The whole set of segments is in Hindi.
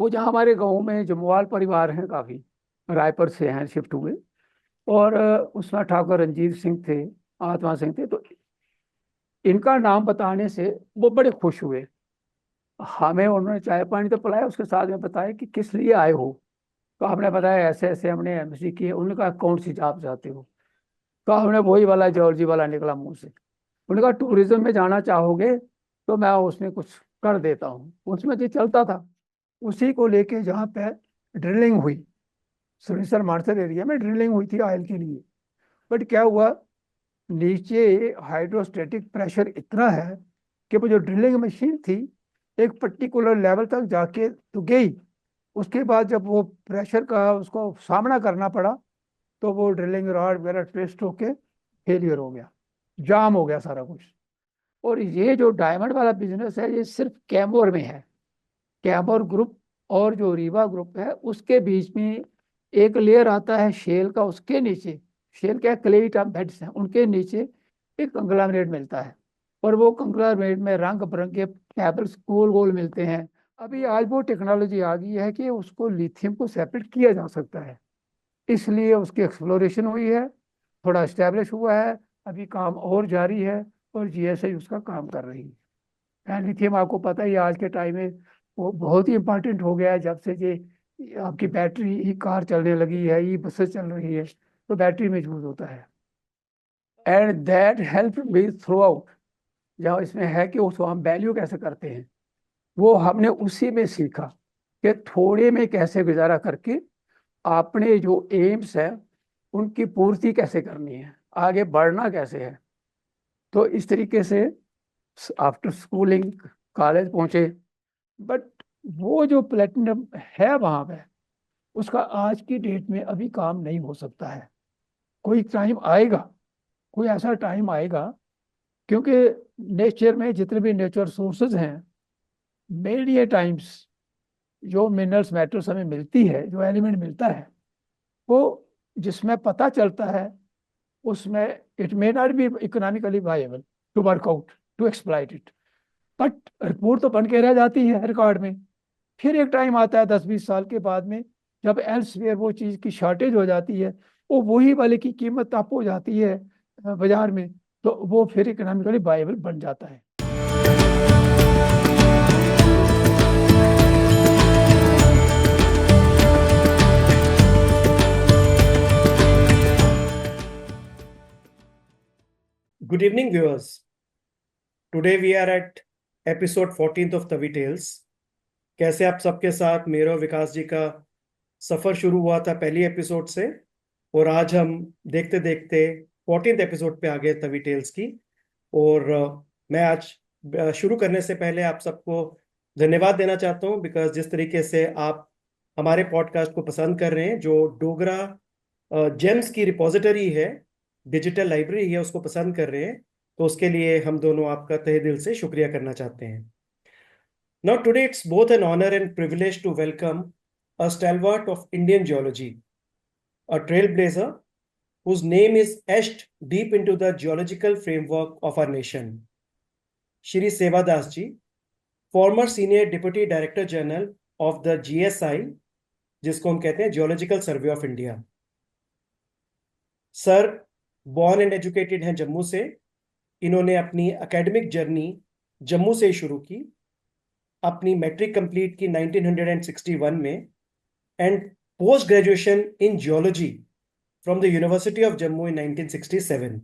वो जहाँ हमारे गांव में जमवाल परिवार हैं, काफी रायपुर से हैं, शिफ्ट हुए। और उसमें ठाकुर रंजीत सिंह थे, आत्मा सिंह थे। तो इनका नाम बताने से वो बड़े खुश हुए। हमें उन्होंने चाय पानी तो पिलाया, उसके साथ में बताया कि किस लिए आए हो। तो हमने बताया ऐसे ऐसे हमने एमएससी की है। उन्होंने कहा कौन सी जॉब चाहते हो। तो हमने वही वाला जॉर्जी वाला निकला मुंह से। उन्होंने कहा टूरिज्म में जाना चाहोगे तो मैं उसमें कुछ कर देता हूँ। उसमें जो चलता था उसी को लेके जहाँ पे ड्रिलिंग हुई, सुरसर मानसर एरिया में ड्रिलिंग हुई थी ऑयल के लिए। बट क्या हुआ, नीचे हाइड्रोस्टेटिक प्रेशर इतना है कि वो जो ड्रिलिंग मशीन थी एक पर्टिकुलर लेवल तक जाके तो गई। उसके बाद जब वो प्रेशर का उसको सामना करना पड़ा तो वो ड्रिलिंग रॉड वगैरह ट्विस्ट होके फेलियर हो गया, जाम हो गया सारा कुछ। और ये जो डायमंड वाला बिजनेस है ये सिर्फ कैम्बोर में है। कैम्बोर ग्रुप और जो रीवा ग्रुप है उसके बीच में एक लेयर आता है शेल का, उसके नीचे शेल क्या क्ले बेड्स हैं, उनके नीचे एक कंग्लोमरेट मिलता है। और वो कंग्लोमरेट में रंग बिरंगे पेबल्स गोल गोल मिलते हैं। अभी आज वो टेक्नोलॉजी आ गई है कि उसको लिथियम को सेपरेट किया जा सकता है, इसलिए उसकी एक्सप्लोरेशन हुई है, थोड़ा स्टैब्लिश हुआ है। अभी काम और जारी है और जीएसआई उसका काम कर रही है। लिथियम आपको पता ही है, आज के टाइम में वो बहुत ही इंपॉर्टेंट हो गया है। जब से ये आपकी बैटरी ई कार चलने लगी है, ई बसेस चल रही है, तो बैटरी में यूज होता है। And that help me through out. जहाँ इसमें है कि उसको हम वैल्यू कैसे करते हैं, वो हमने उसी में सीखा कि थोड़े में कैसे गुजारा करके अपने जो एम्स है उनकी पूर्ति कैसे करनी है, आगे बढ़ना कैसे है। तो इस तरीके से आफ्टर स्कूलिंग कॉलेज पहुंचे। बट वो जो प्लेटिनम है वहां पे, उसका आज की डेट में अभी काम नहीं हो सकता है। कोई टाइम आएगा, कोई ऐसा टाइम आएगा, क्योंकि नेचर में जितने भी नेचर सोर्सेज हैं, मेनी टाइम्स जो मिनरल्स मेटल्स हमें मिलती है, जो एलिमेंट मिलता है, वो जिसमें पता चलता है उसमें it may not be economically viable to work out, to exploit it. But report तो बन के रह जाती है रिकॉर्ड में। फिर एक टाइम आता है 10-20 साल के बाद में, जब एल्सवेयर वो चीज़ की शॉर्टेज हो जाती है, वो वही वाले की कीमत अप हो जाती है बाजार में, तो वो फिर इकोनॉमिकली वायबल बन जाता है। Good evening, viewers. Today we are at episode 14th of Tawi tales. कैसे आप सबके साथ मेरे और विकास जी का सफर शुरू हुआ था पहली एपिसोड से, और आज हम देखते देखते 14th एपिसोड पे आ गए तवी टेल्स की। और मैं आज शुरू करने से पहले आप सबको धन्यवाद देना चाहता हूँ, बिकॉज जिस तरीके से आप हमारे पॉडकास्ट को पसंद कर रहे हैं, जो डोगरा जेम्स की रिपोजिटरी है, डिजिटल लाइब्रेरी है, उसको पसंद कर रहे हैं, तो उसके लिए हम दोनों आपका तहे दिल से शुक्रिया करना चाहते हैं। Now today it's both an honor and privilege to welcome a stalwart of Indian geology, a trailblazer whose name is etched deep into the geological framework of our nation. Shri Seva Das ji, former senior deputy director general of the GSI, जिसको हम कहते हैं geological survey of India. Sir born and educated हैं जम्मू से। इन्होंने अपनी एकेडमिक जर्नी जम्मू से शुरू की, अपनी मैट्रिक कंप्लीट की 1961 में, and post graduation in geology from the university of Jammu in 1967।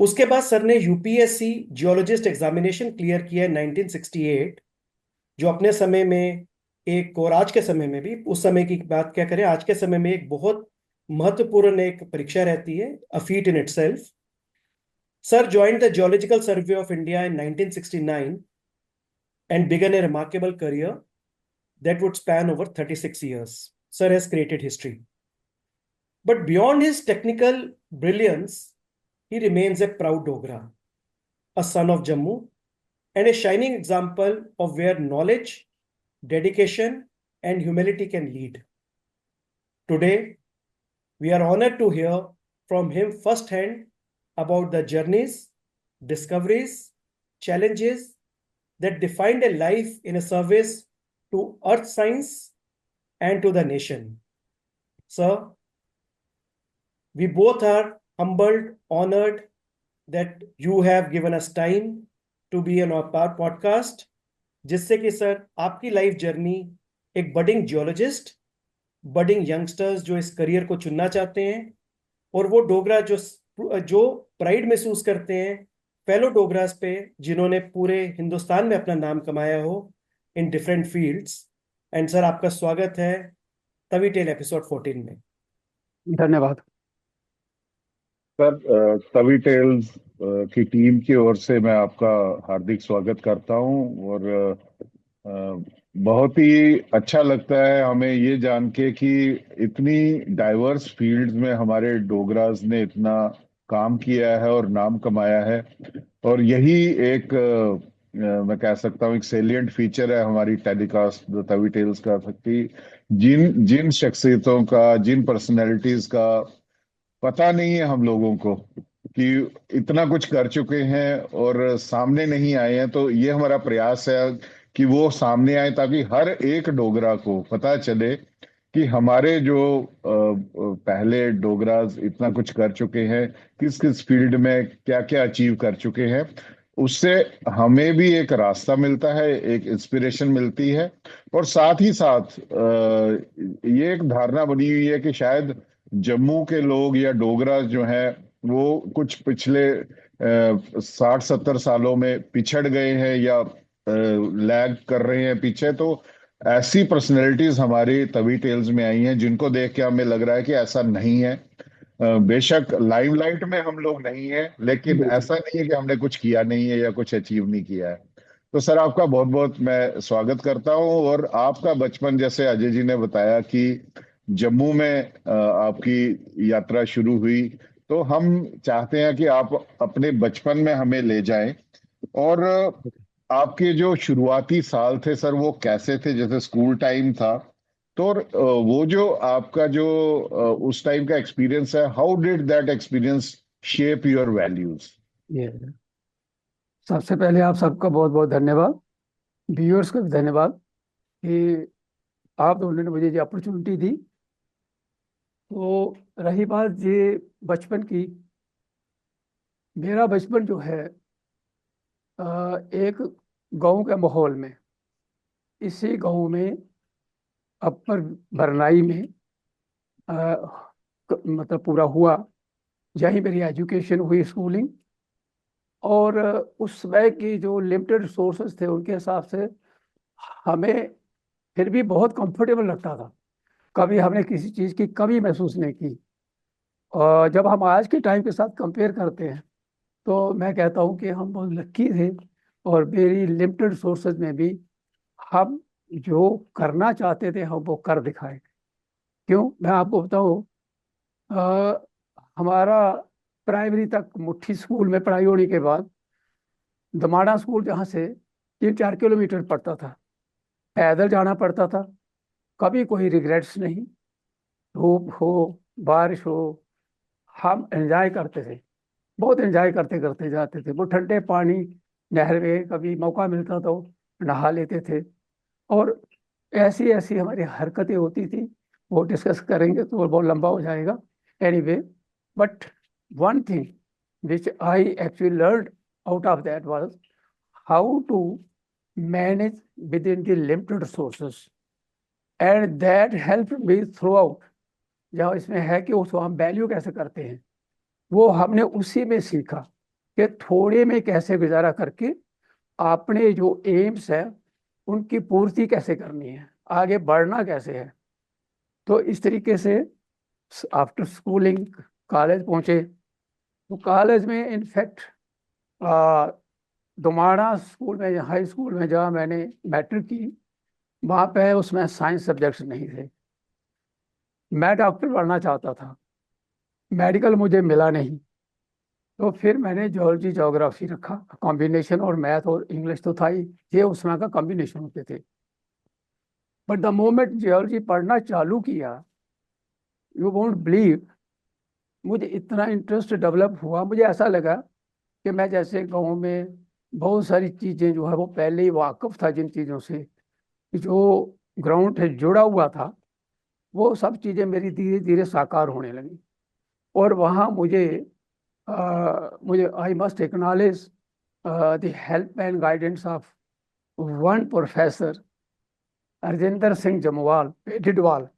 उसके बाद सर ने यूपीएससी जियोलॉजिस्ट एग्जामिनेशन क्लियर किया 1968, जो अपने समय में एक, और आज के समय में भी, उस समय की बात क्या करें, आज के समय में एक बहुत महत्वपूर्ण एक परीक्षा रहती है, a feat in itself. Sir joined the Geological Survey of India in 1969 and began a remarkable career that would span over 36 years. Sir has created history. But beyond his technical brilliance, he remains a proud Dogra, a son of Jammu, and a shining example of where knowledge, dedication, and humility can lead. Today, we are honored to hear from him firsthand about the journeys, discoveries, challenges that defined a life in a service to earth science and to the nation. Sir, we both are humbled, honored that you have given us time to be on our podcast, जिससे कि सर आपकी लाइफ जर्नी एक बडिंग जियोलॉजिस्ट, बडिंग यंगस्टर्स जो इस करियर को चुनना चाहते हैं, और वो डोगरा जो जो प्राइड महसूस करते हैं फेलो डोगरास पे, जिन्होंने पूरे हिंदुस्तान में अपना नाम कमाया हो in different fields. And sir, आपका स्वागत है तवी टेल एपिसोड 14 में। धन्यवाद सर। तवी टेल्स की टीम की ओर से मैं आपका हार्दिक स्वागत करता हूं और बहुत ही अच्छा लगता है हमें ये जान के कि इतनी डाइवर्स फील्ड्स में हमारे डोगरास ने इतना काम किया है और नाम कमाया है। और यही एक मैं कह सकता हूँ एक सेलिएंट फीचर है हमारी टेलीकास्ट द तवी टेल्स का, कि जिन जिन शख्सियतों का, जिन पर्सनैलिटीज का पता नहीं है हम लोगों को कि इतना कुछ कर चुके हैं और सामने नहीं आए हैं, तो ये हमारा प्रयास है कि वो सामने आए ताकि हर एक डोगरा को पता चले कि हमारे जो पहले डोगरास इतना कुछ कर चुके हैं, किस किस फील्ड में क्या क्या अचीव कर चुके हैं। उससे हमें भी एक रास्ता मिलता है, एक इंस्पिरेशन मिलती है, और साथ ही साथ ये एक धारणा बनी हुई है कि शायद जम्मू के लोग या डोगरा जो हैं वो कुछ पिछले 60-70 सालों में पिछड़ गए हैं या लैग कर रहे हैं पीछे। तो ऐसी पर्सनैलिटीज हमारी तवी टेल्स में आई हैं जिनको देख के हमें लग रहा है कि ऐसा नहीं है। बेशक लाइमलाइट में हम लोग नहीं है, लेकिन ऐसा नहीं है कि हमने कुछ किया नहीं है या कुछ अचीव नहीं किया है। तो सर, आपका बहुत बहुत मैं स्वागत करता हूं। और आपका बचपन, जैसे अजय जी ने बताया कि जम्मू में आपकी यात्रा शुरू हुई, तो हम चाहते हैं कि आप अपने बचपन में हमें ले जाएं और आपके जो शुरुआती साल थे सर वो कैसे थे। जैसे स्कूल टाइम था, तो वो जो आपका जो उस टाइम का एक्सपीरियंस है, how did that experience shape your values. ये सबसे पहले आप सबका बहुत बहुत धन्यवाद, व्यूअर्स को भी धन्यवाद कि आप दोनों ने मुझे ये अपॉर्चुनिटी दी। तो रही बात ये बचपन की, मेरा बचपन जो है एक गांव के माहौल में, इसी गांव में अपर बरनाई में मतलब पूरा हुआ। यहीं मेरी एजुकेशन हुई, स्कूलिंग। और उस समय की जो लिमिटेड रिसोर्सेज थे उनके हिसाब से हमें फिर भी बहुत कंफर्टेबल लगता था। कभी हमने किसी चीज़ की कमी महसूस नहीं की। और जब हम आज के टाइम के साथ कंपेयर करते हैं तो मैं कहता हूँ कि हम बहुत लकी थे, और मेरी लिमिटेड रिसोर्सेज में भी हम जो करना चाहते थे हम वो कर दिखाए। क्यों, मैं आपको बताऊँ, हमारा प्राइमरी तक मुट्ठी स्कूल में पढ़ाई होने के बाद दमाड़ा स्कूल, जहाँ से 3-4 किलोमीटर पड़ता था, पैदल जाना पड़ता था। कभी कोई रिग्रेट्स नहीं, धूप हो बारिश हो, हम एंजॉय करते थे, बहुत एंजॉय करते करते जाते थे। वो ठंडे पानी नहर में कभी मौका मिलता तो नहा लेते थे। और ऐसी ऐसी हमारी हरकतें होती थी, वो डिस्कस करेंगे तो वो बहुत लंबा हो जाएगा। Anyway, but one thing which I actually learn out of that was how to manage within the limited resources, and that helped me throughout। जहाँ इसमें है कि उसको हम वैल्यू कैसे करते हैं, वो हमने उसी में सीखा कि थोड़े में कैसे गुजारा करके अपने जो एम्स है उनकी पूर्ति कैसे करनी है, आगे बढ़ना कैसे है। तो इस तरीके से आफ्टर स्कूलिंग कॉलेज पहुंचे। तो कॉलेज में इनफैक्ट दोमाड़ा स्कूल में, हाई स्कूल में जहाँ मैंने मैट्रिक की, वहाँ पे उसमें साइंस सब्जेक्ट्स नहीं थे। मैं डॉक्टर बनना चाहता था, मेडिकल मुझे मिला नहीं, तो फिर मैंने जियोलॉजी ज्योग्राफी रखा कॉम्बिनेशन, और मैथ और इंग्लिश तो था ही, ये उसमें का कॉम्बिनेशन होते थे। बट द मोमेंट जियोलॉजी पढ़ना चालू किया, यू वोंट बिलीव, मुझे इतना इंटरेस्ट डेवलप हुआ। मुझे ऐसा लगा कि मैं जैसे गाँव में बहुत सारी चीज़ें जो है वो पहले ही वाकिफ था जिन चीज़ों से, जो ग्राउंड से जुड़ा हुआ था, वो सब चीज़ें मेरी धीरे धीरे साकार होने लगी। और वहाँ मुझे I must acknowledge the help and guidance of one professor, Rajendra Singh Jamwal Didwal.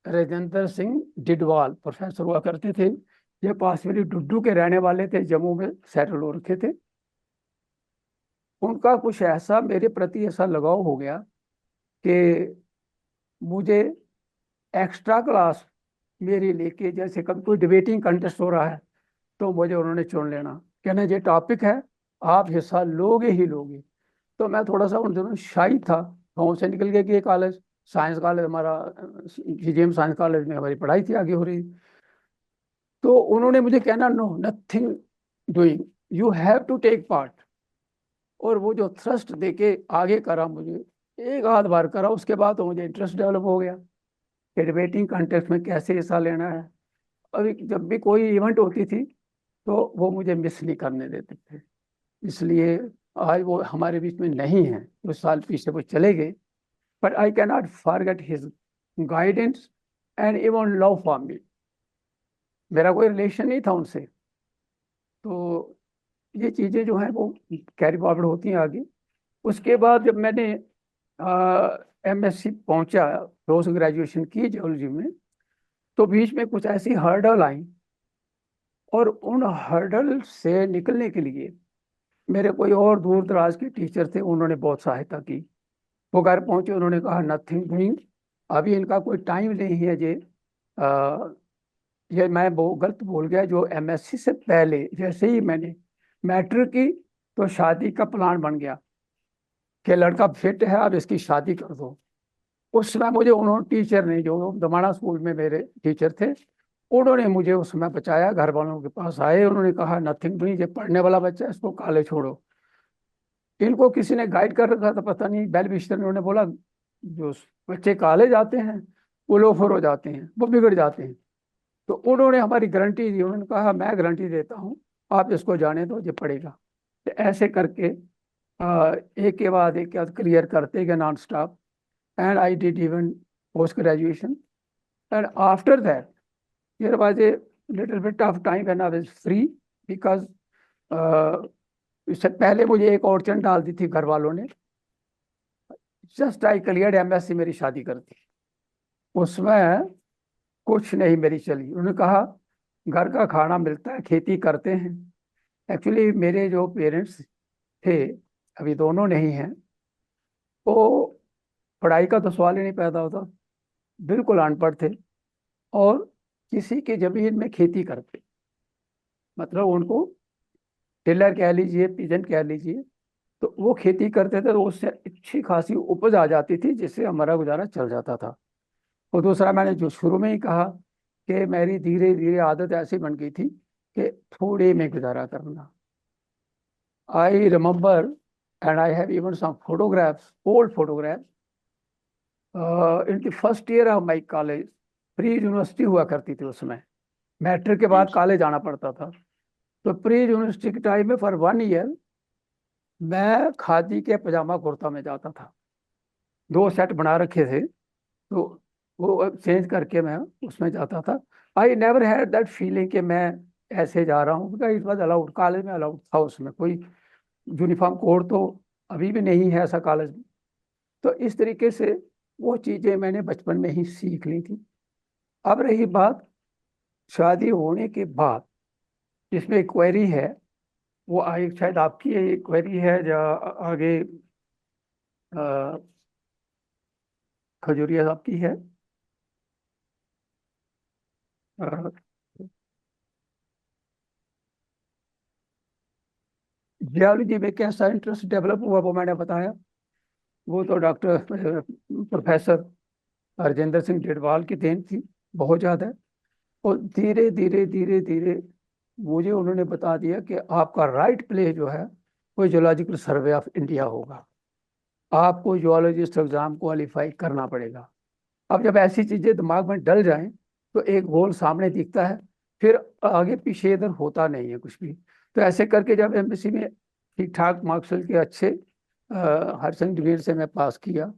Rajendra Singh Didwal professor हुआ करते थे। ये पास मेरी डुड्डू के रहने वाले थे, जम्मू में सेटल हो रखे थे। उनका कुछ ऐसा मेरे प्रति ऐसा लगाव हो गया कि मुझे एक्स्ट्रा क्लास मेरी लेके, जैसे कभी कोई डिबेटिंग कंटेस्ट हो रहा है तो मुझे उन्होंने चुन लेना, कहना ये टॉपिक है, आप हिस्सा लोगे ही लोगे। तो मैं थोड़ा सा उन दिनों शाई था, गाँव से निकल के गए कॉलेज, साइंस कॉलेज हमारा, जीजीएम साइंस कॉलेज में हमारी पढ़ाई थी, आगे हो रही। तो उन्होंने मुझे कहना, no nothing doing, you have to take part. और वो जो थ्रस्ट देके आगे करा, मुझे एक आध बार करा, उसके बाद तो मुझे इंटरेस्ट डेवलप हो गया कि डिबेटिंग कंटेस्ट में कैसे हिस्सा लेना है। अभी जब भी कोई इवेंट होती थी तो वो मुझे मिस नहीं करने देते थे। इसलिए आज वो हमारे बीच में नहीं है, कुछ साल पीछे वो चले गए, but I can not forget his guidance and even love for me. मेरा कोई रिलेशन नहीं था उनसे, तो ये चीज़ें जो हैं वो कैरी फॉरवर्ड होती हैं आगे। उसके बाद जब मैंने एमएससी पहुंचा, पोस्ट ग्रेजुएशन की जियोलॉजी में, तो बीच में कुछ ऐसी हर्डल आई, और उन हर्डल से निकलने के लिए मेरे कोई और दूर दराज के टीचर थे, उन्होंने बहुत सहायता की। वो घर पहुंचे, उन्होंने कहा नथिंग डूइंग, अभी इनका कोई टाइम नहीं है। ये मैं गलत बोल गया, जो एमएससी से पहले जैसे ही मैंने मैट्रिक की तो शादी का प्लान बन गया कि लड़का फिट है, अब इसकी शादी कर दो। उस समय मुझे उन्होंने टीचर नहीं, जो दमाणा स्कूल में मेरे टीचर थे, उन्होंने मुझे उस समय बचाया। घर वालों के पास आए, उन्होंने कहा नथिंग डूइंग, ये पढ़ने वाला बच्चा है, इसको कॉलेज छोड़ो। इनको किसी ने गाइड कर रखा था, पता नहीं, बेल विस्टर ने, उन्होंने बोला जो बच्चे कॉलेज आते हैं वो लोफर हो जाते हैं, वो बिगड़ जाते हैं। तो उन्होंने हमारी गारंटी दी, उन्होंने कहा मैं गारंटी देता हूँ, आप इसको जाने दो, ये पढ़ेगा। तो ऐसे करके एक के बाद एक क्लियर करते गए non stop, and I did even post graduation. And after that there was a little bit of time when I was free, because इससे पहले मुझे एक और चंद डाल दी थी घर वालों ने। जस्ट आई क्लियर्ड एमएससी, मेरी शादी कर दी। उसमें कुछ नहीं मेरी चली। उन्होंने कहा घर का खाना मिलता है, खेती करते हैं। एक्चुअली मेरे जो पेरेंट्स थे, अभी दोनों नहीं हैं, वो पढ़ाई का तो सवाल ही नहीं पैदा होता, बिल्कुल अनपढ़ थे, और किसी की जमीन में खेती करते, मतलब उनको टिलर कह लीजिए, पिजन कह लीजिए। तो वो खेती करते थे, तो उससे अच्छी खासी उपज आ जाती थी, जिससे हमारा गुजारा चल जाता था। और दूसरा, मैंने जो शुरू में ही कहा कि मेरी धीरे धीरे आदत ऐसी बन गई थी कि थोड़े में गुजारा करना। I remember and I have even some photographs, old photographs, in the first year of my college. Pre university हुआ करती थी उसमें, मैट्रिक के बाद कॉलेज आना पड़ता था। तो प्री यूनिवर्सिटी के टाइम में फॉर 1 ईयर मैं खादी के पजामा कुर्ता में जाता था। 2 सेट बना रखे थे, तो वो चेंज करके मैं उसमें जाता था। I never had that feeling कि मैं ऐसे जा रहा हूँ, because it was allowed, college में अलाउड था। उसमें कोई यूनिफॉर्म कोड तो अभी भी नहीं है ऐसा कॉलेज में। तो इस तरीके से वो चीज़ें मैंने बचपन में ही सीख ली थी। अब रही बात शादी होने के बाद, जिसमें क्वेरी है, वो शायद आपकी क्वेरी है, या आगे खजूरिया साहब की है। जियोलॉजी में कैसा इंटरेस्ट डेवलप हुआ वो मैंने बताया। वो तो डॉक्टर प्रोफेसर राजेंद्र सिंह डिडवाल की देन थी, बहुत ज़्यादा। और धीरे धीरे धीरे धीरे मुझे उन्होंने बता दिया कि आपका राइट प्लेस जो है वो जियोलॉजिकल सर्वे ऑफ इंडिया होगा, आपको जियोलॉजिस्ट एग्जाम क्वालिफाई करना पड़ेगा। अब जब ऐसी चीज़ें दिमाग में डल जाएं तो एक गोल सामने दिखता है, फिर आगे पीछे इधर होता नहीं है कुछ भी। तो ऐसे करके जब एमएससी में ठीक ठाक मार्क्स के अच्छे, हायर सेकेंडरी डिवीजन से मैं पास किया,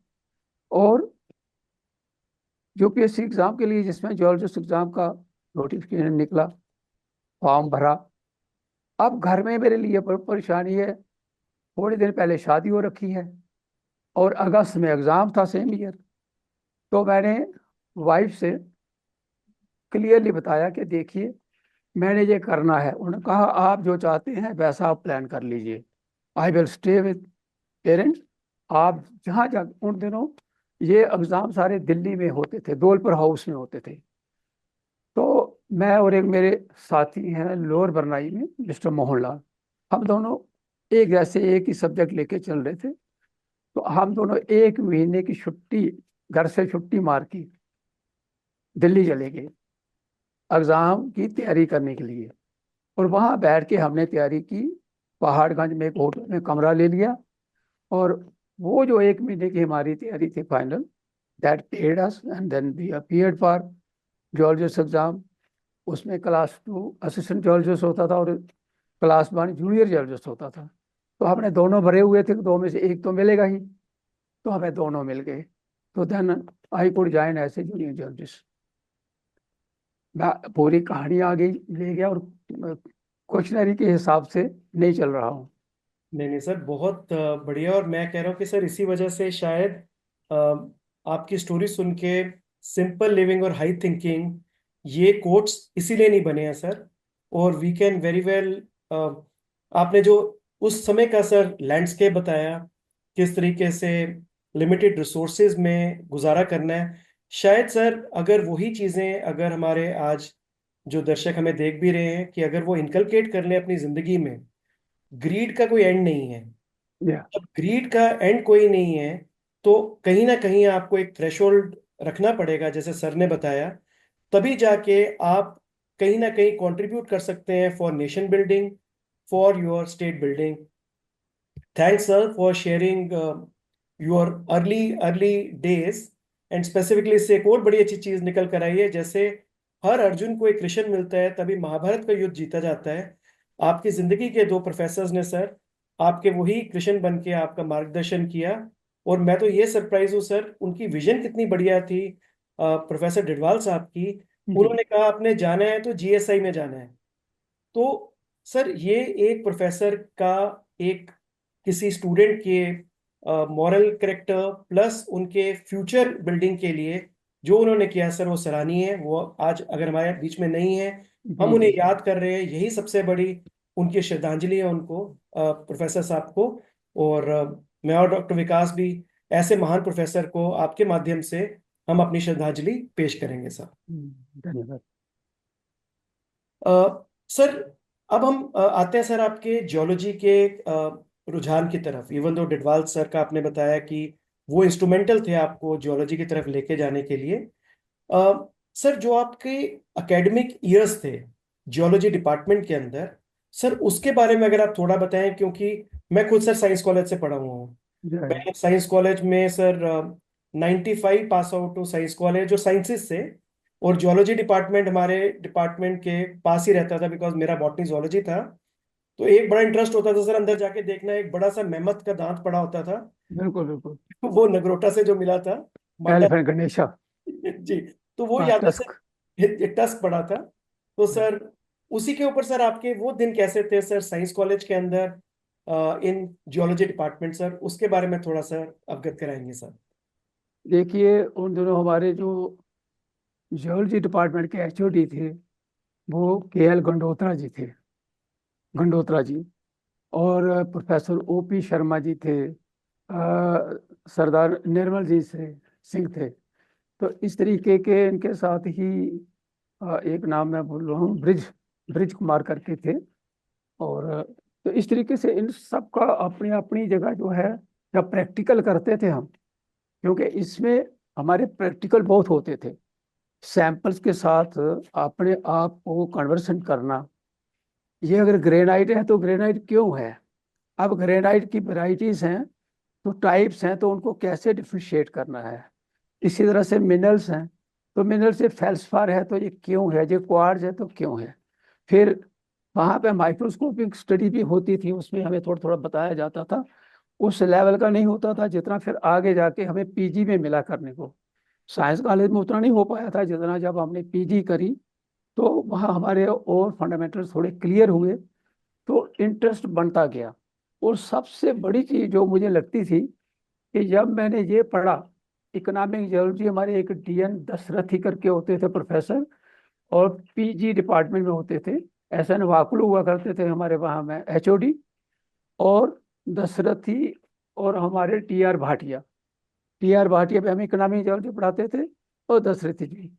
और यूपीएससी एग्ज़ाम के लिए जिसमें जियोलॉजिस्ट एग्ज़ाम का नोटिफिकेशन निकला, फॉर्म भरा। अब घर में मेरे लिए परेशानी है, थोड़े दिन पहले शादी हो रखी है और अगस्त में एग्ज़ाम था सेम ईयर। तो मैंने वाइफ से क्लियरली बताया कि देखिए मैंने ये करना है। उन्होंने कहा आप जो चाहते हैं वैसा आप प्लान कर लीजिए, I will stay with parents. आप जहाँ जा, उन दिनों ये एग्ज़ाम सारे दिल्ली में होते थे, दौलपुर हाउस में होते थे। तो मैं और एक मेरे साथी हैं लोअर बरनाई में, मिस्टर मोहनलाल, हम दोनों एक जैसे एक ही सब्जेक्ट लेके चल रहे थे। तो हम दोनों 1 महीने की छुट्टी, घर से छुट्टी मार की दिल्ली चले गए एग्ज़ाम की तैयारी करने के लिए। और वहाँ बैठ के हमने तैयारी की, पहाड़गंज में एक होटल में कमरा ले लिया। और वो जो 1 महीने की हमारी तैयारी थी final, that paid us, and then we appeared for geologist exam. उसमें क्लास 2 असिस्टेंट जियोलॉजिस्ट होता था और क्लास 1 जूनियर जियोलॉजिस्ट होता था। तो हमने दोनों भरे हुए थे, दो में से एक तो मिलेगा ही, तो हमें दोनों मिल गए। तो then I could join as a junior geologist. मैं पूरी कहानी आगे ले गया और क्वेश्चनरी के हिसाब से नहीं चल रहा हूँ। नहीं नहीं सर, बहुत बढ़िया। और मैं कह रहा हूँ कि सर इसी वजह से शायद अ, आपकी स्टोरी सुन के सिंपल लिविंग और हाई थिंकिंग ये कोट्स इसीलिए नहीं बने हैं सर। और वी कैन वेरी वेल, आपने जो उस समय का सर लैंडस्केप बताया, किस तरीके से लिमिटेड रिसोर्सेज में गुजारा करना है। शायद सर अगर वही चीज़ें अगर हमारे आज जो दर्शक हमें देख भी रहे हैं कि अगर वो इनकलकेट कर लें अपनी ज़िंदगी में, ग्रीड का कोई एंड नहीं है। या अब ग्रीड का एंड कोई नहीं है तो कहीं ना कहीं आपको एक थ्रेशोल्ड रखना पड़ेगा, जैसे सर ने बताया। तभी जाके आप कहीं ना कहीं कंट्रीब्यूट कर सकते हैं for nation building, for your state building. Thanks sir for sharing your early days. And specifically इससे एक और बड़ी अच्छी चीज निकल कर आई है, जैसे हर अर्जुन को एक कृष्ण मिलता है तभी महाभारत का युद्ध जीता जाता है। आपकी जिंदगी के दो प्रोफेसर्स ने सर आपके वही कृष्ण बन के आपका मार्गदर्शन किया। और मैं तो ये सरप्राइज हूँ सर, उनकी विजन कितनी बढ़िया थी प्रोफेसर डिडवाल साहब की। जी उन्होंने कहा आपने जाना है तो जीएसआई में जाना है। तो सर ये एक प्रोफेसर का एक किसी स्टूडेंट के मॉरल करेक्टर प्लस उनके फ्यूचर बिल्डिंग के लिए जो उन्होंने किया सर वो सराहनीय है। वो आज अगर हमारे बीच में नहीं है, हम जी उन्हें जी। याद कर रहे हैं, यही सबसे बड़ी उनकी श्रद्धांजलि है उनको, प्रोफेसर साहब को। और मैं और डॉक्टर विकास भी ऐसे महान प्रोफेसर को आपके माध्यम से हम अपनी श्रद्धांजलि पेश करेंगे सर। धन्यवाद। सर अब हम आते हैं सर आपके जियोलॉजी के रुझान की तरफ। इवन दो डिडवाल सर का आपने बताया कि वो इंस्ट्रूमेंटल थे आपको जियोलॉजी की तरफ लेके जाने के लिए। सर जो आपके एकेडमिक ईयर्स थे जियोलॉजी डिपार्टमेंट के अंदर, सर उसके बारे में अगर आप थोड़ा बताएं, क्योंकि मैं खुद सर साइंस कॉलेज से पढ़ा हुआ हूँ। जय। मैं साइंस कॉलेज में सर 95 पास आउट हूँ साइंस कॉलेज और साइंसेज से। और जियोलॉजी डिपार्टमेंट हमारे डिपार्टमेंट के पास ही रहता था बिकॉज मेरा बॉटनी जियोलॉजी था। तो एक बड़ा इंटरेस्ट होता था सर अंदर जाके देखना, एक बड़ा सा मेमथ का दांत पड़ा होता था बिल्कुल बिल्कुल। वो नगरोटा से जो मिला था, मांडा। एलिफेंट गणेशा। जी। तो वो हाँ, याद है टस्क। सर, एक टस्क पड़ा था। तो सर उसी के ऊपर सर आपके वो दिन कैसे थे सर साइंस कॉलेज के अंदर इन जियोलॉजी डिपार्टमेंट, सर उसके बारे में थोड़ा सर अवगत कराएंगे सर। देखिए उन दिनों हमारे जो जियोलॉजी डिपार्टमेंट के एचओडी थे वो केएल गंडोत्रा जी थे, गंडोत्रा जी। और प्रोफेसर ओपी शर्मा जी थे, सरदार निर्मल जी से सिंह थे। तो इस तरीके के इनके साथ ही एक नाम मैं भूल रहा हूँ, ब्रिज ब्रिज कुमार करके थे। और तो इस तरीके से इन सब का अपनी अपनी जगह जो है, जब प्रैक्टिकल करते थे हम, क्योंकि इसमें हमारे प्रैक्टिकल बहुत होते थे, सैंपल्स के साथ अपने आप को कन्वर्सन करना। ये अगर ग्रेनाइट है तो ग्रेनाइट क्यों है, अब ग्रेनाइट की वैरायटीज हैं तो टाइप्स हैं, तो उनको कैसे डिफ्रेंशिएट करना है। इसी तरह से मिनरल्स हैं, तो मिनरल से फेल्सफार है तो ये क्यों है, ये क्वार्ट्ज है तो क्यों है। फिर वहाँ पे माइक्रोस्कोपिक स्टडी भी होती थी, उसमें हमें थोड़ा थोड़ा बताया जाता था। उस लेवल का नहीं होता था जितना फिर आगे जाके हमें पीजी में मिला करने को। साइंस कॉलेज में उतना नहीं हो पाया था जितना जब हमने पीजी करी, तो वहाँ हमारे और फंडामेंटल्स थोड़े क्लियर हुए, तो इंटरेस्ट बनता गया। और सबसे बड़ी चीज़ जो मुझे लगती थी कि जब मैंने ये पढ़ा, इकोनॉमिक जियोलॉजी, हमारे एक डीएन दशरथी करके होते थे प्रोफेसर, और पीजी डिपार्टमेंट में होते थे एसएन वाकुलू हुआ करते थे हमारे वहाँ में एचओडी, और दशरथी, और हमारे टी आर भाटिया पे हमें इकोनॉमिक जियोलॉजी पढ़ाते थे, और दशरथी जी।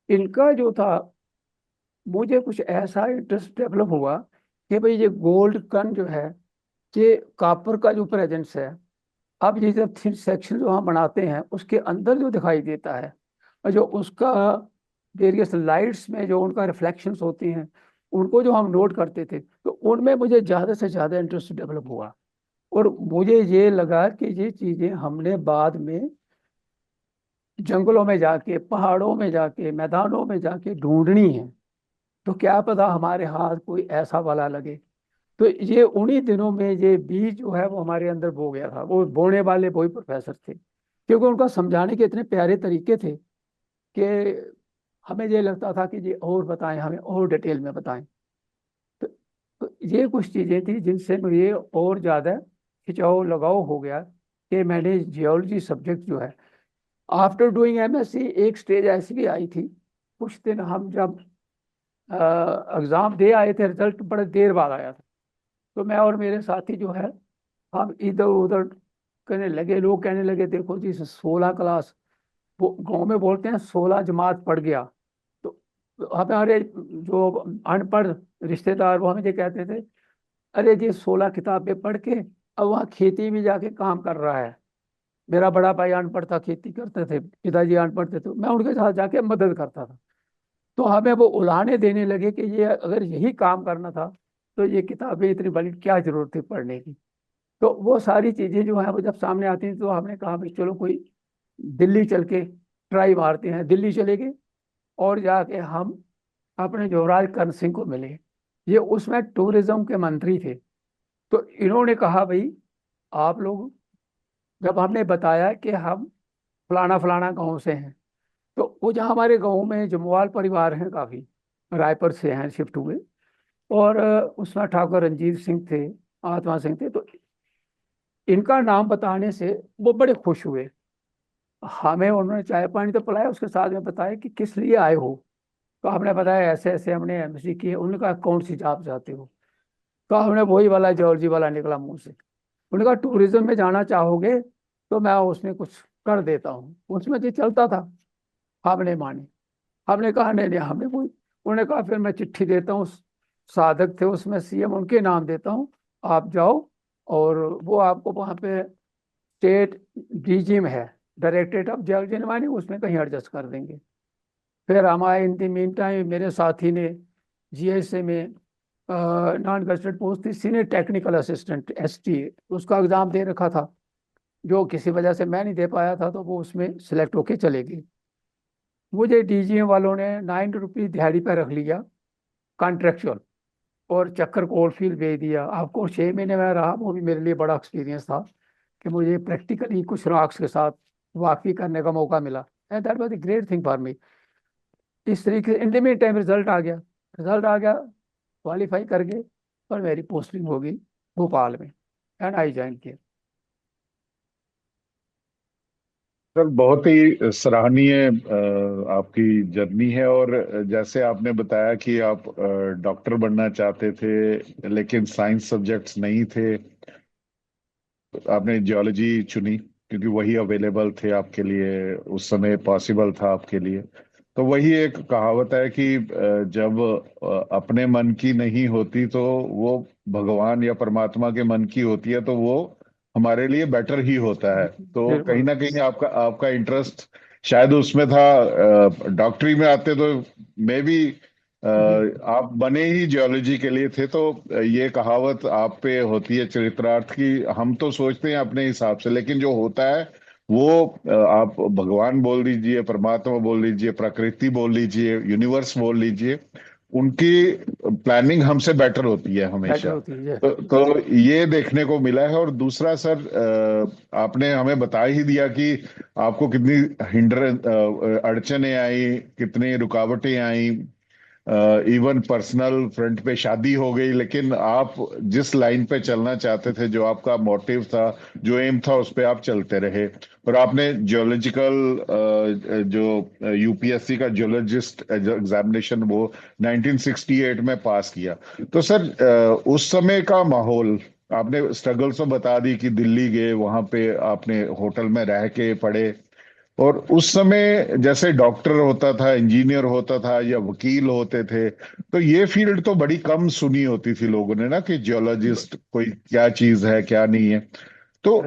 इनका जो था, मुझे कुछ ऐसा इंटरेस्ट डेवलप हुआ कि भाई ये गोल्ड कन जो है, ये कॉपर का जो प्रेजेंस है, अब ये जब थिन सेक्शन जो हम बनाते हैं उसके अंदर जो दिखाई देता है, और जो उसका वेरियस लाइट्स में जो उनका रिफ्लेक्शंस होती हैं, उनको जो हम नोट करते थे, तो उनमें मुझे ज़्यादा से ज़्यादा इंटरेस्ट डेवलप हुआ। और मुझे ये लगा कि ये चीज़ें हमने बाद में जंगलों में जाके, पहाड़ों में जाके, मैदानों में जाके ढूंढनी है। तो क्या पता हमारे हाथ कोई ऐसा वाला लगे। तो ये उन्हीं दिनों में ये बीज जो है वो हमारे अंदर बो गया था। वो बोने वाले वही प्रोफेसर थे, क्योंकि उनका समझाने के इतने प्यारे तरीके थे कि हमें ये लगता था कि ये और बताएं, हमें और डिटेल में बताएं। तो ये कुछ चीज़ें थी जिनसे मुझे और ज़्यादा खिंचाव लगाव हो गया कि मैंने जियोलॉजी सब्जेक्ट जो है, आफ्टर डूइंग एमएससी, एक स्टेज ऐसी भी आई थी, कुछ दिन हम जब एग्ज़ाम दे आए थे, रिजल्ट बड़े देर बाद आया था, तो मैं और मेरे साथी जो है, हम इधर उधर करने लगे। लोग कहने लगे देखो जी 16 क्लास, वो गाँव में बोलते हैं 16 जमात पढ़ गया। तो हमारे जो अनपढ़ रिश्तेदार वो हमें ये कहते थे, अरे जी 16 किताबें पढ़ के अब वहाँ खेती में जाके काम कर रहा है। मेरा बड़ा भाई अनपढ़ था, खेती करते थे, पिताजी अनपढ़ थे, तो मैं उनके साथ जाके मदद करता था। तो हमें वो उलाहने देने लगे कि ये अगर यही काम करना था तो ये किताबें इतनी बड़ी क्या जरूरत थी पढ़ने की। तो वो सारी चीजें जो है वो जब सामने आती थी, तो हमने कहा भाई चलो कोई दिल्ली चल के ट्राई मारते हैं। दिल्ली चले गए और जाके हम अपने युवराज करण सिंह को मिले। ये उसमें टूरिज्म के मंत्री थे। तो इन्होंने कहा भाई आप लोग, जब हमने बताया कि हम फलाना फलाना गांव से हैं, तो वो जहाँ हमारे गांव में जमवाल परिवार हैं काफी, रायपुर से हैं शिफ्ट हुए, और उसमें ठाकुर रंजीत सिंह थे, आत्मा सिंह थे, तो इनका नाम बताने से वो बड़े खुश हुए। हमें उन्होंने चाय पानी तो पिलाया, उसके साथ में बताया कि किस लिए आए हो। तो हमने बताया ऐसे ऐसे हमने एमएससी की है। उन्होंने कहा कौन सी जॉब चाहते हो। तो हमने वही वाला जियोलॉजी वाला निकला मुंह से। उन्होंने कहा टूरिज्म में जाना चाहोगे तो मैं उसमें कुछ कर देता हूँ। उसमें जो चलता था हमने मानी। हमने कहा नहीं नहीं हमें कोई। उन्होंने कहा फिर मैं चिट्ठी देता हूँ, साधक थे उसमें सीएम, उनके नाम देता हूँ, आप जाओ, और वो आपको वहाँ पे स्टेट डीजी में है, directorate of geology and mining, उसमें कहीं एडजस्ट कर देंगे। फिर हमारे इन द मीन टाइम मेरे साथी ने जीएसए में नॉन गजटेड पोस्ट थी, सीनियर टेक्निकल असिस्टेंट एसटी, उसका एग्जाम दे रखा था, जो किसी वजह से मैं नहीं दे पाया था, तो वो उसमें सिलेक्ट होके चले गई। मुझे डीजीए वालों ने 9 रुपये दिहाड़ी पर रख लिया कॉन्ट्रेक्चुअल, और चक्कर कोलफील्ड भेज दिया। आपको 6 महीने में रहा, वो भी मेरे लिए बड़ा एक्सपीरियंस था कि मुझे प्रैक्टिकली कुछ रॉक्स के साथ वाकफी करने का मौका मिला, and that was the great thing for me. इस तरीके से in the meantime result आ गया, क्वालिफाई कर गए, और मेरी पोस्टिंग हो गई भोपाल में, एंड आई ज्वाइन किया। सर बहुत ही सराहनीय आपकी जर्नी है। और जैसे आपने बताया कि आप डॉक्टर बनना चाहते थे लेकिन साइंस सब्जेक्ट्स नहीं थे, आपने जियोलॉजी चुनी क्योंकि वही अवेलेबल थे आपके लिए, उस समय पॉसिबल था आपके लिए। तो वही एक कहावत है कि जब अपने मन की नहीं होती तो वो भगवान या परमात्मा के मन की होती है, तो वो हमारे लिए बेटर ही होता है। तो कहीं बिल्कुल। ना कहीं आपका आपका इंटरेस्ट शायद उसमें था। डॉक्टरी में आते तो मे भी आप बने ही जियोलॉजी के लिए थे। तो ये कहावत आप पे होती है चरित्रार्थ की, हम तो सोचते हैं अपने हिसाब से, लेकिन जो होता है वो आप भगवान बोल दीजिए, परमात्मा बोल लीजिए, प्रकृति बोल लीजिए, यूनिवर्स बोल लीजिए, उनकी प्लानिंग हमसे बेटर होती है बेटर हमेशा। होती है। तो ये देखने को मिला है। और दूसरा सर, आपने हमें बता ही दिया कि आपको कितनी अड़चने आई, कितनी रुकावटें आई, इवन पर्सनल फ्रंट पे शादी हो गई, लेकिन आप जिस लाइन पे चलना चाहते थे, जो आपका मोटिव था, जो एम था, उस पे आप चलते रहे। और आपने जियोलॉजिकल जो यूपीएससी का जियोलॉजिस्ट एग्जामिनेशन वो 1968 में पास किया। तो सर, उस समय का माहौल, आपने स्ट्रगल्स तो बता दी कि दिल्ली गए, वहां पे आपने होटल में रह के पढ़े। और उस समय जैसे डॉक्टर होता था, इंजीनियर होता था, या वकील होते थे, तो ये फील्ड तो बड़ी कम सुनी होती थी लोगों ने ना, कि जियोलॉजिस्ट कोई क्या चीज है, क्या नहीं है। तो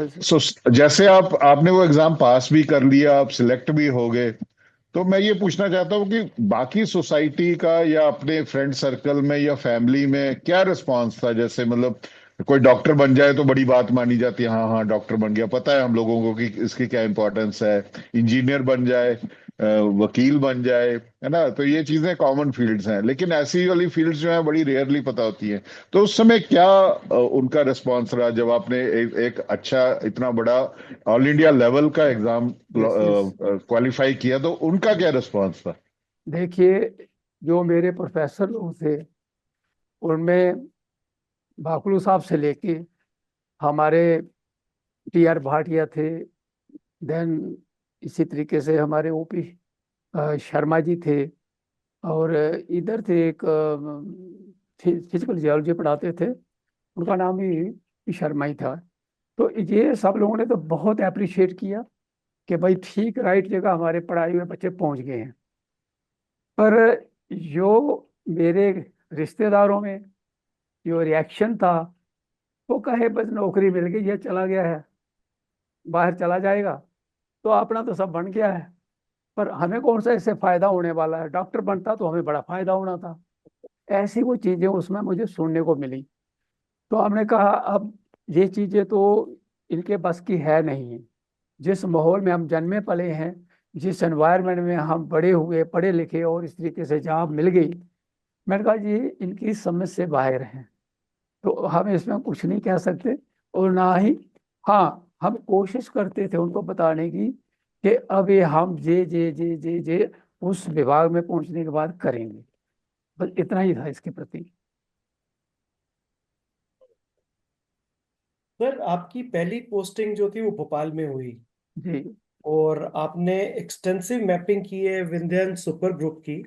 जैसे आपने वो एग्जाम पास भी कर लिया, आप सिलेक्ट भी हो गए, तो मैं ये पूछना चाहता हूँ कि बाकी सोसाइटी का या अपने फ्रेंड सर्कल में या फैमिली में क्या रिस्पांस था? जैसे मतलब कोई डॉक्टर बन जाए तो बड़ी बात मानी जाती है, हाँ हाँ डॉक्टर बन गया, पता है हम लोगों को कि इसकी क्या इंपॉर्टेंस है। इंजीनियर बन जाए, वकील बन जाए, है ना, तो ये चीजें कॉमन फील्ड्स हैं, लेकिन ऐसी वाली फील्ड्स जो है बड़ी रेयरली पता होती हैं। तो उस समय क्या उनका रिस्पांस रहा जब आपने एक अच्छा, इतना बड़ा ऑल इंडिया लेवल का एग्जाम यस यस। क्वालिफाई किया, तो उनका क्या रिस्पांस था? देखिए, जो मेरे प्रोफेसर लोग थे उनमें भाकलू साहब से लेके हमारे टी आर भाटिया थे, देन इसी तरीके से हमारे ओपी शर्मा जी थे, और इधर थे एक फिजिकल जियोलॉजी पढ़ाते थे, उनका नाम भी शर्मा ही था। तो ये सब लोगों ने तो बहुत अप्रिशिएट किया कि भाई ठीक राइट जगह हमारे पढ़ाई हुए बच्चे पहुंच गए हैं। पर जो मेरे रिश्तेदारों में जो रिएक्शन था, वो कहे बस नौकरी मिल गई है, चला गया है, बाहर चला जाएगा, तो अपना तो सब बन गया है, पर हमें कौन सा इससे फायदा होने वाला है, डॉक्टर बनता तो हमें बड़ा फायदा होना था। ऐसी वो चीजें उसमें मुझे सुनने को मिली। तो हमने कहा अब ये चीजें तो इनके बस की है नहीं। जिस माहौल में हम जन्मे पले हैं, जिस एनवायरनमेंट में हम बड़े हुए, पढ़े लिखे, और इस तरीके से जॉब मिल गई, मैंने कहा ये इनकी समझ से बाहर हैं, तो हम इसमें कुछ नहीं कह सकते। और ना ही, हाँ, हम कोशिश करते थे उनको बताने की कि अब ये हम जे उस विभाग में पहुंचने के बाद करेंगे। बस इतना ही था इसके प्रति। सर, आपकी पहली पोस्टिंग जो थी वो भोपाल में हुई, जी और आपने एक्सटेंसिव मैपिंग की है विंध्यन सुपर ग्रुप की।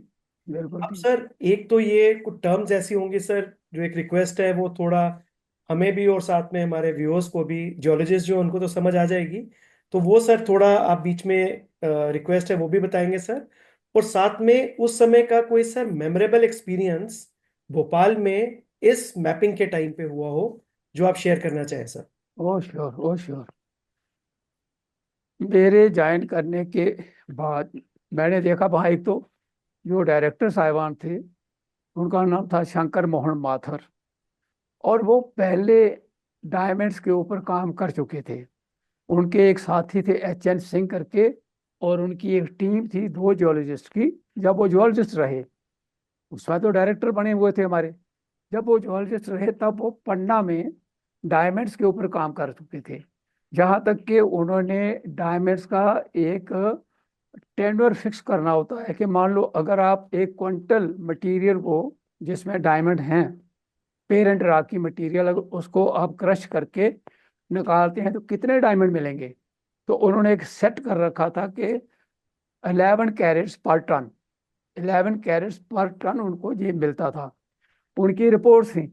बिल्कुल अब ठीक। सर, एक तो ये कुछ टर्म्स ऐसी होंगी सर, जो एक रिक्वेस्ट है वो थोड़ा हमें भी और साथ में हमारे व्यूअर्स को भी, जियोलॉजिस्ट जो उनको तो समझ आ जाएगी, तो वो सर थोड़ा आप बीच में रिक्वेस्ट है वो भी बताएंगे सर। और साथ में उस समय का कोई सर मेमोरेबल एक्सपीरियंस भोपाल में इस मैपिंग के टाइम पे हुआ हो, जो आप शेयर करना चाहें सर। ओ श्योर, ओ श्योर। मेरे ज्वाइन करने के बाद मैंने देखा वहाँ एक तो जो डायरेक्टर साहिबान थे, उनका नाम था शंकर मोहन माथुर, और वो पहले डायमंड्स के ऊपर काम कर चुके थे। उनके एक साथी थे H.N. सिंह करके, और उनकी एक टीम थी दो जियोलॉजिस्ट की। जब वो जियोलॉजिस्ट रहे, उसमें तो डायरेक्टर बने हुए थे हमारे, जब वो जियोलॉजिस्ट रहे तब वो पन्ना में डायमंड्स के ऊपर काम कर चुके थे। जहाँ तक कि उन्होंने डायमंड्स का एक टेंडर फिक्स करना होता है कि मान लो अगर आप 1 क्विंटल मटेरियल को, जिसमें डायमंड हैं, पेरेंट रॉक की मटेरियल, अगर उसको आप क्रश करके निकालते हैं तो कितने डायमंड मिलेंगे। तो उन्होंने एक सेट कर रखा था कि 11 कैरेट्स पर टन, 11 कैरेट्स पर टन उनको ये मिलता था। उनकी रिपोर्ट थी।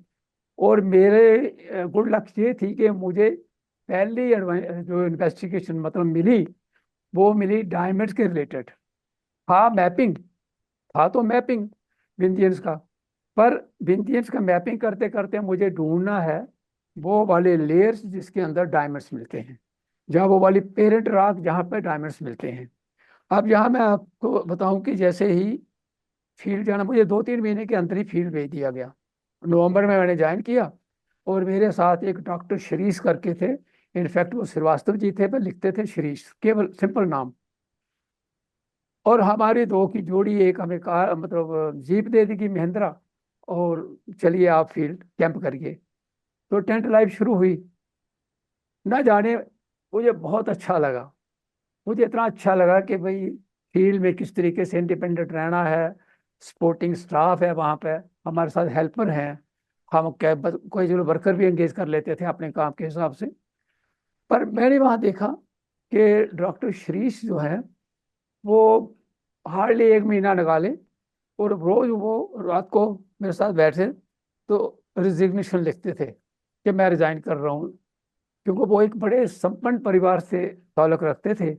और मेरे गुड लक ये थी कि मुझे पहली जो इन्वेस्टिगेशन मतलब मिली, वो मिली डायमंड्स के रिलेटेड। हाँ मैपिंग था, तो मैपिंग विंध्यंस का, पर विंध्यंस का मैपिंग करते करते मुझे ढूंढना है वो वाले लेयर्स जिसके अंदर डायमंड्स मिलते हैं, जहाँ वो वाली पेरेंट रॉक जहाँ पे डायमंड्स मिलते हैं। अब यहाँ मैं आपको बताऊं कि जैसे ही फील्ड जाना, मुझे 2-3 महीने के अंदर ही फील्ड भेज दिया गया। नवंबर में मैंने ज्वाइन किया, और मेरे साथ एक डॉक्टर शरीश करके थे। इनफैक्ट वो श्रीवास्तव जी थे, पर लिखते थे शरीश, केवल सिंपल नाम। और हमारी दो की जोड़ी, एक हमें कार मतलब जीप दे दी महिंद्रा, और चलिए आप फील्ड कैंप करिए। तो टेंट लाइफ शुरू हुई। ना जाने मुझे बहुत अच्छा लगा। मुझे इतना अच्छा लगा कि भाई फील्ड में किस तरीके से इंडिपेंडेंट रहना है। सपोर्टिंग स्टाफ है वहाँ पे, हमारे साथ हेल्पर हैं। हम कोई जो वर्कर भी एंगेज कर लेते थे अपने काम के हिसाब से। पर मैंने वहाँ देखा कि डॉक्टर श्रीश जो है वो हार्डली 1 महीना लगा ले, और रोज वो रात को मेरे साथ बैठे तो रिजिग्नेशन लिखते थे कि मैं रिजाइन कर रहा हूँ। क्योंकि वो एक बड़े संपन्न परिवार से ताल्लुक रखते थे,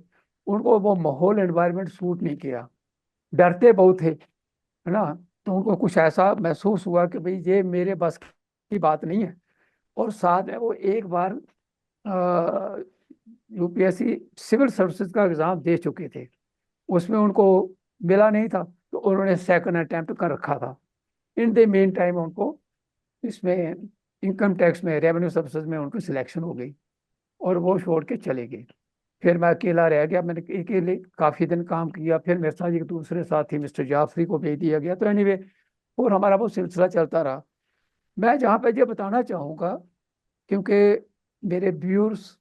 उनको वो माहौल एनवायरनमेंट सूट नहीं किया, डरते बहुत थे, है ना। तो उनको कुछ ऐसा महसूस हुआ कि भाई ये मेरे बस की बात नहीं है। और साथ में वो एक बार यूपीएससी सिविल सर्विसेज का एग्जाम दे चुके थे, उसमें उनको मिला नहीं था, तो उन्होंने सेकंड अटेम्प्ट कर रखा था। इन द मेन टाइम उनको इसमें इनकम टैक्स में, रेवेन्यू सर्विसेज में उनको सिलेक्शन हो गई, और वो छोड़ के चले गए। फिर मैं अकेला रह गया। मैंने अकेले काफ़ी दिन काम किया। फिर मेरे साथ एक दूसरे साथी मिस्टर जाफरी को भेज दिया गया। तो एनीवे, और हमारा वो सिलसिला चलता रहा। मैं जहाँ पे ये बताना चाहूँगा, क्योंकि मेरे व्यूअर्स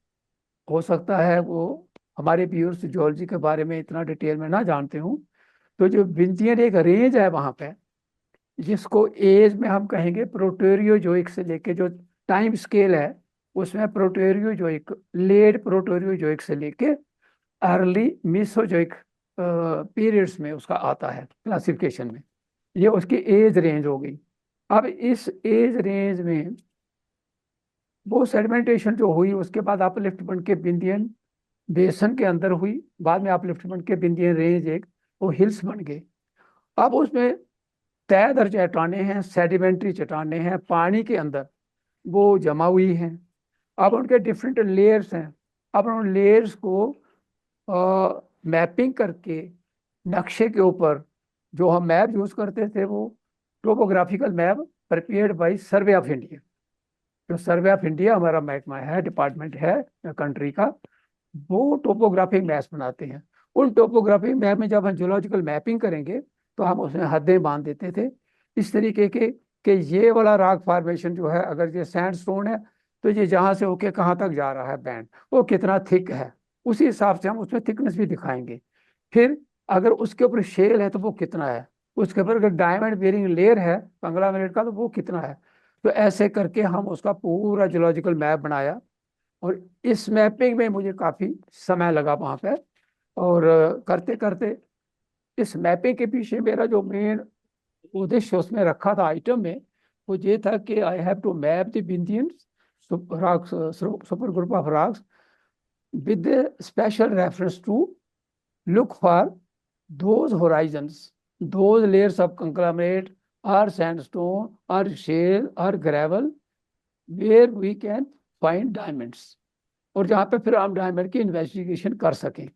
हो सकता है वो हमारे व्यूअर्स जियोलॉजी के बारे में इतना डिटेल में ना जानते हूँ। तो जो विंध्यन एक रेंज है वहाँ पे, जिसको एज में हम कहेंगे प्रोटेरियोजोइक से लेके, जो टाइम स्केल है उसमें प्रोटेरियोजोइक, लेट प्रोटेरियोजोइक से लेके अर्ली मीसोजोइक पीरियड्स में उसका आता है क्लासिफिकेशन में। ये उसकी एज रेंज हो गई। अब इस एज रेंज में वो सेडिमेंटेशन जो हुई, उसके बाद अपलिफ्ट बन के विंध्यन बेसन के अंदर हुई, बाद में अपलिफ्ट बन के विंध्यन रेंज एक वो हिल्स बन गए। अब उसमें तय दर चट्टाने हैं, सेडिमेंट्री चट्टाने हैं, पानी के अंदर वो जमा हुई हैं। अब उनके डिफरेंट लेयर्स हैं। अब उन लेयर्स को मैपिंग करके नक्शे के ऊपर, जो हम मैप यूज करते थे वो topographical map prepared by survey of India. जो सर्वे ऑफ इंडिया हमारा महकमा है, डिपार्टमेंट है कंट्री का, वो टोपोग्राफिक मैप्स बनाते हैं। उन टोपोग्राफिक मैप में जब हम जियोलॉजिकल मैपिंग करेंगे तो हम उसमें हदें बांध देते थे इस तरीके के कि ये वाला रॉक फॉर्मेशन जो है, अगर ये सैंडस्टोन है तो ये जहाँ से होके कहाँ तक जा रहा है बैंड, वो कितना थिक है, उसी हिसाब से हम उसमें थिकनेस भी दिखाएंगे। फिर अगर उसके ऊपर शेल है तो वो कितना है, उसके ऊपर अगर डायमंड बेरिंग लेयर है कंग्लोमेरेट का तो वो कितना है। तो ऐसे करके हम उसका पूरा जियोलॉजिकल मैप बनाया। और इस मैपिंग में मुझे काफ़ी समय लगा वहाँ पे। और करते करते इस मैपिंग के पीछे मेरा जो मेन उद्देश्य उसमें रखा था आइटम में, वो ये था कि I have to map the Vindhyans rocks, super group of rocks with a special reference to look for those horizons, those layers of conglomerate or sandstone or shale or gravel where we can find diamonds, और जहाँ पे फिर हम डायमंड की इन्वेस्टिगेशन कर सकें।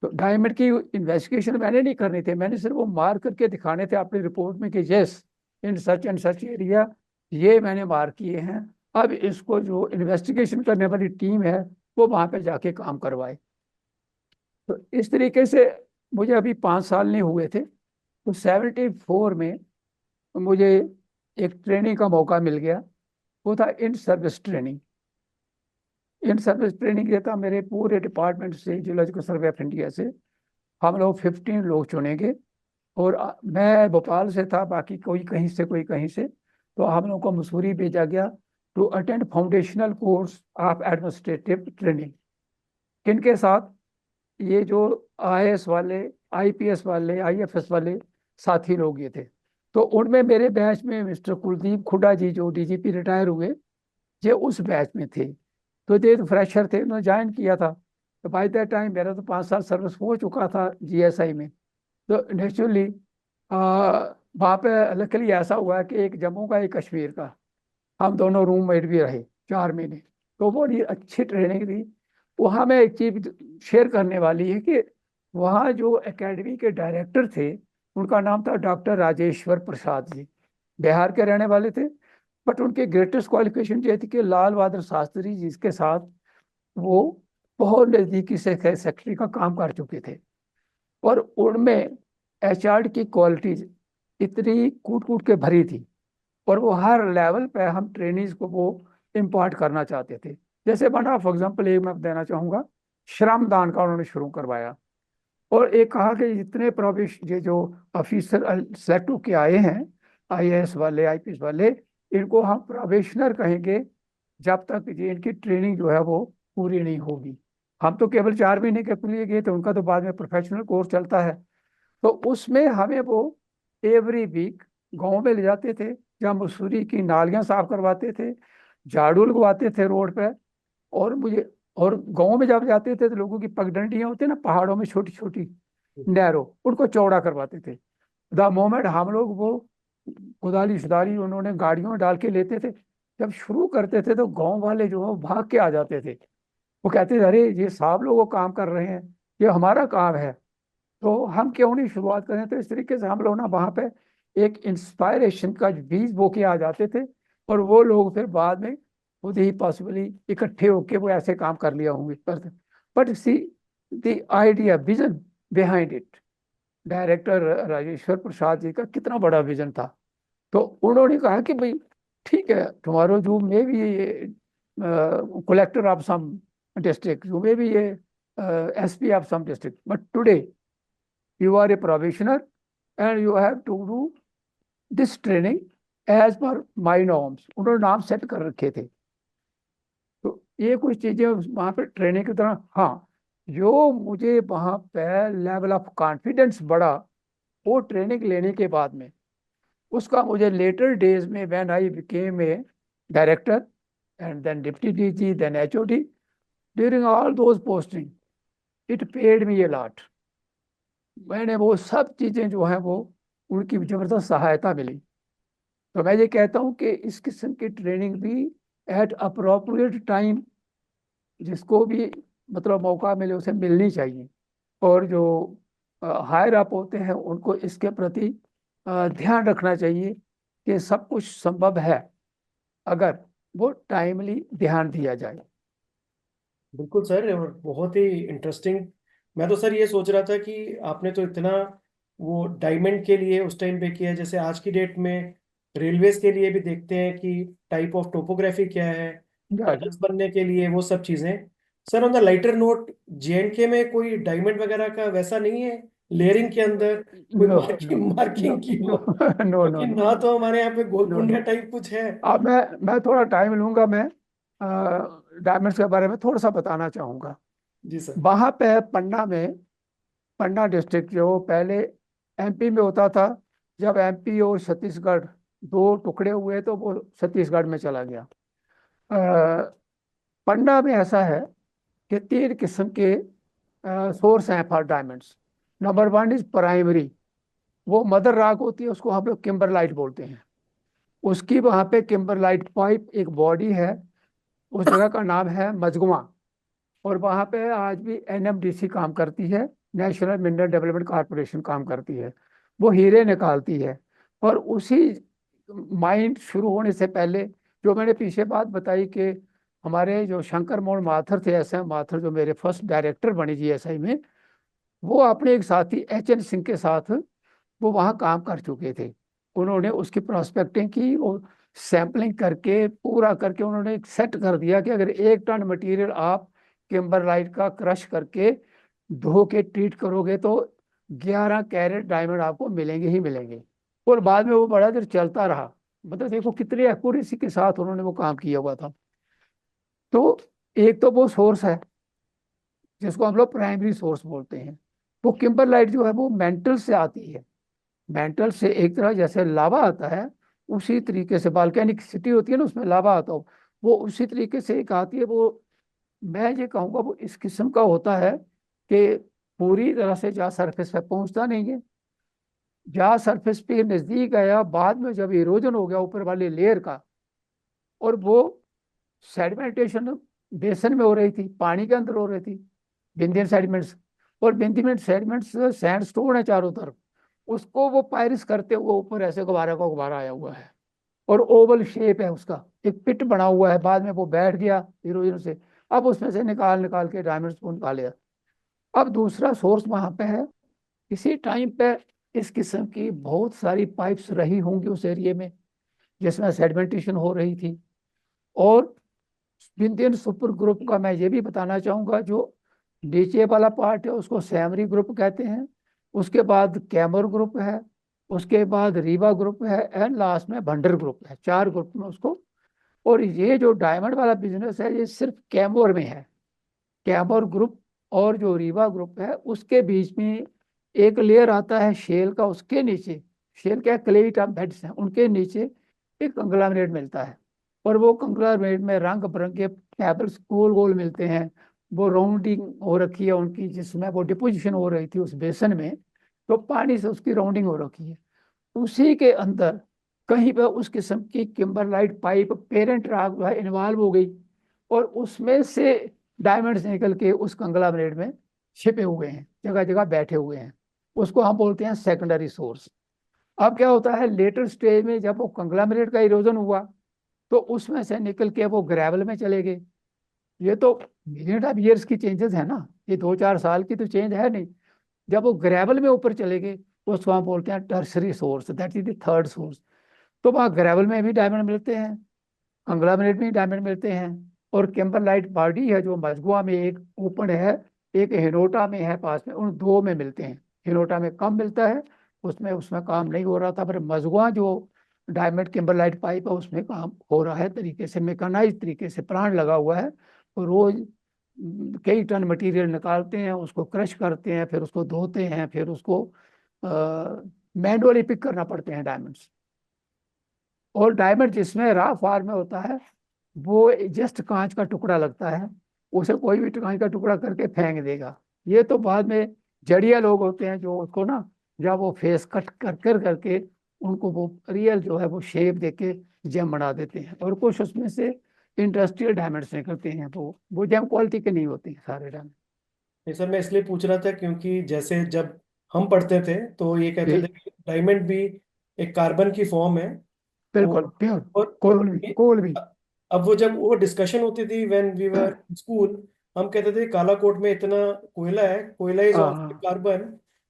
तो डायमंड की इन्वेस्टिगेशन मैंने नहीं करनी थी, मैंने सिर्फ वो मार्क करके दिखाने थे अपनी रिपोर्ट में कि yes in such and such area ये मैंने मार्क किए हैं। अब इसको जो इन्वेस्टिगेशन करने वाली टीम है वो वहाँ पे जाके काम करवाए। तो इस तरीके से मुझे अभी 5 साल नहीं हुए थे, तो 74 में मुझे एक ट्रेनिंग का मौका मिल गया। वो था in service training. In service training ये था मेरे पूरे डिपार्टमेंट से, जियोलॉजिकल सर्वे ऑफ इंडिया से हम लोग 15 लोग चुनेंगे। और मैं भोपाल से था, बाकी कोई कहीं से कोई कहीं से। तो हम लोगों को मसूरी भेजा गया to attend foundational course of administrative training. किनके साथ? ये जो आईएएस वाले, आईपीएस वाले, आईएफएस वाले साथी लोग ये थे। तो उनमें मेरे बैच में मिस्टर कुलदीप खुड्डा जी जो डीजीपी रिटायर हुए, ये उस बैच में थे। तो ये तो फ्रेशर थे, उन्होंने ज्वाइन किया था। तो बाय दैट टाइम मेरा तो 5 साल सर्विस हो चुका था जीएसआई में। तो नेचुरली वहाँ पे लकली ऐसा हुआ कि एक जम्मू का एक कश्मीर का, हम दोनों रूममेट भी रहे 4 महीने। तो वो बड़ी अच्छी ट्रेनिंग थी। वहाँ में एक चीज शेयर करने वाली है कि वहाँ जो एकेडमी के डायरेक्टर थे उनका नाम था डॉक्टर राजेश्वर प्रसाद जी, बिहार के रहने वाले थे। बट उनके ग्रेटेस्ट क्वालिफिकेशन ये थी कि लाल बहादुर शास्त्री जी के साथ वो बहुत नज़दीकी से सेक्रेटरी का काम कर चुके थे। और उनमें एचआर की क्वालिटीज इतनी कूट कूट के भरी थी, और वो हर लेवल पे हम ट्रेनीज को वो इम्पार्ट करना चाहते थे। जैसे बना फॉर एग्जांपल एक मैं देना चाहूँगा, श्रमदान का उन्होंने शुरू करवाया, और एक कहा कि जितने प्रवेश ये जो ऑफिसर सेलेक्ट होके आए हैं, आईएएस वाले आईपीएस वाले, इनको हम प्रोबेशनर कहेंगे जब तक ये इनकी ट्रेनिंग जो है वो पूरी नहीं होगी। हम तो केवल 4 महीने के लिए गए थे, उनका तो बाद में प्रोफेशनल कोर्स चलता है। तो उसमें हमें वो एवरी वीक गांव में ले जाते थे, जहाँ मसूरी की नालियां साफ करवाते थे, झाड़ू लगवाते थे रोड पे। और मुझे, और गांव में जब जाते थे तो लोगों की पगडंडियां होती है ना पहाड़ों में छोटी छोटी नहरों, उनको चौड़ा करवाते थे। द मोमेंट हम लोग वो कुदाली शुदाली उन्होंने गाड़ियों में डाल के लेते थे, जब शुरू करते थे तो गांव वाले जो है वो भाग के आ जाते थे। वो कहते थे अरे ये साहब लोग वो काम कर रहे हैं, ये हमारा काम है, तो हम क्यों नहीं शुरुआत करें। तो इस तरीके से हम लोग ना वहाँ पे एक इंस्पायरेशन का बीज बो के आ जाते थे, और वो लोग फिर बाद में खुद ही पॉसिबली इकट्ठे होके वो ऐसे काम कर लिया होंगे करते। But see the idea vision behind it, director Rajeshwar Prasad ji का कितना बड़ा विजन था। तो उन्होंने कहा कि भाई ठीक है, तुम्हारा जो मे भी कलेक्टर ऑफ सम डिस्ट्रिक्ट, जो मे भी ये SP of some district, but today you are a probationer and you have to do this training as per my norms। उन्होंने नाम सेट कर रखे थे। तो ये कुछ चीजें वहां पे ट्रेनिंग की तरह। हाँ, जो मुझे वहां पे लेवल ऑफ कॉन्फिडेंस बढ़ा वो ट्रेनिंग लेने के बाद में, उसका मुझे लेटर डेज में when I became a director and then deputy DG then HOD, during all those posting it paid me a lot. मैंने वो सब चीजें जो हैं वो उनकी जबरदस्त सहायता मिली। तो मैं ये कहता हूँ कि इस किस्म की ट्रेनिंग भी एट अप्रोप्रिएट टाइम जिसको भी मतलब मौका मिले उसे मिलनी चाहिए। और जो हायर अप होते हैं उनको इसके प्रति ध्यान रखना चाहिए कि सब कुछ संभव है अगर वो टाइमली ध्यान दिया जाए। बिल्कुल सर, और बहुत ही इंटरेस्टिंग। मैं तो सर ये सोच रहा था कि आपने तो इतना वो डायमंड के लिए उस टाइम पे किया, जैसे आज की डेट में रेलवेज के लिए भी देखते हैं कि टाइप ऑफ टोपोग्राफी क्या है, जी। टनल्स बनने के लिए वो सब चीजें। Sir on the lighter note, JNK में कोई डायमंड वगैरह का वैसा नहीं है लेयरिंग के अंदर, कोई no no marking no marking की नो हो? नो नो क्योंकि नो ना तो हमारे यहाँ पे नो नो। गोलकुंडा टाइप कुछ है। अब मैं थोड़ा टाइम लूंगा, मैं डायमंड्स के बारे में थोड़ा सा बताना चाहूंगा। जी सर। वहां पे पन्ना में, पन्ना डिस्ट्रिक्ट जो पहले एमपी में होता था, जब एमपी और छत्तीसगढ़ दो टुकड़े हुए तो वो छत्तीसगढ़ में चला गया। अ, पन्ना में ऐसा है कि 3 किस्म के सोर्स हैं for diamonds. Number one is primary, वो मदर रॉक होती है, उसको हम लोग किम्बरलाइट बोलते हैं। उसकी वहां पे किम्बरलाइट पाइप एक बॉडी है, उस जगह का नाम है मजगुआ। और वहां पे आज भी एनएमडीसी काम करती है, नेशनल मिनरल डेवलपमेंट कॉरपोरेशन काम करती है, वो हीरे निकालती है। और उसी माइन शुरू होने से पहले जो मैंने पीछे बात बताई कि हमारे जो शंकर मोहन माथुर थे, एस एम माथुर, जो मेरे फर्स्ट डायरेक्टर बने जीएसआई में, वो अपने एक साथी एच एन सिंह के साथ वो वहाँ काम कर चुके थे। उन्होंने उसकी प्रोस्पेक्टिंग की और सैंपलिंग करके पूरा करके उन्होंने एक सेट कर दिया कि अगर 1 टन मटेरियल आप किम्बरलाइट का क्रश करके धो के ट्रीट करोगे तो 11 कैरेट डायमंड आपको मिलेंगे ही मिलेंगे। और बाद में वो बड़ा देर चलता रहा। मतलब देखो कितनी एक्यूरेसी के साथ उन्होंने वो काम किया हुआ था। तो एक तो वो सोर्स है जिसको हम लोग प्राइमरी सोर्स बोलते हैं। वो किम्बरलाइट जो है वो मेंटल से आती है। मेंटल से एक तरह जैसे लावा आता है, उसी तरीके से वॉल्केनिक सिटी होती है ना, उसमें लावा आता हो, वो उसी तरीके से एक आती है। वो मैं ये कहूँगा वो इस किस्म का होता है कि पूरी तरह से जहाँ सरफेस पे पहुंचता नहीं है, जहाँ सरफेस पे नजदीक आया बाद में जब इरोजन हो गया ऊपर वाले लेयर का, और वो सेडिमेंटेशन बेसन में हो रही थी, पानी के अंदर हो रही थी, बिंदियन सेडिमेंट्स। और बिंदियन सेडिमेंट्स सैंडस्टोन है चारों तरफ, उसको वो पायरिस करते हुए ऊपर ऐसे गुब्बारा का गुब्बारा आया हुआ है, और ओवल शेप है उसका, एक पिट बना हुआ है। बाद में वो बैठ गया इरोजन से, अब उसमें से निकाल निकाल के डायमंड्स को निकाले। अब दूसरा सोर्स वहां पे है इसी टाइम पे इस किस्म की बहुत सारी पाइप्स रही होंगी उस एरिया में जिसमें सेडिमेंटेशन हो रही थी। और विंध्यन सुपर ग्रुप का मैं ये भी बताना चाहूंगा, जो नीचे वाला पार्ट है उसको सैमरी ग्रुप कहते हैं, उसके बाद कैमर ग्रुप है, उसके बाद रीवा ग्रुप है, एंड लास्ट में भंडर ग्रुप है। 4 ग्रुप में उसको। और ये जो डायमंड वाला बिजनेस है ये सिर्फ कैमोर में है। कैमोर ग्रुप और जो रीवा ग्रुप है उसके बीच में एक लेयर आता है शेल का, उसके नीचे शेल क्या क्ले बेड्स हैं, उनके नीचे एक कंग्लोमरेट मिलता है। और वो कंग्लोमरेट में रंग बिरंगे पेबल्स गोल गोल मिलते हैं। वो राउंडिंग हो रखी है उनकी, जिसमें वो डिपोजिशन हो रही थी उस बेसन में, तो पानी से उसकी राउंडिंग हो रखी है। उसी के अंदर कहीं पर उस किस्म की किम्बरलाइट पाइप पेरेंट रॉक जो है इन्वॉल्व हो गई, और उसमें से डायमंड्स निकल के उस कंग्लोमरेट में छिपे हुए हैं, जगह जगह बैठे हुए हैं। उसको हम बोलते हैं सेकेंडरी सोर्स। अब क्या होता है, लेटर स्टेज में जब वो कंग्लोमरेट का इरोजन हुआ तो उसमें से निकल के वो ग्रेवल में चले गए। ये तो मिलियन ऑफ ईयर्स की चेंजेस है ना, ये 2-4 साल की तो चेंज है नहीं। जब वो ग्रेवल में ऊपर चले गए उसको हम बोलते हैं tertiary source, that is the third source. तो वहाँ ग्रेवल में भी डायमंड मिलते हैं, कंग्लोमरेट में भी डायमंड मिलते हैं। और किम्बरलाइट बॉडी है जो मजगुआ में एक ओपन है, एक हिनोटा में है पास में, उन दो में मिलते हैं। हिनोटा में कम मिलता है, उसमें उसमें काम नहीं हो रहा था, पर मजगुआ जो डायमंड किम्बरलाइट पाइप है उसमें काम हो रहा है तरीके से, मैकेनाइज तरीके से प्राण लगा हुआ है। और रोज कई टन मटेरियल निकालते हैं, उसको क्रश करते हैं, फिर उसको धोते हैं, फिर उसको मैनुअली पिक करना पड़ते हैं डायमंड्स। और डायमंड जिसमें रॉ फॉर्म में होता है वो जस्ट कांच का टुकड़ा लगता है, उसे कोई भी कांच का टुकड़ा करके फेंक देगा। ये तो बाद में जड़िया लोग होते हैं जो उसको ना, जब वो फेस कट कर कर करके उनको वो रियल जो है वो शेप देके जेम बना देते हैं। और कुछ उसमें से इंडस्ट्रियल डायमंड्स निकलते हैं, वो जेम क्वालिटी के नहीं होते हैं सारे डायमंड। ये सर मैं इसलिए पूछ रहा था क्योंकि जैसे जब हम पढ़ते थे तो ये कहते थे कि डायमंड भी एक कार्बन की फॉर्म है। बिल्कुल और प्योर। और कोल भी। अब वो जब वो डिस्कशन होती थी व्हेन वी वर स्कूल, हम कहते थे काला कोट में इतना कोयला है, कोयला इज ऑल्सो हाँ कार्बन,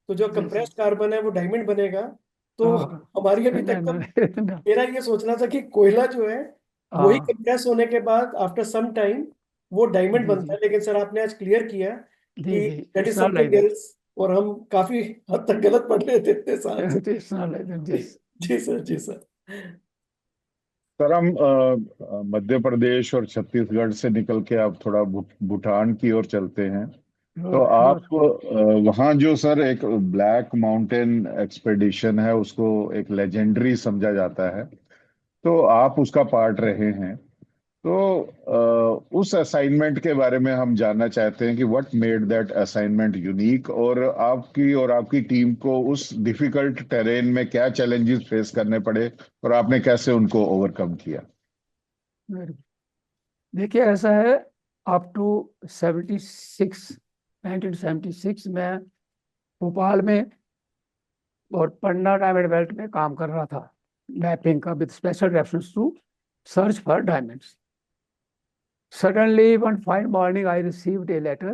तो जो जी जी। कंप्रेस्ड कार्बन है वो डायमंड बनेगा। तो हाँ हमारी अभी नहीं तक तो नहीं नहीं, मेरा ये सोचना था कि कोयला जो है वही हाँ कंप्रेस होने के बाद आफ्टर सम टाइम वो डायमंड जी बनता जी है, लेकिन सर आपने आज क्लियर किया जी कि जी। That is it's not like something that. Else. और हम काफी हद तक गलत पढ़ रहे थे इतने साल से। इट्स नॉट लाइक दैट, जी यस। जी सर, जी सर। सर हम मध्य प्रदेश और छत्तीसगढ़ से निकल के आप थोड़ा भूटान की ओर चलते हैं। तो श्योर आप श्योर। वहाँ जो सर एक ब्लैक माउंटेन एक्सपेडिशन है उसको एक लेजेंडरी समझा जाता है, तो आप उसका पार्ट रहे हैं। तो उस असाइनमेंट के बारे में हम जानना चाहते हैं कि what made that assignment unique, और आपकी टीम को उस डिफिकल्ट टेरेन में क्या चैलेंजेस फेस करने पड़े और आपने कैसे उनको ओवरकम किया। देखिए ऐसा है, अप टू 76, 1976 में भोपाल में और पन्ना डायमंड बेल्ट में काम कर रहा था, मैपिंग का, with special reference to search for diamonds. Suddenly, one fine morning, I received a letter.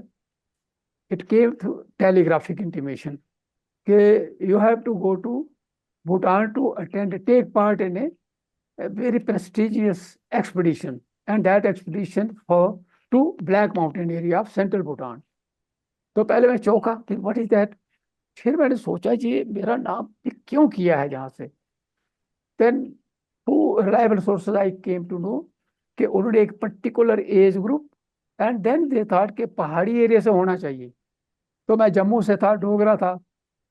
It came through telegraphic intimation. You have to go to Bhutan to take part in a very prestigious expedition, and that expedition for to Black Mountain area of central Bhutan. तो पहले मैं चौंका कि व्हाट इज दैट। फिर मैंने सोचा ये मेरा नाम क्यों किया है जहाँ से। Then to reliable sources I came to know कि उन्होंने एक particular age group, and then they thought कि पहाड़ी एरिया से होना चाहिए। तो मैं जम्मू से था, डोगरा था,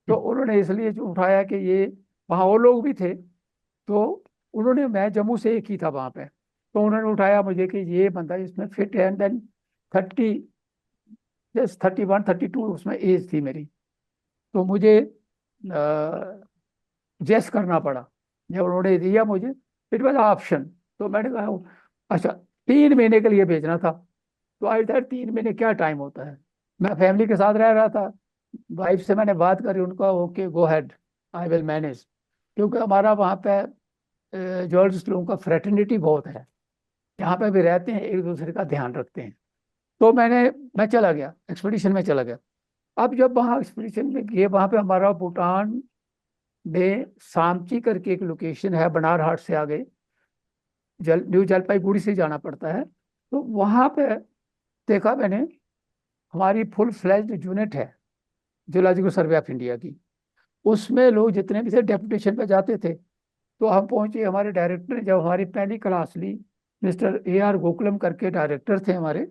तो उन्होंने इसलिए जो उठाया कि ये वहाँ और लोग भी थे, तो उन्होंने, मैं जम्मू से एक ही था वहाँ पे, तो उन्होंने उठाया मुझे कि ये बंदा इसमें फिट है। एंड देन 30, जस्ट 31-32 उसमें एज थी मेरी। तो मुझे जेस करना पड़ा। जब उन्होंने दिया मुझे, इट वॉज ऑप्शन, तो मैंने कहा अच्छा 3 महीने के लिए भेजना था। तो आई था 3 महीने क्या टाइम होता है। मैं फैमिली के साथ रह रहा था, वाइफ से मैंने बात करी, उनका okay go head, I will manage. क्योंकि हमारा वहाँ पे जॉर्ज लोगों का फ्रेटर्निटी बहुत है, जहाँ पे भी रहते हैं एक दूसरे का ध्यान रखते हैं। तो मैं चला गया, एक्सपीडिशन में चला गया। अब जब वहाँ एक्सपीडिशन में गए, वहाँ पे हमारा भूटान में सामची करके एक लोकेशन है, बनारहाट से आगे न्यू जलपाईगुड़ी से जाना पड़ता है। तो वहाँ पे देखा मैंने, हमारी फुल फ्लैज्ड यूनिट है जियोलॉजिकल सर्वे ऑफ इंडिया की। उसमें लोग जितने भी थे डेपुटेशन पे जाते थे। तो हम पहुंचे, हमारे डायरेक्टर ने जब हमारी पहली क्लास ली, मिस्टर AR गोकुलम करके डायरेक्टर थे हमारे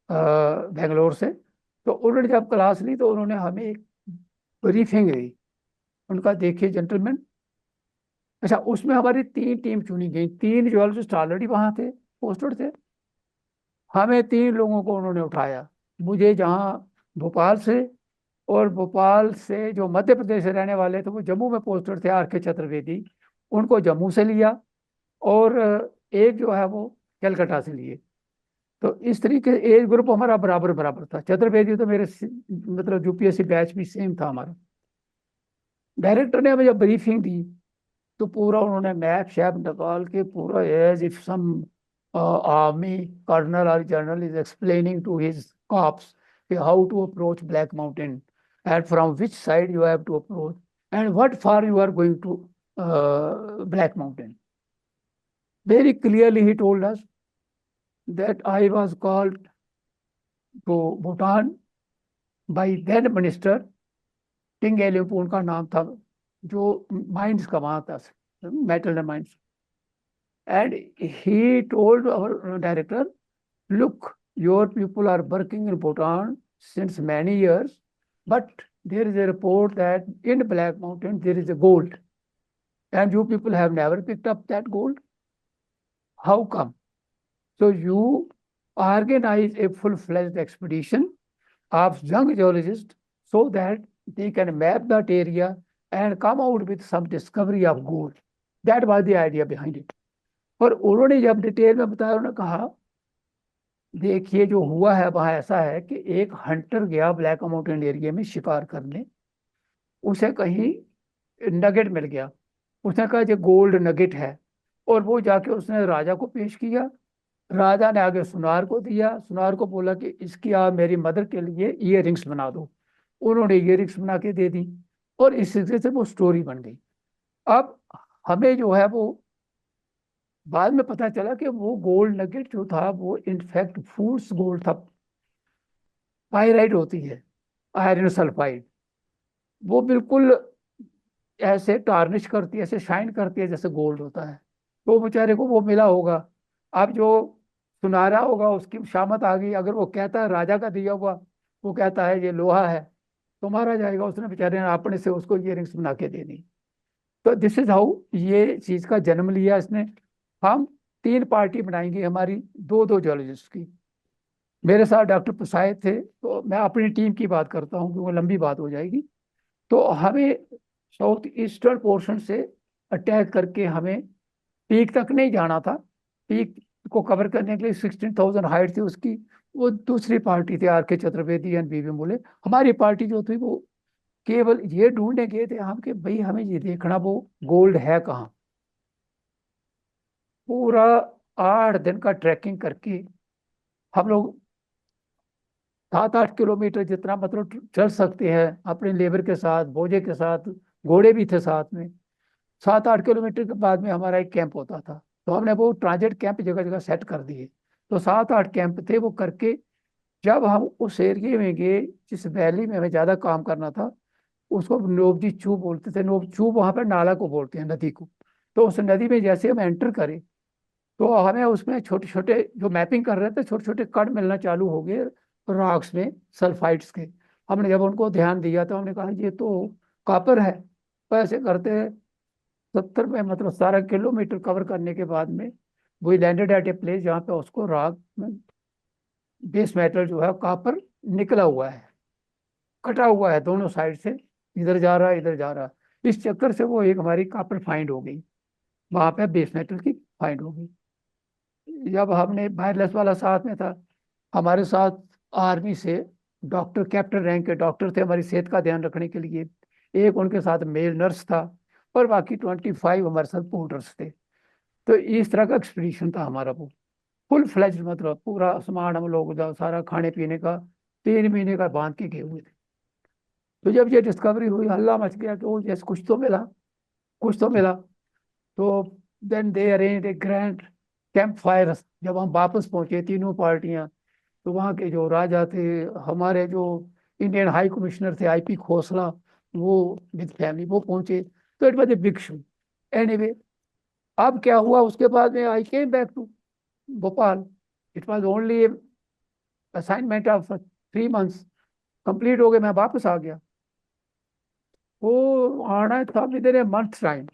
बेंगलोर से। तो उन्होंने जब क्लास ली तो उन्होंने हमें एक ब्रीफिंग दी। उनका देखिए जेंटलमैन, अच्छा उसमें हमारी 3 टीम चुनी गई, 3 जियोलॉजिस्ट ऑलरेडी वहां थे, पोस्टेड थे। हमें 3 लोगों को उन्होंने उठाया, मुझे जहाँ भोपाल से, और भोपाल से जो मध्य प्रदेश से रहने वाले थे वो जम्मू में पोस्टेड थे, RK चतुर्वेदी, उनको जम्मू से लिया। और एक जो है वो कलकत्ता से लिए। तो इस तरीके से एज ग्रुप हमारा बराबर बराबर था। चतुर्वेदी तो मेरे मतलब UPSC बैच भी सेम था हमारा। डायरेक्टर ने हमें जब ब्रीफिंग दी तो पूरा उन्होंने मैप शैप निकाल के, पूरा as if some army colonel और general is explaining to his corps how to approach Black Mountain and from which side you have to approach and what far you are going to Black Mountain. Very clearly he told us that I was called to Bhutan by then minister टिंग एलिम्पू उनका नाम था, जो माइंस का वहाँ था, metal and mines. And he told our director, look, your people are working in Bhutan since many years, but there is a report that in Black Mountain there is a gold, and you people have never picked up that gold. How come? So you organize a full-fledged expedition of young geologists so that they can map that area and come out with some discovery of gold. That was the idea behind it. और उन्होंने जब डिटेल में बताया, उन्होंने कहा देखिए जो हुआ है वहाँ ऐसा है कि एक हंटर गया ब्लैक माउंटेन एरिया में शिकार करने, उसे कहीं नगेट मिल गया, उसने कहा ये गोल्ड नगेट है, और वो जाके उसने राजा को पेश किया। राजा ने आगे सुनार को दिया, सुनार को बोला कि इसकी आप मेरी मदर के लिए इयररिंग्स बना दो। उन्होंने इयररिंग्स बना के दे दी, और इस तरीके से वो स्टोरी बन गई। अब हमें जो है वो बाद में पता चला कि वो गोल्ड नगेट जो था वो इनफैक्ट फूड्स गोल्ड था, पायराइट होती है, आयरन सल्फाइड। वो बिल्कुल ऐसे टार्निश करती है, ऐसे शाइन करती है जैसे गोल्ड होता है। तो बेचारे को वो मिला होगा। अब जो सुनारा होगा उसकी शामत आ गई, अगर वो कहता है राजा का दिया हुआ, वो कहता है ये लोहा है, तो मारा जाएगा। उसने बेचारे ने अपने से उसको इयररिंग्स बना के दे दी। तो दिस इज हाउ ये चीज का जन्म लिया इसने। हम 3 पार्टी बनाएंगे हमारी, 2-2 जियोलॉजिस्ट की। मेरे साथ डॉक्टर पुसाए थे, तो मैं अपनी टीम की बात करता हूँ क्योंकि लंबी बात हो जाएगी। तो हमें साउथ ईस्टर्न पोर्शन से अटैक करके हमें पीक तक नहीं जाना था। पीक को कवर करने के लिए 16,000 हाइट थी उसकी। वो दूसरी पार्टी थी, RK चतुर्वेदी एंड BV मूले। हमारी पार्टी जो थी वो केवल ये ढूंढने गए थे हम कि भाई हमें ये देखना वो गोल्ड है कहाँ। पूरा 8 दिन का ट्रैकिंग करके हम लोग 7-8 किलोमीटर जितना मतलब चल सकते हैं अपने लेबर के साथ, बोझे के साथ, घोड़े भी थे साथ में। 7-8 किलोमीटर के बाद में हमारा एक कैंप होता था, तो हमने वो ट्रांजिट कैंप जगह जगह सेट कर दिए। तो 7-8 कैंप थे वो करके, जब हम उस एरिए में गए जिस वैली में हमें ज़्यादा काम करना था, उसको नोबजी चू बोलते थे। नोब चू वहाँ पर नाला को बोलते हैं, नदी को। तो उस नदी में जैसे हम एंटर करें तो हमें उसमें छोटे छोटे जो मैपिंग कर रहे थे, छोटे छोटे कण मिलना चालू हो गए रॉक्स में, सल्फाइड्स के। हमने जब उनको ध्यान दिया तो हमने कहा ये तो कॉपर है। तो ऐसे करते 70 में मतलब 17 किलोमीटर कवर करने के बाद में we landed at a place जहाँ पे उसको रॉक में बेस मेटल जो है कॉपर निकला हुआ है, कटा हुआ है दोनों साइड से, इधर जा रहा है इधर जा रहा है। इस चक्कर से वो एक हमारी कॉपर फाइंड हो गई, वहां पे बेस मेटल की फाइंड हो गई। जब हमने वायरलेस वाला साथ में था, हमारे साथ आर्मी से डॉक्टर, कैप्टन रैंक के डॉक्टर थे हमारी सेहत का ध्यान रखने के लिए। एक उनके साथ मेल नर्स था, और बाकी 25 हमारे साथ पोर्टर्स थे। तो इस तरह का एक्सपीडिशन था हमारा वो, फुल फ्लैज, मतलब पूरा सामान हम लोग सारा खाने पीने का 3 महीने का बांध के गए हुए थे। तो जब ये डिस्कवरी हुई, हल्ला मच गया कि वो जैसे कुछ तो मिला, कुछ तो मिला। तो then they arrange a grand camp fire. जब हम वापस पहुंचे तीनों पार्टियां, तो वहाँ के जो राजा थे, हमारे जो इंडियन हाई कमिश्नर थे आईपी खोसला, वो विद फैमिली वो पहुंचे। तो it was a big show. Anyway, अब क्या हुआ उसके बाद में, I came back to Bhopal. It was only assignment of 3 months, complete हो गए, मैं वापस आ गया। वो आना था within a month time,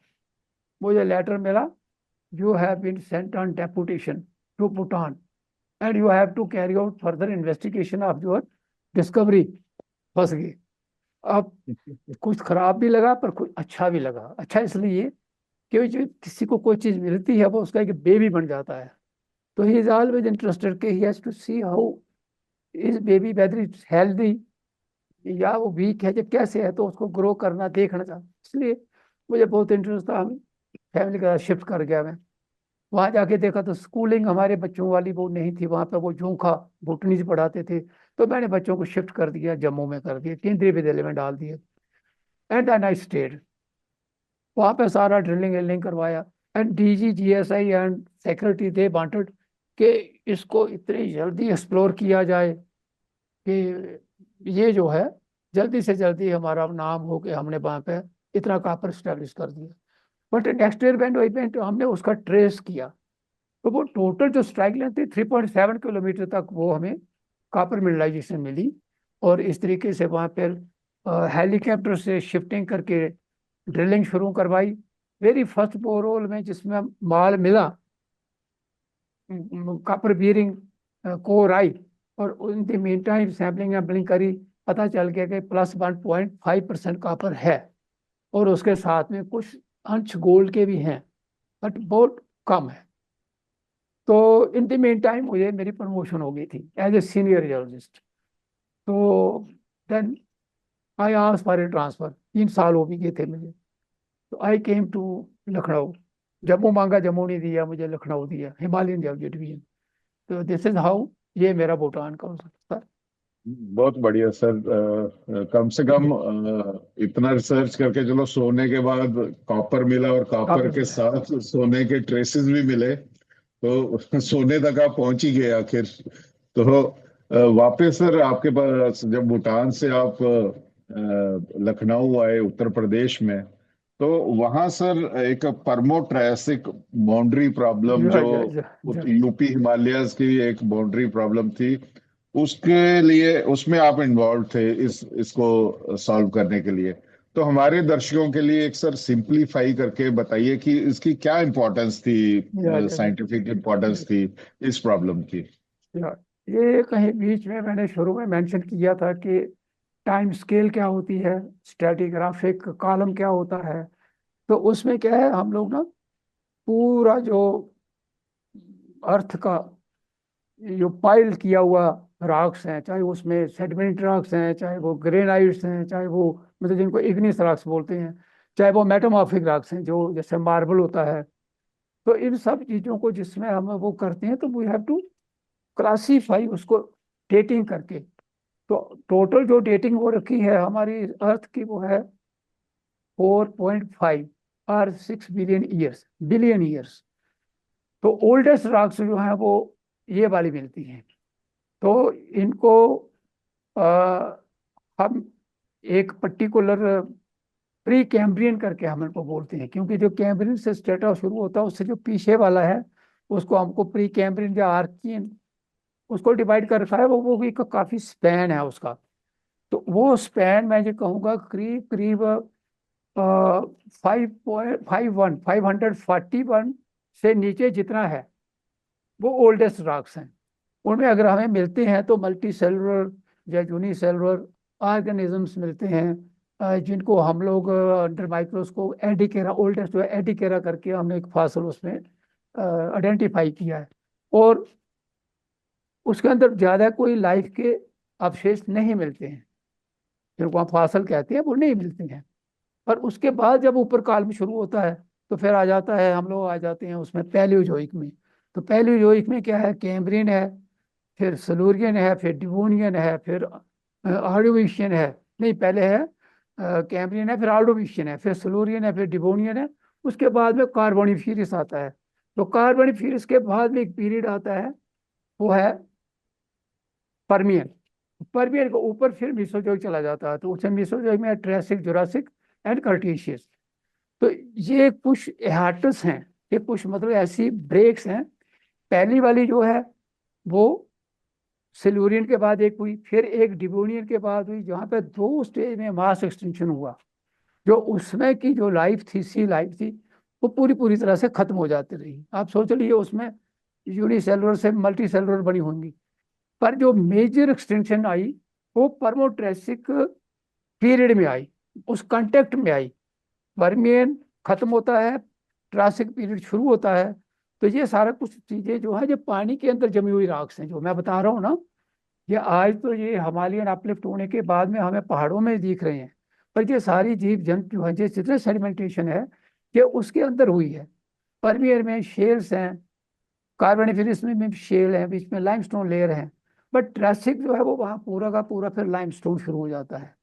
मुझे लेटर मिला, you have been sent on deputation to Bhutan and you have to carry out further investigation of your discovery. फंस गए। अब कुछ खराब भी लगा पर कुछ अच्छा भी लगा। अच्छा इसलिए कि जो किसी को कोई चीज मिलती है वो उसका एक बेबी बन जाता है। तो ही इज ऑलवेज इंटरेस्टेड कि he has to see how is baby, whether it's healthy या वो वीक है, जब कैसे है, तो उसको ग्रो करना देखना चाहता। इसलिए मुझे बहुत इंटरेस्ट था। हम फैमिली के साथ शिफ्ट कर गया मैं। वहां जाके देखा तो स्कूलिंग हमारे बच्चों वाली वो नहीं थी वहां पे, वो जोंखा भूटनीज पढ़ाते थे। तो मैंने बच्चों को शिफ्ट कर दिया, जम्मू में कर दिया, केंद्रीय विद्यालय में डाल दिया। एंड देन आई स्टेड, वहां पे सारा ड्रिलिंग विलिंग करवाया। And DG GSI and secretary they wanted कि इसको इतनी जल्दी एक्सप्लोर किया जाए कि ये जो है जल्दी से जल्दी हमारा नाम हो कि हमने वहां पे इतना कॉपर स्टैब्लिश कर दिया। But next year went event हमने उसका ट्रेस किया, तो वो टोटल जो स्ट्राइक लेंथ थी 3.7 किलोमीटर तक वो हमें कॉपर मिनरलाइजेशन मिली। और इस तरीके से वहाँ पर हेलीकॉप्टर से शिफ्टिंग करके ड्रिलिंग शुरू करवाई। वेरी फर्स्ट बोरहोल में जिसमें माल मिला, कॉपर बीयरिंग कोर आई, और in the meantime sampling एम्पलिंग करी, पता चल गया कि +1.5% कॉपर है। और उसके साथ में कुछ अंश गोल्ड के भी हैं, बट बहुत कम है। तो इन द मीन टाइम मुझे मेरी प्रमोशन हो गई थी एज ए सीनियर जियोलॉजिस्ट। तो then I asked for a transfer, 3 साल हो भी गए थे मुझे। तो I came to Lucknow. Jammu मांगा, जम्मू नहीं दिया मुझे, लखनऊ दिया, हिमालयन जियोलॉजी डिवीजन। तो दिस इज हाउ ये मेरा भूटान का हो सकता है। बहुत बढ़िया सर। कम से कम इतना रिसर्च करके, चलो सोने के बाद कॉपर मिला और कॉपर काफी के मिला है। साथ सोने के ट्रेसेस भी मिले, तो सोने तक आप पहुंच ही गए आखिर। तो वापस सर आपके पास जब भूटान से आप लखनऊ आए उत्तर प्रदेश में, तो वहां सर एक परमो ट्रैसिक बाउंड्री प्रॉब्लम जा, जो जा, जा, जा। यूपी हिमालयस की एक बाउंड्री प्रॉब्लम थी, उसके लिए उसमें आप इन्वॉल्व थे इसको सॉल्व करने के लिए। तो हमारे दर्शकों के लिए एक सर सिंपलीफाई करके बताइए कि इसकी क्या इम्पोर्टेंस थी, जा, जा, जा, साइंटिफिक इम्पोर्टेंस थी इस प्रॉब्लम की। जा। ये कहीं बीच में मैंने शुरू में मेंशन किया था कि टाइम स्केल क्या होती है, स्ट्रेटिग्राफिक कॉलम क्या होता है। तो उसमें क्या है, हम लोग ना पूरा जो अर्थ का जो पाइल किया हुआ रॉक्स हैं, चाहे उसमें सेडिमेंट रॉक्स हैं, चाहे वो ग्रेनाइट्स हैं, चाहे वो मतलब जिनको इग्निस रॉक्स बोलते हैं, चाहे वो मेटामॉर्फिक रॉक्स हैं जो जैसे मार्बल होता है। तो इन सब चीजों को जिसमें हम वो करते हैं, तो वी हैव टू क्लासीफाई उसको डेटिंग करके। तो टोटल जो डेटिंग वो रखी है हमारी अर्थ की, वो है 4.5 और 6 बिलियन ईयर्स। तो ओल्डेस्ट रॉक्स जो हैं वो ये वाली मिलती हैं। तो इनको आ, हम एक पर्टिकुलर प्री कैम्ब्रियन करके हम इनको बोलते हैं, क्योंकि जो कैम्ब्रियन से स्ट्रेटा शुरू होता है उससे जो पीछे वाला है उसको हमको प्री कैम्ब्रियन या आर्कियन उसको डिवाइड कर रखा है। वो भी काफी स्पैन है उसका। तो वो स्पैन मैं जो कहूँगा करीब करीब 541 से नीचे जितना है वो ओल्डेस्ट रॉक्स हैं। उनमें अगर हमें मिलते हैं तो मल्टी सेलुलर या यूनिसेलुलर ऑर्गेनिजम्स मिलते हैं, जिनको हम लोग अंडर माइक्रोस्कोप एडिकेरा, ओल्डेस्ट जो है एडिकेरा करके हमने एक फॉसिल उसमें आइडेंटिफाई किया है। और उसके अंदर ज़्यादा कोई लाइफ के अवशेष नहीं मिलते हैं, जिनको हम फॉसिल कहते हैं वो नहीं मिलते हैं। पर उसके बाद जब ऊपर कालम शुरू होता है तो फिर आ जाता है, हम लोग आ जाते हैं उसमें पैलियोजोइक में। तो पैलियोजोइक में क्या है, कैम्ब्रियन है, फिर सिल्यूरियन है, फिर डिवोनियन है, फिर ऑर्डोविशियन है। नहीं, पहले है कैम्ब्रियन है, फिर ऑर्डोविशियन है, फिर सिल्यूरियन है, फिर डिवोनियन है। उसके बाद में कार्बोनिफेरस आता है। तो कार्बोनिफेरस के बाद में एक पीरियड आता है, वो है पर्मियन। पर्मियन के ऊपर फिर मेसोजोइक चला जाता है, तो उसमें मेसोजोइक में ट्रेसिक, जुरासिक एंड कर्टेशियस। तो ये कुछ हार्टस हैं, ये कुछ मतलब ऐसी ब्रेक्स हैं। पहली वाली जो है वो सिल्यूरियन के बाद एक हुई, फिर एक डिवोनियन के बाद हुई, जहाँ पे 2 स्टेज में मास एक्सटिंक्शन हुआ। जो उसमें की जो लाइफ थी, सी लाइफ थी, वो पूरी पूरी तरह से खत्म हो जाती रही। आप सोच लीजिए उसमें यूनिसेलुलर से मल्टी सेलुलर बनी होंगी। पर जो मेजर एक्सटेंशन आई वो परमोट्रेसिक पीरियड में आई, उस कांटेक्ट में आई। परमियन खत्म होता है, ट्रासिक पीरियड शुरू होता है। तो ये सारा कुछ चीजें जो है, जो पानी के अंदर जमी हुई राख्स हैं, जो मैं बता रहा हूँ ना, ये आज तो ये हिमालयन अपलिफ्ट होने के बाद में हमें पहाड़ों में दिख रहे हैं। पर ये सारी जीव जंतु जो है, ये जितने सेडिमेंटेशन है, ये उसके अंदर हुई है। परमियर में शेल्स हैं, कार्बोनिफेरस में भी शेल है, बीच में लाइमस्टोन लेयर है। बट ट्रासिक जो है वो वहाँ पूरा का पूरा फिर लाइमस्टोन शुरू हो जाता है।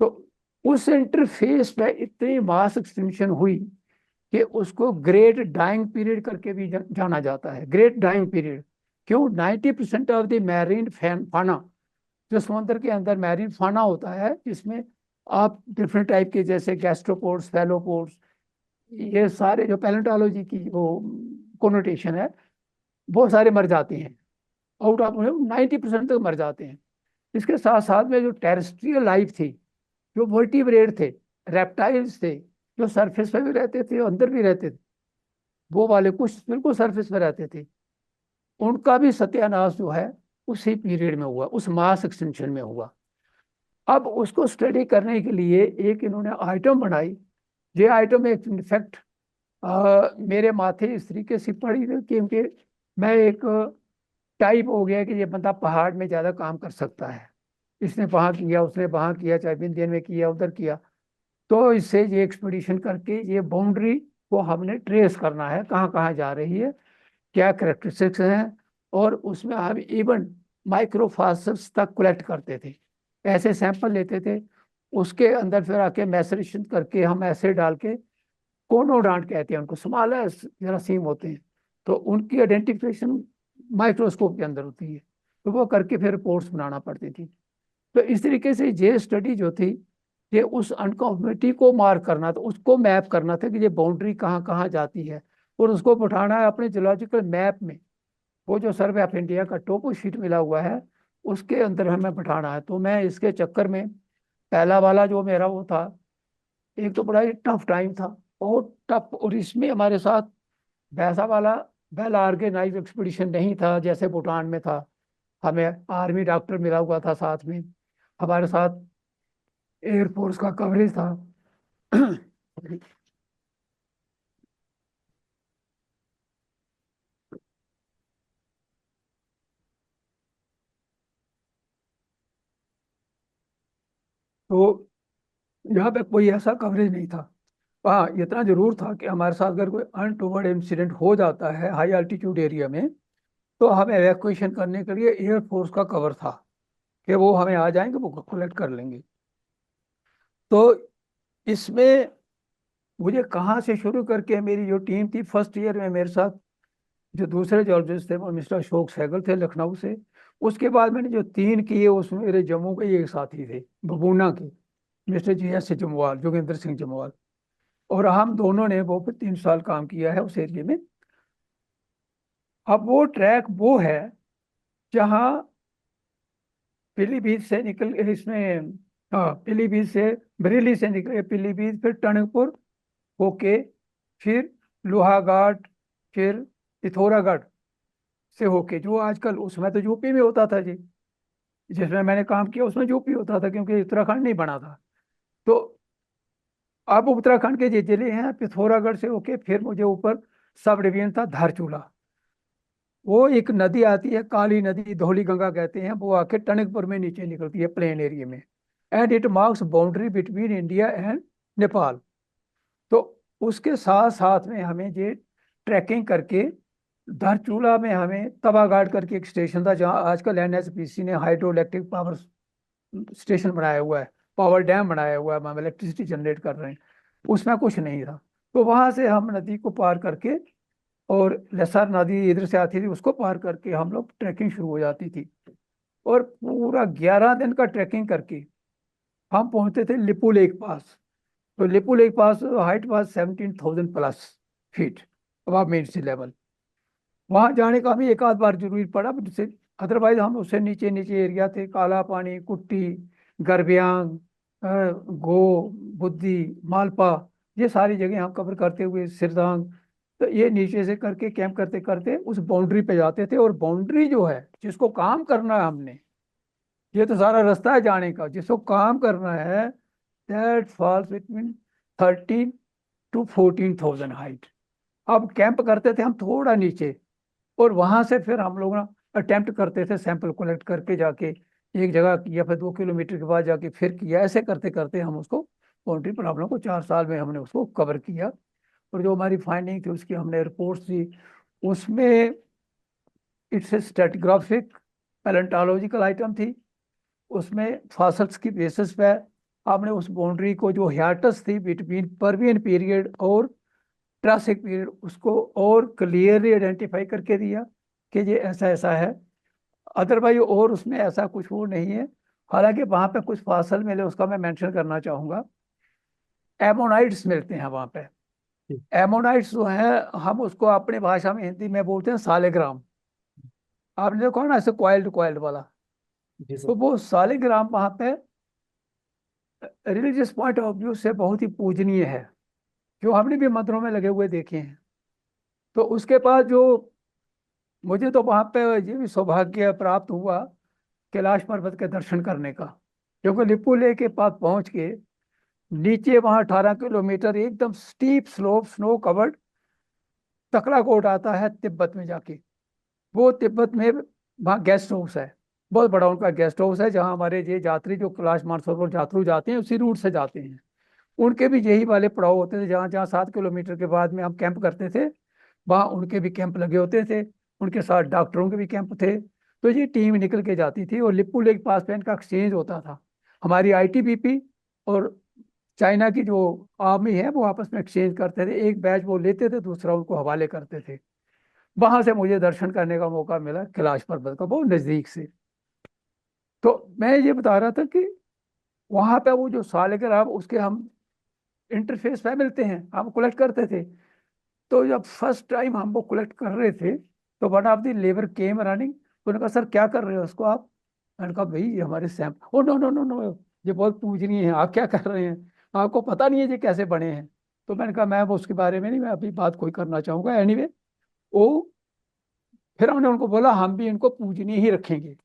तो उस इंटरफेस पे इतनी मास एक्सटिंक्शन हुई कि उसको ग्रेट डाइंग पीरियड करके भी जाना जाता है। ग्रेट डाइंग पीरियड क्यों? 90% ऑफ द मैरीन फाना, जो समुद्र के अंदर मैरीन फाना होता है, जिसमें आप डिफरेंट टाइप के जैसे गैस्ट्रोपोड्स, फैलोपोड्स, ये सारे जो पैलेंटोलॉजी की वो कोनोटेशन है, वो सारे मर जाते हैं। आउट ऑफ 90% तक मर जाते हैं। इसके साथ साथ में जो टेरेस्ट्रियल लाइफ थी, जो वर्टिब्रेट थे, रेप्टाइल्स थे, जो सरफेस पे भी रहते थे अंदर भी रहते थे, वो वाले कुछ बिल्कुल सरफेस पे रहते थे, उनका भी सत्यानाश जो है उसी पीरियड में हुआ, उस मास एक्सटेंशन में हुआ। अब उसको स्टडी करने के लिए एक इन्होंने आइटम बनाई। ये आइटम एक इनफैक्ट मेरे माथे इस तरीके से पड़ी थी, क्योंकि मैं एक टाइप हो गया कि ये बंदा पहाड़ में ज़्यादा काम कर सकता है, इसने वहाँ किया, उसने वहाँ किया, चाहे विंध्यन में किया, उधर किया। तो इससे ये एक्सपीडिशन करके ये बाउंड्री को हमने ट्रेस करना है, कहाँ कहाँ जा रही है, क्या करेक्टरिस्टिक्स हैं। और उसमें हम इवन माइक्रोफॉसल्स तक कलेक्ट करते थे, ऐसे सैंपल लेते थे, उसके अंदर फिर आके मैसरेशन करके हम ऐसे डाल के, कोनोडांट कहते हैं उनको, स्मॉल जरासीम होते हैं, तो उनकी आइडेंटिफिकेशन माइक्रोस्कोप के अंदर होती है। तो वो करके फिर रिपोर्ट्स बनाना पड़ती थी। तो इस तरीके से ये स्टडी जो थी, ये उस अनकॉन्फर्मिटी को मार्क करना था, उसको मैप करना था कि ये बाउंड्री कहाँ कहाँ जाती है, और उसको बिठाना है अपने जियोलॉजिकल मैप में। वो जो सर्वे ऑफ इंडिया का टोपो शीट मिला हुआ है, उसके अंदर हमें बिठाना है। तो मैं इसके चक्कर में, पहला वाला जो मेरा वो था, एक तो बड़ा ही टफ टाइम था, बहुत टफ। और इसमें हमारे साथ वैसा वाला वेल ऑर्गेनाइज एक्सपीडिशन नहीं था जैसे भूटान में था। हमें आर्मी डॉक्टर मिला हुआ था साथ में, हमारे साथ एयरफोर्स का कवरेज था। तो यहाँ पे कोई ऐसा कवरेज नहीं था। हाँ, इतना जरूर था कि हमारे साथ अगर कोई अनटोवर्ड इंसिडेंट हो जाता है हाई अल्टीट्यूड एरिया में, तो हमें एवैक्यूएशन करने के लिए एयरफोर्स का कवर था, कि वो हमें आ जाएंगे, वो कलेक्ट कर लेंगे। तो इसमें मुझे कहाँ से शुरू करके, मेरी जो टीम थी फर्स्ट ईयर में, मेरे साथ जो दूसरे जॉर्जिस्ट थे वो मिस्टर अशोक सहगल थे लखनऊ से। उसके बाद मैंने जो 3 किए, उसमें मेरे जम्मू के ही एक साथी थे बबूना के, मिस्टर GS जमवाल, जोगेंद्र सिंह जमवाल। और हम दोनों ने वो फिर 3 साल काम किया है उस एरिया में। अब वो ट्रैक वो है जहाँ पीलीभीत से निकल, इसमें, हाँ, पीलीभीत से, बरेली से निकले पीलीभीत, फिर टनकपुर होके, फिर लोहाघाट, फिर पिथौरागढ़ से होके, जो आजकल, उसमें तो यूपी में होता था जी, जिसमें मैंने काम किया उसमें यूपी होता था, क्योंकि उत्तराखंड नहीं बना था। तो अब उत्तराखंड के जो जिले हैं, पिथौरागढ़ से होके फिर मुझे ऊपर सब डिवीजन था धारचूला। वो एक नदी आती है, काली नदी, धौली गंगा कहते हैं, वो आके टनकपुर में नीचे निकलती है प्लेन एरिया में, and it marks boundary between India and Nepal. तो उसके साथ साथ में हमें ये ट्रैकिंग करके, धारचूला में हमें तवाघाट करके एक स्टेशन था, जहाँ आजकल NHPC ने हाइड्रो इलेक्ट्रिक पावर स्टेशन बनाया हुआ है, पावर डैम बनाया हुआ है, हम इलेक्ट्रिसिटी जनरेट कर रहे हैं, उसमें कुछ नहीं था। तो वहां से हम नदी को पार करके, और लसर नदी इधर से आती थी, उसको पार करके हम लोग ट्रैकिंग शुरू हो जाती थी। और पूरा 11 दिन का ट्रैकिंग करके हम पहुंचते थे लिपू लेक पास। तो लिपू लेक पास हाइट पास 17,000+ फीट अबव मेन सी लेवल। वहां जाने का हमें एक आध बार जरूरी पड़ा, जैसे अदरवाइज हम उससे नीचे नीचे एरिया थे, काला पानी, कुट्टी, गरब्यांग, गो, बुद्धि, मालपा, ये सारी जगह हम कवर करते हुए सिरदांग। तो ये नीचे से करके कैंप करते करते उस बाउंड्री पे जाते थे। और बाउंड्री जो है, जिसको काम करना है हमने, ये तो सारा रास्ता है जाने का, जिसको काम करना है, that falls between 13 to 14,000 height. अब कैंप करते थे हम थोड़ा नीचे, और वहां से फिर हम लोग ना अटेम्प्ट करते थे सैंपल कलेक्ट करके, जाके एक जगह किया, फिर 2 किलोमीटर के बाद जाके फिर किया, ऐसे करते करते हम उसको बाउंड्री प्रॉब्लम को 4 साल में हमने उसको कवर किया। और जो हमारी फाइंडिंग थी उसकी हमने रिपोर्ट्स दी। उसमें it's a stratigraphic palaeontological item थी। उसमें फॉसल्स की बेसिस पे हमने उस बाउंड्री को, जो हियाटस थी बिटवीन पर्वियन पीरियड और ट्रासिक पीरियड, उसको और क्लियरली आइडेंटिफाई करके दिया कि ये ऐसा ऐसा है। अदरवाइज और उसमें ऐसा कुछ वो नहीं है। हालांकि वहां पे कुछ फॉसल मिले, उसका मैं मेंशन करना चाहूंगा। एमोनाइट्स मिलते हैं वहां पे। एमोनाइट्स जो है, हम उसको अपनी भाषा में हिंदी में बोलते हैं सालिग्राम। आपने देखा ना, ऐसे क्वाइल्ड क्वाइल्ड वाला। जी तो सर। वो सालिग्राम वहां पे रिलीजियस पॉइंट ऑफ व्यू से बहुत ही पूजनीय है, जो हमने भी मंदिरों में लगे हुए देखे हैं। तो उसके बाद जो, मुझे तो वहां पे ये भी सौभाग्य प्राप्त हुआ कैलाश पर्वत के दर्शन करने का। क्योंकि लिपू लेक के पास पहुंच के नीचे, वहां 18 किलोमीटर एकदम steep slope snow covered Taklakot आता है तिब्बत में जाके। वो तिब्बत में वहाँ गेस्ट हाउस है, बहुत बड़ा उनका गेस्ट हाउस है, जहाँ हमारे ये यात्री जो कैलाश मानसरोवर यात्रु जाते हैं उसी रूट से जाते हैं। उनके भी यही वाले पड़ाव होते थे, जहाँ जहाँ 7 किलोमीटर के बाद में हम कैंप करते थे, वहाँ उनके भी कैंप लगे होते थे। उनके साथ डॉक्टरों के भी कैंप थे। तो ये टीम निकल के जाती थी, और लिप्पू लेक पास पे इनका एक्सचेंज होता था। हमारी आईटीबीपी और चाइना की जो आर्मी है, वो आपस में एक्सचेंज करते थे, एक बैच वो लेते थे, दूसरा उनको हवाले करते थे। वहां से मुझे दर्शन करने का मौका मिला कैलाश पर्वत का, बहुत नजदीक से। तो मैं ये बता रहा था कि वहां पे वो जो सालिग्राम, उसके हम इंटरफेस पे मिलते हैं, हम कलेक्ट करते थे। तो जब फर्स्ट टाइम हम वो कलेक्ट कर रहे थे, तो one of the labour came running. उन्होंने कहा, सर क्या कर रहे हो उसको आप? मैंने कहा, भाई ये हमारे sample. Oh no no no no, ये बहुत पूजनीय है, आप क्या कर रहे हैं? आपको पता नहीं है ये कैसे बने हैं? तो मैंने कहा, मैं वो उसके बारे में नहीं, मैं अभी बात कोई करना चाहूंगा, एनीवे। वो फिर हमने उनको बोला, हम भी इनको पूजनीय ही रखेंगे,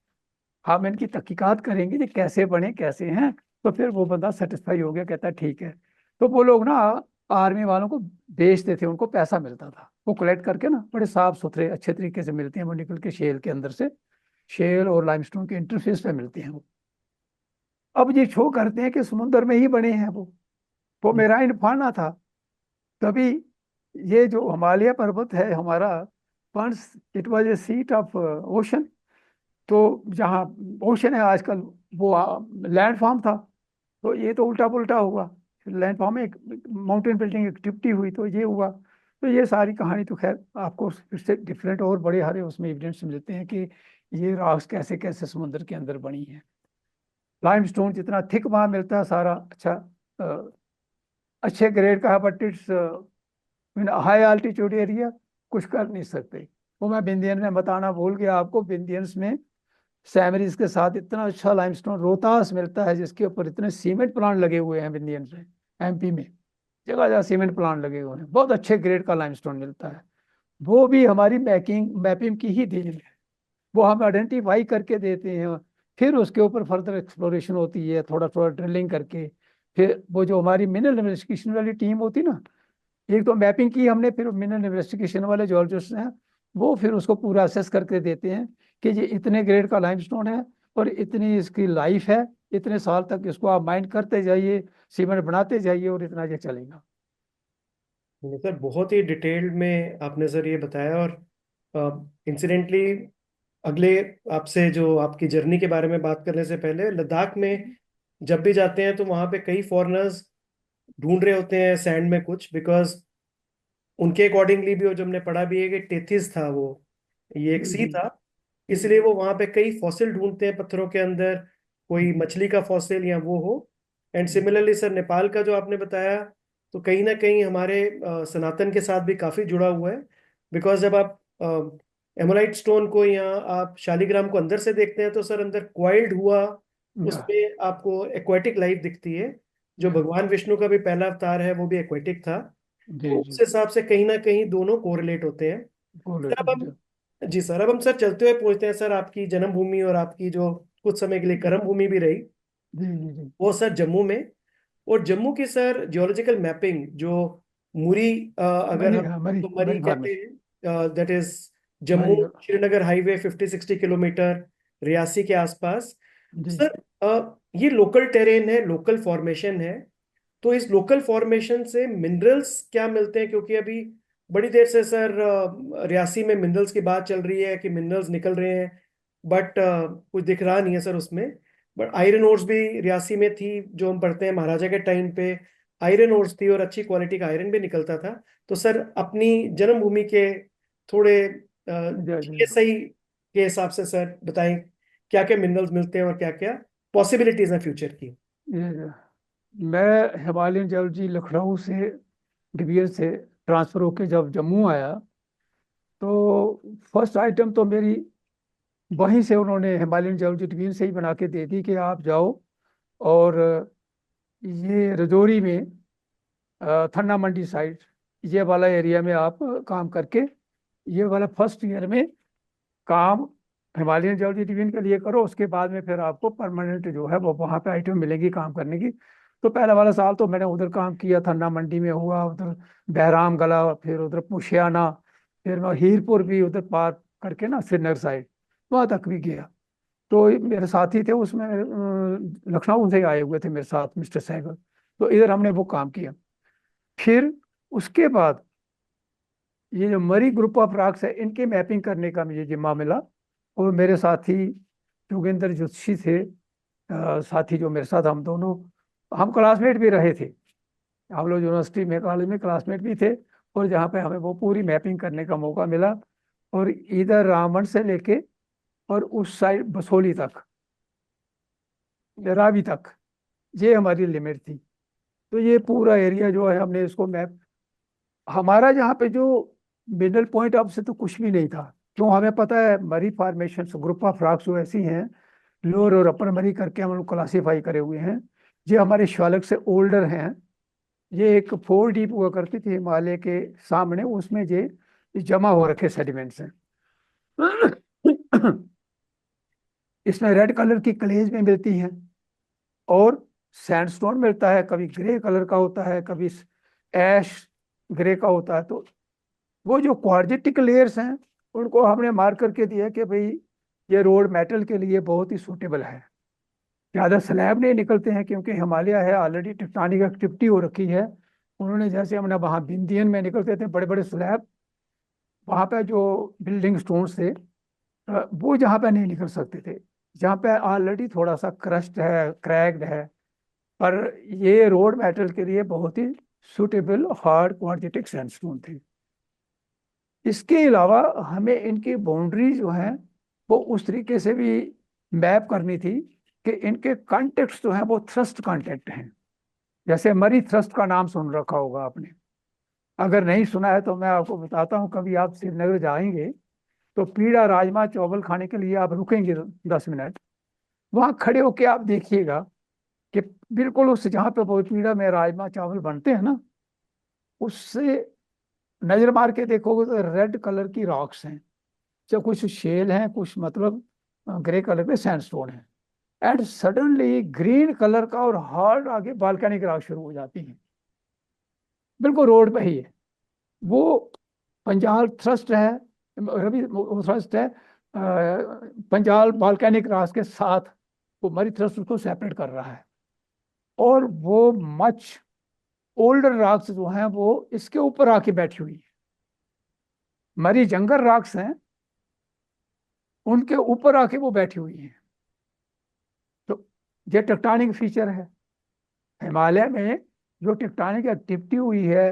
हम इनकी तहकीकात करेंगे कि कैसे बने, कैसे हैं। तो फिर वो बंदा सेटिस्फाई हो गया, कहता है ठीक है। तो वो लोग ना आर्मी वालों को बेचते थे, उनको पैसा मिलता था, वो कलेक्ट करके ना बड़े साफ सुथरे अच्छे तरीके से मिलते हैं, वो निकल के शेल के अंदर से, शेल और लाइमस्टोन के इंटरफेस पे मिलते हैं वो। अब ये शो करते हैं कि समुद्र में ही बने हैं वो मेरा फाना था। तभी ये जो हिमालय पर्वत है हमारा, once it was a seat of ocean. तो जहाँ ओशन है आजकल, वो लैंड फॉर्म था। तो ये तो उल्टा पुल्टा हुआ, लैंड फॉर्म में एक माउंटेन बिल्डिंग एक्टिविटी हुई, तो ये हुआ। तो ये सारी कहानी तो खैर आपको इससे डिफरेंट और बड़े हरे उसमें एविडेंस मिलते हैं कि ये रॉक्स कैसे कैसे समुद्र के अंदर बनी है। लाइमस्टोन जितना थिक वहाँ मिलता है सारा, अच्छा अच्छे ग्रेड का है, but it's in high altitude area, कुछ कर नहीं सकते। वो मैं बिंदियन में बताना भूल गया आपको, बिंदियंस में सैमरीज के साथ इतना अच्छा लाइमस्टोन रोहतास मिलता है, जिसके ऊपर इतने सीमेंट प्लांट लगे हुए हैं बिंदियंस में। एमपी में जगह जगह सीमेंट प्लांट लगे हुए हैं, बहुत अच्छे ग्रेड का लाइमस्टोन मिलता है। वो भी हमारी मैपिंग की ही देन है। वो हम आइडेंटिफाई करके देते हैं, फिर उसके ऊपर फर्दर एक्सप्लोरेशन होती है, थोड़ा थोड़ा ड्रिलिंग करके। फिर वो जो हमारी मिनरल इन्वेस्टिगेशन वाली टीम होती ना, एक तो मैपिंग की हमने, फिर मिनरल इन्वेस्टिगेशन वाले जियोलॉजिस्ट हैं, वो फिर उसको पूरा असेस करके देते हैं कि ये इतने ग्रेड का लाइमस्टोन है, और इतनी इसकी लाइफ है, इतने साल तक इसको आप माइन करते जाइए, सीमेंट बनाते जाइए, और इतना ये चलेगा। सर बहुत ही डिटेल्ड में आपने सर ये बताया। और इंसिडेंटली अगले आपसे जो आपकी जर्नी के बारे में बात करने से पहले, लद्दाख में जब भी जाते हैं तो वहां पे कई फॉरेनर्स ढूंढ रहे होते हैं सैंड में कुछ, बिकॉज उनके अकॉर्डिंगली भी, और जो हमने पढ़ा भी है कि टेथिस था वो, ये एक सी जी था, इसलिए वो वहां पे कई फॉसिल ढूंढते हैं पत्थरों के अंदर, कोई मछली का फॉसिल या वो हो। एंड सिमिलरली सर, नेपाल का जो आपने बताया, तो कहीं ना कहीं हमारे सनातन के साथ भी काफी जुड़ा हुआ है। बिकॉज जब आप एमोलाइट स्टोन को या आप शालिग्राम को अंदर से देखते हैं तो सर अंदर क्वाइल्ड हुआ, या उसमें आपको एक्वेटिक लाइफ दिखती है। जो या भगवान विष्णु का भी पहला अवतार है वो भी एक्वेटिक था। जी तो जी उस हिसाब से कहीं ना कहीं दोनों कोरिलेट होते हैं। बोले सर अब हम, जी सर, अब हम सर चलते हुए पूछते हैं सर, आपकी जन्मभूमि और आपकी जो कुछ समय के लिए कर्म भूमि भी रही, जी जी जी वो सर जम्मू में। और जम्मू की सर जियोलॉजिकल मैपिंग जो मुरी, अगर मरी, हम हाँ मरी, तो मरी मरी कहते फार्मेशन, हैं, दैट इज जम्मू मरी, श्रीनगर हाईवे 50-60 किलोमीटर रियासी के आसपास। जी सर ये लोकल टेरेन है, लोकल फॉर्मेशन है। तो इस लोकल फॉर्मेशन से मिनरल्स क्या मिलते हैं? क्योंकि अभी बड़ी देर से सर रियासी में मिनरल्स की बात चल रही है कि मिनरल्स निकल रहे हैं, बट कुछ दिख रहा नहीं है सर उसमें। बट आयरन ओर्स भी रियासी में थी, जो हम पढ़ते हैं महाराजा के टाइम पे आयरन ओर्स थी, और अच्छी क्वालिटी का आयरन भी निकलता था। तो सर अपनी जन्मभूमि के थोड़े जी जी सही के हिसाब से सर बताएं, क्या क्या मिनरल्स मिलते हैं और क्या क्या पॉसिबिलिटीज हैं फ्यूचर की। ये मैं हिमालयन जियोलॉजी लखनऊ से डिवीजन से ट्रांसफर होके जब जम्मू आया, तो फर्स्ट आइटम तो मेरी वहीं से उन्होंने हिमालयन जियोलॉजी डिवीजन से ही बना के दे दी कि आप जाओ और ये रजौरी में थन्ना मंडी साइड, ये वाला एरिया में आप काम करके ये वाला फर्स्ट ईयर में काम हिमालयन जियोलॉजी डिवीजन के लिए करो, उसके बाद में फिर आपको परमानेंट जो है वो वहाँ पे आइटम मिलेंगी काम करने की। तो पहला वाला साल तो मैंने उधर काम किया, थन्ना मंडी में हुआ, उधर बहराम गला, फिर उधर पुशियाना, फिर मैं हीरपुर भी उधर पार करके ना श्रीनगर साइड वहाँ तक भी गया। तो मेरे साथी थे उसमें, लखनऊ से ही आए हुए थे मेरे साथ मिस्टर सहगल, तो इधर हमने वो काम किया। फिर उसके बाद ये जो मरी ग्रुप ऑफ रॉक्स है इनकी मैपिंग करने का मुझे जिम्मा मिला, और मेरे साथी योगेंद्र जोशी थे, साथी जो मेरे साथ, हम दोनों हम क्लासमेट भी रहे थे, हम लोग यूनिवर्सिटी में कॉलेज में क्लासमेट भी थे। और जहाँ पे हमें वो पूरी मैपिंग करने का मौका मिला, और इधर रामबन से लेके और उस साइड बसोली तक, रावी तक, ये हमारी लिमिट थी। तो ये पूरा एरिया जो है हमने इसको मैप, हमारा जहाँ पे जो मिडल पॉइंट अब से तो कुछ भी नहीं था, क्यों हमें पता है मरी फॉर्मेशन ग्रुप ऑफ रॉक्स जो ऐसी हैं, लोअर और अपर मरी करके हम लोग क्लासीफाई करे हुए हैं। ये हमारे शिवालिक से ओल्डर हैं। ये एक 4 डीप हुआ करती थी हिमालय के सामने, उसमें ये जमा हो रखे सेडिमेंट्स हैं। इसमें रेड कलर की क्लेज में मिलती हैं, और सैंडस्टोन मिलता है, कभी ग्रे कलर का होता है, कभी ऐश ग्रे का होता है। तो वो जो क्वार्जिटिक लेयर्स हैं उनको हमने मार्क करके दिया कि भाई ये रोड मेटल के लिए बहुत ही सूटेबल है। ज़्यादा स्लैब नहीं निकलते हैं क्योंकि हिमालय है, ऑलरेडी टेक्टोनिक एक्टिविटी हो रखी है। उन्होंने जैसे हमने वहाँ बिंदियन में निकलते थे बड़े बड़े स्लैब, वहाँ पे जो बिल्डिंग स्टोन्स थे, वो जहाँ पे नहीं निकल सकते थे, जहाँ पे ऑलरेडी थोड़ा सा क्रस्ट है, क्रैक्ड है। पर ये रोड मेटल के लिए बहुत ही सुटेबल हार्ड क्वाड्रेटिक सैंडस्टोन थे। इसके अलावा हमें इनकी बाउंड्री जो है वो उस तरीके से भी मैप करनी थी कि इनके कॉन्टेक्ट जो है वो थ्रस्ट कॉन्टेक्ट हैं। जैसे मरी थ्रस्ट का नाम सुन रखा होगा आपने, अगर नहीं सुना है तो मैं आपको बताता हूँ। कभी आप श्रीनगर जाएंगे तो पीड़ा राजमा चावल खाने के लिए आप रुकेंगे 10 मिनट, वहां खड़े होके आप देखिएगा कि बिल्कुल उस जहाँ पे वो पीड़ा में राजमा चावल बनते हैं ना, उससे नजर मार के देखोगे तो रेड कलर की रॉक्स हैं, जो कुछ शेल हैं, कुछ मतलब ग्रे कलर के सैंडस्टोन है, एंड सडनली ग्रीन कलर का और हार्ड आगे बालकनी रॉक शुरू हो जाती है, बिल्कुल रोड पे ही है। वो पंजाल थ्रस्ट है, रवि वो थ्रस्ट है, पंजाल वॉल्केनिक रॉक्स के साथ वो मरी थ्रस्ट उसको सेपरेट कर रहा है। और वो मच ओल्डर रॉक्स जो हैं वो इसके ऊपर आके बैठी हुई है, मरी जंगल रॉक्स हैं उनके ऊपर आके वो बैठी हुई हैं। तो ये टेक्टोनिक फीचर है। हिमालय में जो टेक्टोनिक एक्टिविटी हुई है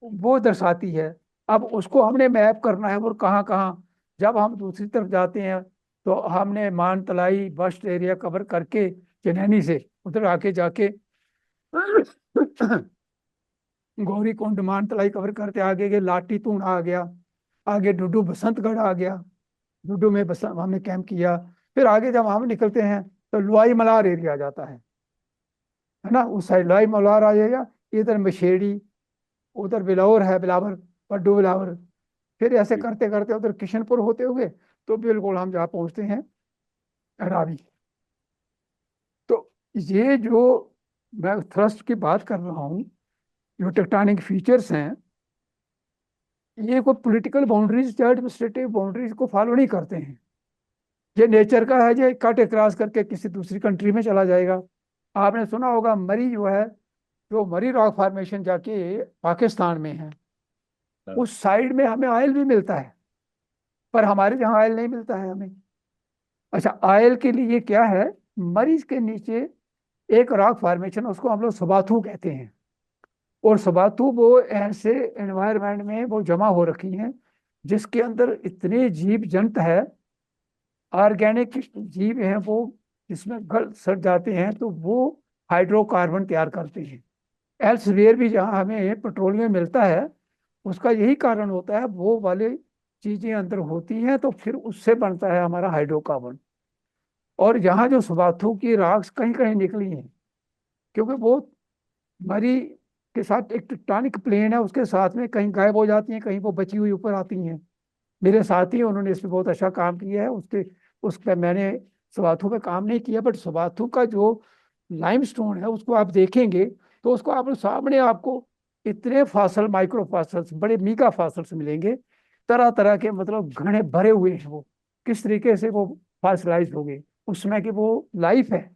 वो दर्शाती है। अब उसको हमने मैप करना है और कहाँ कहाँ। जब हम दूसरी तरफ जाते हैं तो हमने मानतलाई बस्ट एरिया कवर करके चनैनी से उधर आके जाके गौरी कुंड मानतलाई कवर करते आगे गए, लाटी तूण आ गया, आगे डुडू बसंतगढ़ आ गया, डुडू में बस हमने कैंप किया। फिर आगे जब हम निकलते हैं तो लुआई मलार एरिया आ जाता है ना, उस साइड लुआई मलार आ जाएगा, इधर मशेड़ी, उधर बिलौर है, बिलावर, पड्डू बिलावर। फिर ऐसे करते करते उधर किशनपुर होते हुए तो बिल्कुल हम जहाँ पहुंचते हैं रावी। तो ये जो मैं थ्रस्ट की बात कर रहा हूँ, जो टेक्टोनिक फीचर्स हैं, ये कोई पॉलिटिकल बाउंड्रीज या एडमिनिस्ट्रेटिव बाउंड्रीज को फॉलो नहीं करते हैं। ये नेचर का है, ये कट क्रॉस करके किसी दूसरी कंट्री में चला जाएगा। आपने सुना होगा मरी जो है, जो मरी रॉक फॉर्मेशन जाके पाकिस्तान में है, उस साइड में हमें ऑयल भी मिलता है, पर हमारे यहाँ ऑयल नहीं मिलता है हमें। अच्छा, ऑयल के लिए क्या है, मरीज के नीचे एक रॉक फॉर्मेशन, उसको हम लोग सबाथू कहते हैं। और सबाथू वो ऐसे एनवायरनमेंट में वो जमा हो रखी हैं जिसके अंदर इतने जीव जंत है, ऑर्गेनिक जीव हैं वो, जिसमें गल सड़ जाते हैं तो वो हाइड्रोकार्बन तैयार करते हैं। एल्सवेयर भी जहाँ हमें पेट्रोलियम मिलता है उसका यही कारण होता है, वो वाले चीजें अंदर होती हैं तो फिर उससे बनता है हमारा हाइड्रोकार्बन। और यहाँ जो सुबाथू की राख कहीं कहीं निकली हैं, क्योंकि वो मरी के साथ एक टेक्टोनिक प्लेन है, उसके साथ में कहीं गायब हो जाती हैं, कहीं वो बची हुई ऊपर आती हैं। मेरे साथी उन्होंने इस पे बहुत अच्छा काम किया है, उस पर मैंने सुबाथू पे काम नहीं किया, बट सुबाथू का जो लाइमस्टोन है उसको आप देखेंगे तो उसको आप सामने आपको इतने फासल, माइक्रो फासल्स, बड़े मीगा फासल्स मिलेंगे, तरह तरह के, मतलब घने भरे हुए हैं वो। किस तरीके से वो फासलाइज हो गए, उसमें कि वो लाइफ है,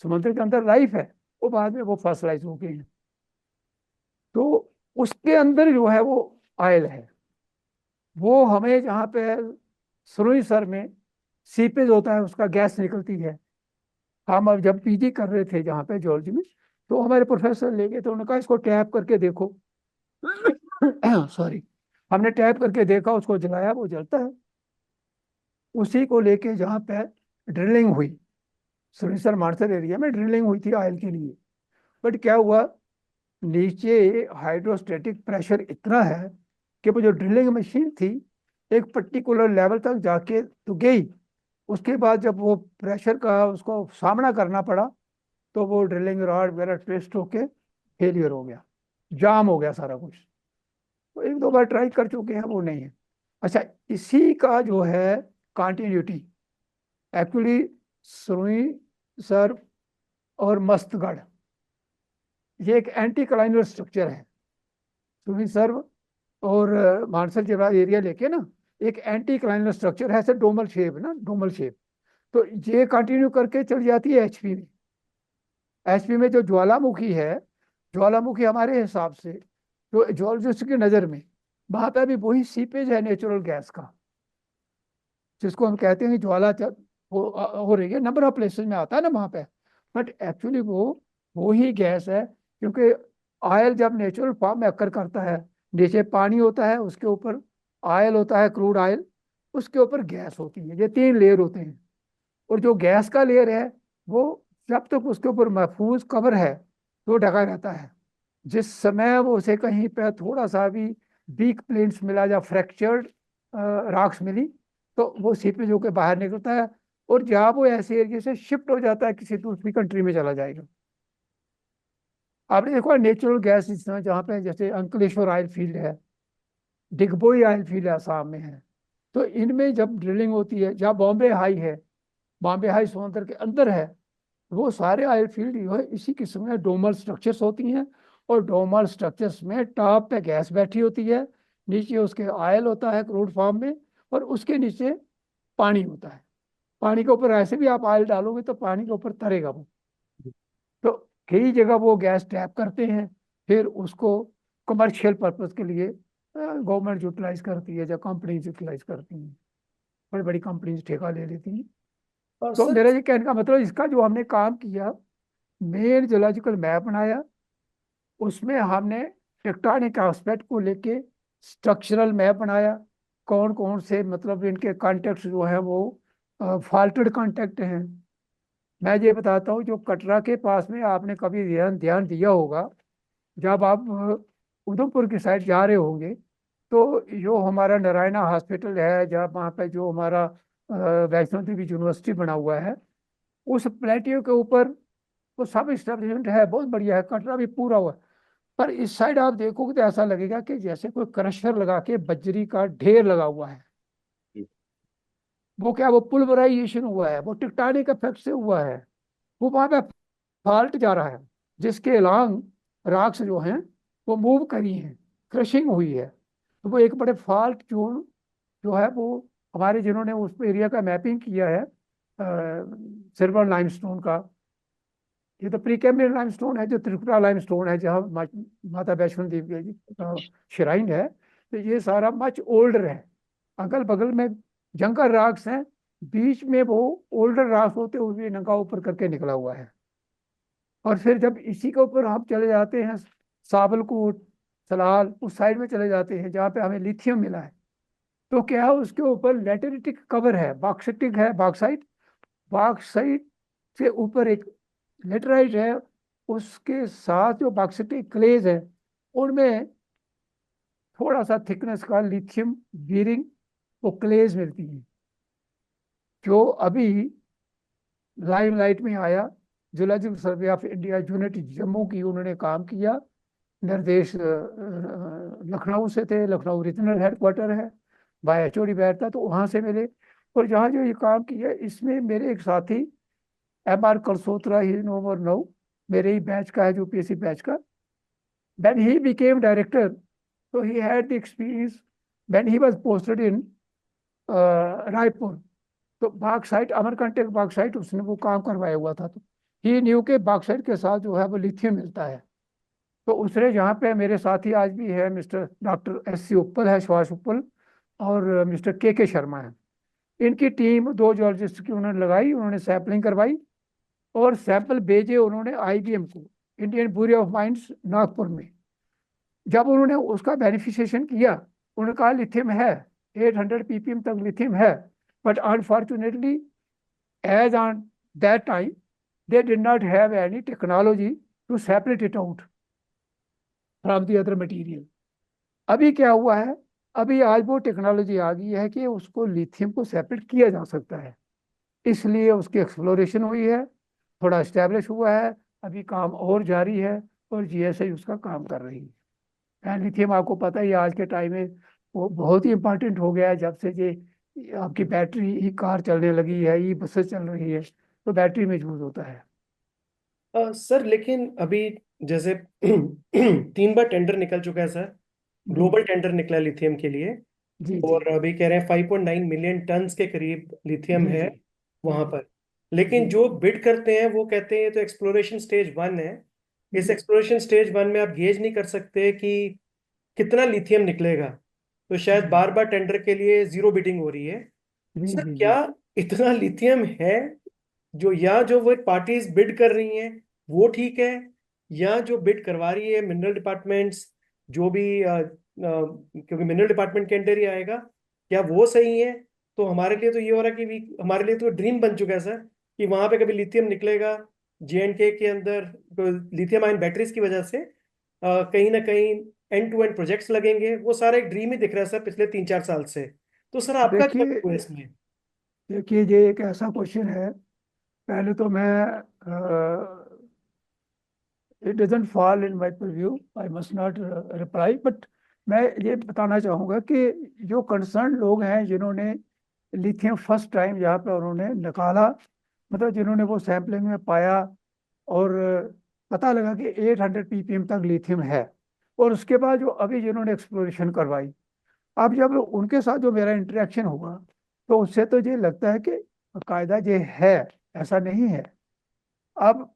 समुद्र के अंदर लाइफ है, वो बाद में वो फासलाइज हो गए हैं। तो उसके अंदर जो है वो ऑयल है। वो हमें जहाँ पे सुरुई सर में सीपेज होता है उसका गैस निकलती है। हम अब जब पीजी कर रहे थे जहाँ पे जॉर्ज में, तो हमारे प्रोफेसर ले गए तो उन्होंने कहा इसको टैप करके देखो। सॉरी, हमने टैप करके देखा, उसको जलाया, वो जलता है। उसी को लेके जहाँ पे ड्रिलिंग हुई, सुरेसर मानसर एरिया में ड्रिलिंग हुई थी ऑयल के लिए, बट क्या हुआ, नीचे हाइड्रोस्टेटिक प्रेशर इतना है कि वो जो ड्रिलिंग मशीन थी एक पर्टिकुलर लेवल तक जाके तो गई, उसके बाद जब वो प्रेशर का उसको सामना करना पड़ा तो वो ड्रिलिंग रॉड वगैरह ट्विस्ट होके फेलियर हो गया, जाम हो गया सारा कुछ। तो एक दो बार ट्राई कर चुके हैं, वो नहीं है। अच्छा, इसी का जो है कंटिन्यूटी एक्चुअली सुरुई सर और मस्तगढ़, ये एक एंटी क्लाइनर स्ट्रक्चर है। सुरुई सर और मानसर जिला एरिया लेके ना एक एंटी क्लाइनर स्ट्रक्चर है, ऐसे डोमल शेप ना, डोमल शेप। तो ये कंटिन्यू करके चल जाती है एचपी में। एचपी में जो ज्वालामुखी है, ज्वालामुखी हमारे हिसाब से जो जियोलॉजिस्ट की नज़र में वहां पे भी वही सीपेज है नेचुरल गैस का, जिसको हम कहते हैं कि हो रही है, नंबर ऑफ प्लेसेस में आता है ना वहां पे, बट एक्चुअली वो ही गैस है। क्योंकि ऑयल जब नेचुरल फॉर्म में अक्कर करता है, नीचे पानी होता है, उसके ऊपर ऑयल होता है, क्रूड ऑयल, उसके ऊपर गैस होती है, ये तीन लेयर होते हैं। और जो गैस का लेयर है वो जब तक उसके ऊपर महफूज कवर है तो ढका रहता है। जिस समय वो उसे कहीं पे थोड़ा सा भी वीक प्लेन्स मिला या फ्रैक्चर्ड रॉक्स मिली तो वो सीपेज होकर बाहर निकलता है, और जहाँ वो ऐसे एरिया से शिफ्ट हो जाता है किसी दूसरी कंट्री में चला जाएगा। आपने देखो नेचुरल गैस इस समय जहाँ पे जैसे अंकलेश्वर ऑयल फील्ड है, डिगबोई ऑयल फील्ड आसाम में है, तो इनमें जब ड्रिलिंग होती है, जहाँ बॉम्बे हाई है, बॉम्बे हाई समुद्र के अंदर है, वो सारे ऑयल फील्ड जो है इसी किस्म में डोमल स्ट्रक्चर्स होती हैं। और डोमल स्ट्रक्चर्स में टॉप पे गैस बैठी होती है, नीचे उसके ऑयल होता है क्रूड फॉर्म में, और उसके नीचे पानी होता है। पानी के ऊपर ऐसे भी आप ऑयल डालोगे तो पानी के ऊपर तरेगा वो। तो कई जगह वो गैस टैप करते हैं, फिर उसको कमर्शियल पर्पज के लिए गवर्नमेंट यूटिलाइज करती है या कंपनीज यूटिलाइज करती हैं, बड़ी बड़ी कंपनीज ठेका ले लेती हैं तो सर, मेरा ये कहने का मतलब, इसका जो हमने काम किया, मेन जियोलॉजिकल मैप बनाया, उसमें हमने टेक्टोनिक एस्पेक्ट को लेके स्ट्रक्चरल मैप बनाया, कौन कौन से मतलब इनके कॉन्टेक्ट जो है वो फाल्टेड कॉन्टेक्ट हैं। मैं ये बताता हूँ, जो कटरा के पास में आपने कभी ध्यान ध्यान दिया होगा, जब आप उधमपुर की साइड जा रहे होंगे, तो जो हमारा नारायणा हॉस्पिटल है, जहाँ वहाँ पे जो हमारा वैष्णो देवी यूनिवर्सिटी बना हुआ है, उस प्लेटियो के ऊपर वो सब इस्टेब्लिशमेंट है, बहुत बढ़िया है, कटरा भी पूरा हुआ है। पर इस साइड आप देखोगे तो ऐसा लगेगा कि जैसे कोई क्रशर लगा के बजरी का ढेर लगा हुआ है। वो क्या, वो पुलवराइजेशन हुआ है, वो टेक्टोनिक इफेक्ट से हुआ है, वो वहां पे फॉल्ट जा रहा है, जिसके अलांग रॉक्स जो हैं वो मूव करी हैं, क्रशिंग हुई है। तो वो एक बड़े फॉल्ट जोन जो है वो, हमारे जिन्होंने उस एरिया का मैपिंग किया है, सिल्वर लाइमस्टोन का, ये तो प्री कैम्ब्रियन लाइमस्टोन है, जो त्रिपुरा लाइमस्टोन है, जहाँ माता वैष्णो देवी की श्राइन है, तो ये सारा मच ओल्डर है। अगल बगल में जंगल रॉक्स हैं, बीच में वो ओल्डर रॉक्स होते हुए नंगा ऊपर करके निकला हुआ है। और फिर जब इसी के ऊपर हम चले जाते हैं, साबलकोट, सलाल उस साइड में चले जाते हैं जहाँ पे हमें लिथियम मिला है, तो क्या है, उसके ऊपर लेटेरिटिक कवर है, बॉक्साइटिक है, बॉक्साइट, बॉक्साइट से ऊपर एक लेटराइट है, उसके साथ जो बॉक्साइटिक क्लेज है, उनमें थोड़ा सा थिकनेस का लिथियम बीरिंग वो क्लेज मिलती है, जो अभी लाइमलाइट में आया। Zoological survey of India unit Jammu की उन्होंने काम किया, निर्देश लखनऊ से थे, लखनऊ रीजनल हेडक्वार्टर है, बाय एचओडी बैठता, तो वहाँ से मिले। और जहाँ जो ये काम किया, इसमें मेरे एक साथी एम आर कलसोत्रा, ही नो मोर नाउ, मेरे ही बैच का है, जो पीएससी बैच का, when he became director, so he had the experience when he was posted in Raipur, तो बॉक्साइट, अमरकंटक बॉक्साइट उसने वो काम करवाया हुआ था, तो ही न्यू के बॉक्साइट के साथ जो है वो लिथियम मिलता है। तो उसने, जहाँ पे मेरे साथी आज भी है, मिस्टर डॉक्टर एस सी उप्पल है, सुभाष उप्पल, और मिस्टर के शर्मा है, इनकी टीम दो जियोलॉजिस्ट की उन्होंने लगाई, उन्होंने सैंपलिंग करवाई और सैंपल भेजे उन्होंने आईबीएम को, Indian bureau of mines Nagpur में। जब उन्होंने उसका बेनिफिशिएशन किया, उन्होंने कहा लिथियम है, 800 ppm तक लिथियम है, but unfortunately as on that time they did not have any technology to separate it out from the other material. अभी क्या हुआ है, अभी आज वो टेक्नोलॉजी आ गई है कि उसको लिथियम को सेपरेट किया जा सकता है, इसलिए उसकी एक्सप्लोरेशन हुई है, थोड़ा इस्टेब्लिश हुआ है, अभी काम और जारी है, और जीएसआई उसका काम कर रही है। लिथियम आपको पता ही है, आज के टाइम में वो बहुत ही इंपॉर्टेंट हो गया है, जब से ये आपकी बैटरी ही कार चलने लगी है, ई बसेस चल रही है, तो बैटरी में यूज होता है। सर लेकिन अभी जैसे 3 बार टेंडर निकल चुका है सर, जी ग्लोबल टेंडर निकला है लिथियम के लिए, जी जी और अभी कह रहे हैं 5.9 मिलियन टन्स के करीब लिथियम जी है जी वहां जी पर। लेकिन जी जो बिड करते हैं वो कहते हैं ये तो एक्सप्लोरेशन स्टेज 1 है, इस जी एक्सप्लोरेशन स्टेज 1 में आप गेज नहीं कर सकते कि कितना लिथियम निकलेगा, तो शायद जी बार बार टेंडर के लिए जीरो बिडिंग हो रही है। जी सर जी क्या जी इतना लिथियम है जो, या जो वो पार्टीज बिड कर रही हैं वो ठीक है, या जो बिड करवा रही है मिनरल डिपार्टमेंट्स, जो भी क्योंकि मिनरल डिपार्टमेंट के अंडर ही आएगा, क्या वो सही है? तो हमारे लिए तो ये हो रहा है कि हमारे लिए तो ड्रीम बन चुका है सर कि वहां पे कभी लिथियम निकलेगा जेएंडके के अंदर, तो लिथियम आयन बैटरीज की वजह से कहीं ना कहीं एंड टू एंड प्रोजेक्ट्स लगेंगे, वो सारा एक ड्रीम ही दिख रहा है सर पिछले 3-4 साल से। तो सर आपका क्या देखिए व्यू है इसमें? देखिए, ये एक ऐसा क्वेश्चन है, पहले तो मैं, it doesn't fall in my preview, I must not reply, but मैं ये बताना चाहूँगा कि जो कंसर्न लोग हैं, जिन्होंने लिथियम फर्स्ट टाइम जहाँ पे उन्होंने निकाला, मतलब जिन्होंने वो सैम्पलिंग में पाया, और पता लगा कि 800 ppm तक लिथियम है, और उसके बाद जो अभी जिन्होंने एक्सप्लोरेशन करवाई, अब जब उनके साथ जो मेरा इंटरेक्शन हुआ, तो उससे तो ये लगता है कि कायदा ये है, ऐसा नहीं है। अब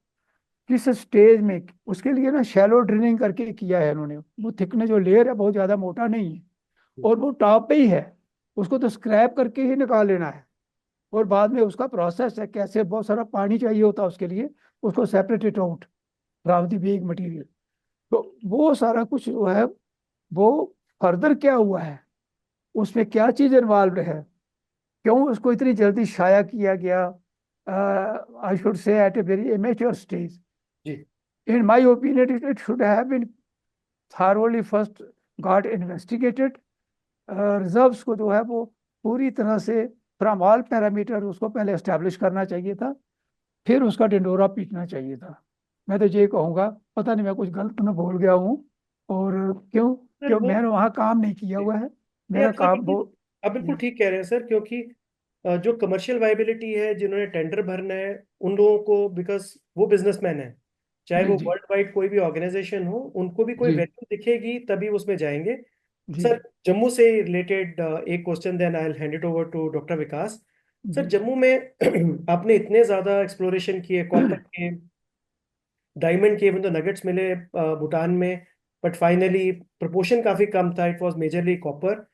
किस स्टेज में, उसके लिए ना शैलो ड्रिलिंग करके किया है उन्होंने, वो थिकनेस जो लेयर है बहुत ज़्यादा मोटा नहीं है, और वो टॉप पे ही है, उसको तो स्क्रैप करके ही निकाल लेना है। और बाद में उसका प्रोसेस है कैसे, बहुत सारा पानी चाहिए होता है उसके लिए, उसको सेपरेटेड आउट फ्रॉम द वेग मटेरियल। तो वो सारा कुछ जो है वो फर्दर क्या हुआ है, उसमें क्या चीज इन्वॉल्व है, क्यों उसको इतनी जल्दी शाया किया गया, I should say at a very immature stage. जी in my opinion it should have been thoroughly first got investigated, reserves को जो है वो पूरी तरह से फ्रॉम ऑल पैरामीटर उसको पहले एस्टेब्लिश करना चाहिए था, फिर उसका ढिंडोरा पीटना चाहिए था। मैं तो ये कहूँगा, पता नहीं मैं कुछ गलत तो मैं बोल गया हूँ, और क्यों, सर क्यों वो, मैंने वहाँ काम नहीं किया हुआ है, नहीं मेरा काम वो। आप बिल्कुल ठीक कह रहे हैं सर, क्योंकि जो कमर्शियल वायबिलिटी है, जिन्होंने टेंडर भरना है, उन लोगों को, बिकॉज वो बिजनेसमैन है, चाहे जी वो जी वर्ल्ड वाइड कोई भी ऑर्गेनाइजेशन हो, उनको भी कोई जी वैल्यू दिखेगी तभी उसमें जाएंगे। जी सर जम्मू से रिलेटेड एक question, then I will hand it over to doctor Vikas. Sir जी। जम्मू में आपने इतने ज्यादा एक्सप्लोरेशन किए, कॉपर के, डायमंड के, तो नगेट्स मिले भूटान में, बट फाइनली प्रोपोर्शन काफी कम था, it was majorly copper.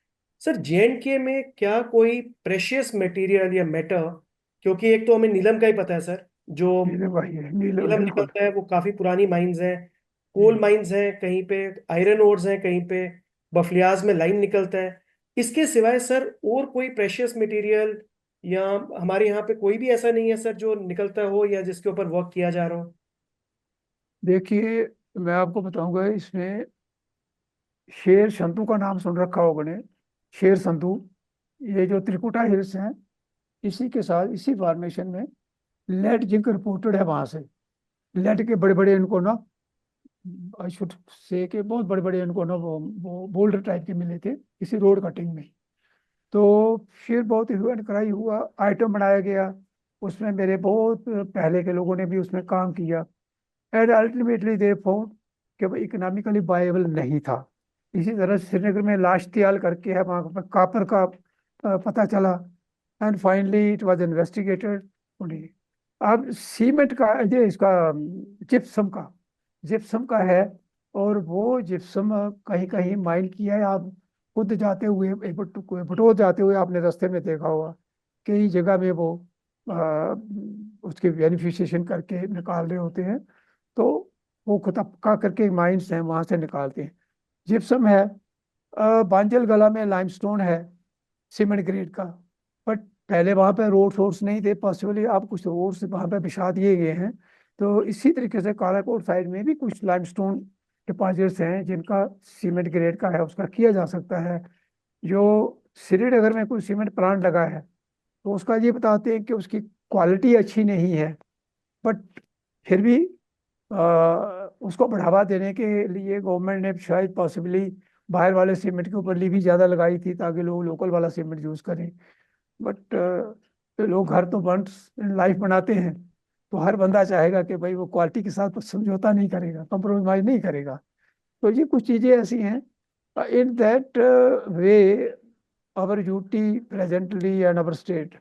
Sir JNK में क्या कोई प्रेशियस मटेरियल या मेटल, क्योंकि एक तो हमें नीलम का ही पता है सर, जो नीलम भाई है, नीलम नीलम बिल्कुल। निकलता है वो काफी पुरानी माइंस हैं, कोल हम्म। माइंस हैं कहीं पे, आयरन ओर्स हैं कहीं पे, बफलियाज में लाइम निकलता है। इसके सिवाय सर और कोई प्रेशियस मटेरियल या हमारे यहाँ पे कोई भी ऐसा नहीं है सर जो निकलता हो या जिसके ऊपर वर्क किया जा रहा हो? देखिए, मैं आपको बताऊंगा, इसमें शेर संतू का नाम सुन रखा होगा ने, शेर संतू, ये जो त्रिकुटा हिल्स हैं, इसी के साथ इसी फॉर्मेशन में लेड जिंक रिपोर्टेड है वहां से। लेड के बड़े बड़े इनको ना, आई शुड से के बहुत बड़े बड़े इनको ना वो बोल्डर टाइप के मिले थे किसी रोड कटिंग में। तो फिर बहुत ह्यू एंड क्राई हुआ, आइटम बनाया गया, उसमें मेरे बहुत पहले के लोगों ने भी उसमें काम किया, एंड अल्टीमेटली दे फाउंड कि वो इकोनॉमिकली वायबल नहीं था। इसी तरह श्रीनगर में लाश्तियाल करके है, वहाँ पर कापर का पता चला, and finally it was investigated. अब सीमेंट का, ये इसका जिप्सम का, जिप्सम का है, और वो जिप्सम कहीं कहीं माइन किया है। आप खुद जाते हुए बटोर जाते हुए आपने रास्ते में देखा होगा, कई जगह में वो उसके बेनिफिशिएशन करके निकाल रहे होते हैं। तो वो खुद पक्का करके माइंस हैं वहां से निकालते हैं। जिप्सम है, बांजल गला में लाइमस्टोन है, सीमेंट ग्रेड का। बट पहले वहां पे रोड सोर्स नहीं थे, पॉसिबली आप कुछ रोड्स वहां पे बिछा दिए गए हैं। तो इसी तरीके से कालाकोट साइड में भी कुछ लाइमस्टोन डिपॉजिट्स हैं जिनका सीमेंट ग्रेड का है, उसका किया जा सकता है। जो श्रीनगर में कोई सीमेंट प्लांट लगा है, तो उसका ये बताते हैं कि उसकी क्वालिटी अच्छी नहीं है, बट फिर भी उसको बढ़ावा देने के लिए गवर्नमेंट ने शायद पॉसिबली बाहर वाले सीमेंट के ऊपर लीवी ज़्यादा लगाई थी ताकि लोग लोकल वाला सीमेंट यूज़ करें। बट लोग घर तो वंस लाइफ बनाते हैं, तो हर बंदा चाहेगा कि भाई वो क्वालिटी के साथ समझौता नहीं करेगा, कंप्रोमाइज नहीं करेगा। तो ये कुछ चीज़ें ऐसी हैं, in that way our duty presently and our state,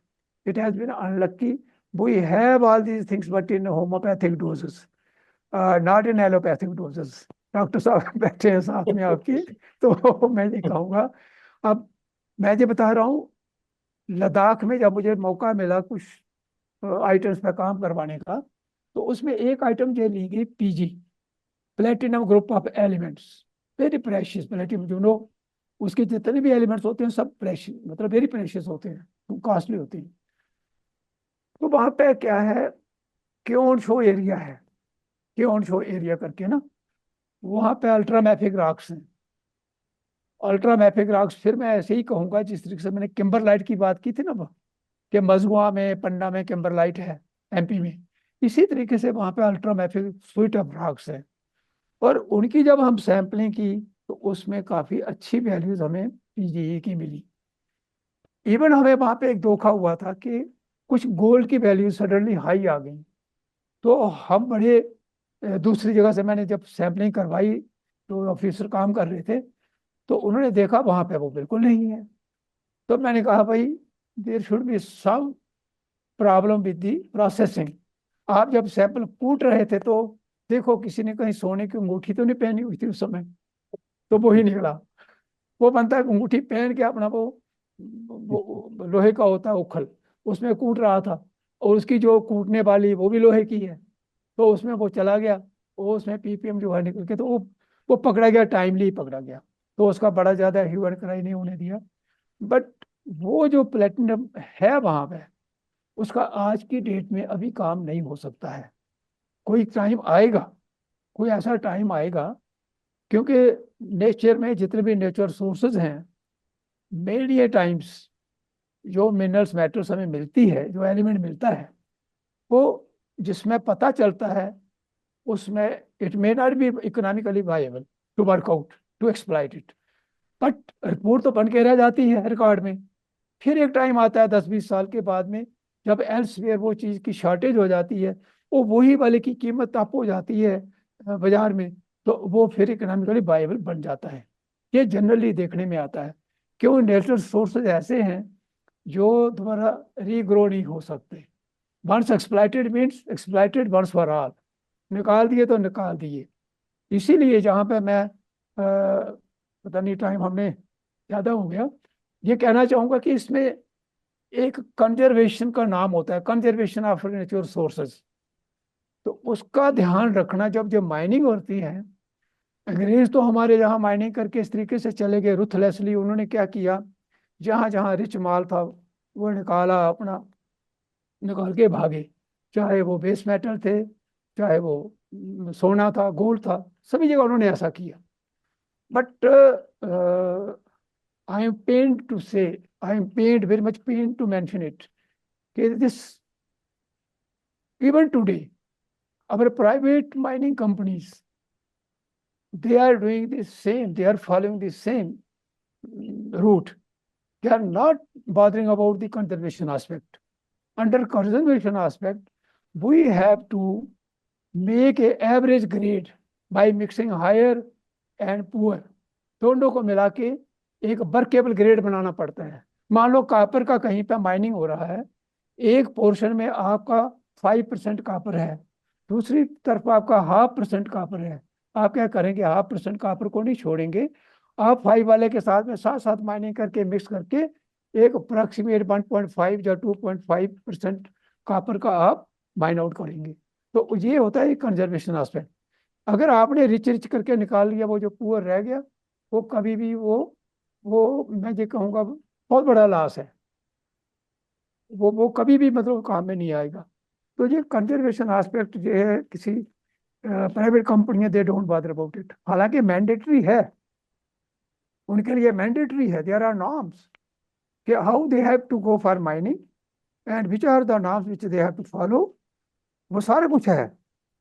it has been unlucky. We have all these things but in homeopathic doses, not in allopathic doses. Doctor साहब बैठे हैं साथ में आपके, तो मैं ये कहूँगा, अब मैं ये बता रहा हूँ, लद्दाख में जब मुझे मौका मिला कुछ आइटम्स पे काम करवाने का, तो उसमें एक आइटम जो ली गई PG, platinum group of elements, very precious platinum, जो नो उसके जितने भी एलिमेंट्स होते हैं सब प्रेशियस, मतलब वेरी प्रेशियस होते हैं, कॉस्टली होते हैं। तो वहां पे क्या है, क्योन शो एरिया है, क्योन शो एरिया करके ना, वहां पे अल्ट्रामैफिक रॉक्स हैं। अल्ट्रामैफिक रॉक्स, फिर मैं ऐसे ही कहूंगा जिस तरीके से मैंने किम्बरलाइट की बात की थी ना, वो कि मजगुआ में पन्ना में किम्बरलाइट है, एमपी में, इसी तरीके से वहां पे अल्ट्रामैफिक स्वीट ऑफ रॉक्स है। और उनकी जब हम सैंपलिंग की तो उसमें काफी अच्छी वैल्यूज हमें पीजीई की मिली। इवन हमें वहां पे एक धोखा हुआ था कि कुछ गोल्ड की वैल्यू सडनली हाई आ गई। तो हम बड़े दूसरी जगह से मैंने जब सैंपलिंग करवाई, तो ऑफिसर काम कर रहे थे, तो उन्होंने देखा वहां पे वो बिल्कुल नहीं है। तो मैंने कहा भाई, there should be some problem with the processing. आप जब सैंपल कूट रहे थे तो देखो किसी ने कहीं सोने की अंगूठी तो नहीं पहनी हुई थी उस समय, तो वो ही निकला। वो बनता है अंगूठी पहन के अपना वो लोहे का होता है उखल, उसमें कूट रहा था, और उसकी जो कूटने वाली वो भी लोहे की है, तो उसमें वो चला गया, वो उसमें पीपीएम जो है निकल के, तो वो पकड़ा गया, टाइमली पकड़ा गया, तो उसका बड़ा ज़्यादा ह्यू एंड क्राई नहीं होने दिया। बट वो जो प्लेटिनम है वहाँ पे, उसका आज की डेट में अभी काम नहीं हो सकता है। कोई टाइम आएगा, कोई ऐसा टाइम आएगा, क्योंकि नेचर में जितने भी नेचुरल सोर्सेज हैं, मेनी टाइम्स जो मिनरल्स मेटल्स हमें मिलती है, जो एलिमेंट मिलता है, वो जिसमें पता चलता है उसमें it may not be economically viable to work out, to exploit it, but report तो बन के रह जाती है रिकॉर्ड में। फिर एक टाइम आता है 10-20 साल के बाद में, जब एल्सवेयर वो चीज़ की शॉर्टेज हो जाती है, वो वही वाले की कीमत अप हो जाती है बाजार में, तो वो फिर इकोनॉमिकली वायबल बन जाता है। ये जनरली देखने में आता है, क्यों नेचुरल सोर्सेज ऐसे हैं जो दोबारा रीग्रो नहीं हो सकते। Once exploited means exploited once for all, निकाल दिए तो निकाल दिए। इसीलिए जहाँ पे मैं पता नहीं टाइम हमने ज़्यादा हो गया, ये कहना चाहूँगा कि इसमें एक कंजर्वेशन का नाम होता है, कंजर्वेशन ऑफ नेचुरल सोर्सेज। तो उसका ध्यान रखना, जब जब माइनिंग होती है, अंग्रेज तो हमारे यहाँ माइनिंग करके इस तरीके से चले गए रुथलेसली। उन्होंने क्या किया, जहाँ जहाँ रिच माल था वो निकाला, अपना निकाल के भागे, चाहे वो बेस मेटल थे, चाहे वो सोना था, गोल्ड था, सभी जगह उन्होंने ऐसा किया। But I am pained to say, I am pained, very much pained to mention it, कि this even today our private mining companies, they are doing the same, they are following the same route. They are not bothering about the conservation aspect. Under conservation aspect, we have to make a average grade by mixing higher and poor, दोनों को मिला के एक वर्केबल ग्रेड बनाना पड़ता है। मान लो कापर का कहीं पे माइनिंग हो रहा है, एक पोर्शन में आपका 5% कापर है, दूसरी तरफ आपका 0.5% कापर है, आप क्या करेंगे, 0.5% कापर को नहीं छोड़ेंगे, आप 5 वाले के साथ में साथ साथ माइनिंग करके मिक्स करके एक अप्रॉक्सीमेट 1.5 या 2.5% कापर का आप माइन आउट करेंगे। तो ये होता है कंजर्वेशन एस्पेक्ट। अगर आपने रिच रिच करके निकाल लिया, वो जो पुअर रह गया, वो कभी भी वो मैं ये कहूँगा बहुत बड़ा लॉस है, वो कभी भी मतलब काम में नहीं आएगा। तो ये कंजर्वेशन एस्पेक्ट जो है, किसी प्राइवेट कंपनियां they don't bother about it, हालांकि मैंडेटरी है, उनके लिए मैंडेटरी है, देयर आर नॉर्म्स कि how they have to go for mining and which are the norms which they have to follow, वो सारा कुछ है।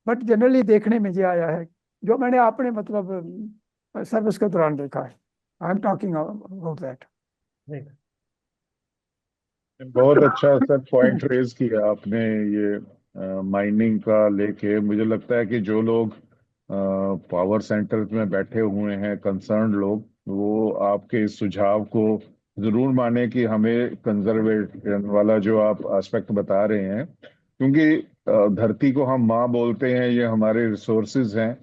बट जनरली देखने में ये आया है, जो मैंने अपने मतलब सर्विस के दौरान देखा है, I am talking about that. बहुत अच्छा सर पॉइंट रेज किया आपने, ये माइनिंग का लेके। मुझे लगता है कि जो लोग पावर सेंटर्स में बैठे हुए हैं, कंसर्न लोग, वो आपके इस सुझाव को जरूर माने कि हमें कंजर्वेशन वाला जो आप एस्पेक्ट बता रहे हैं, क्योंकि धरती को हम माँ बोलते हैं, ये हमारे रिसोर्सेज हैं,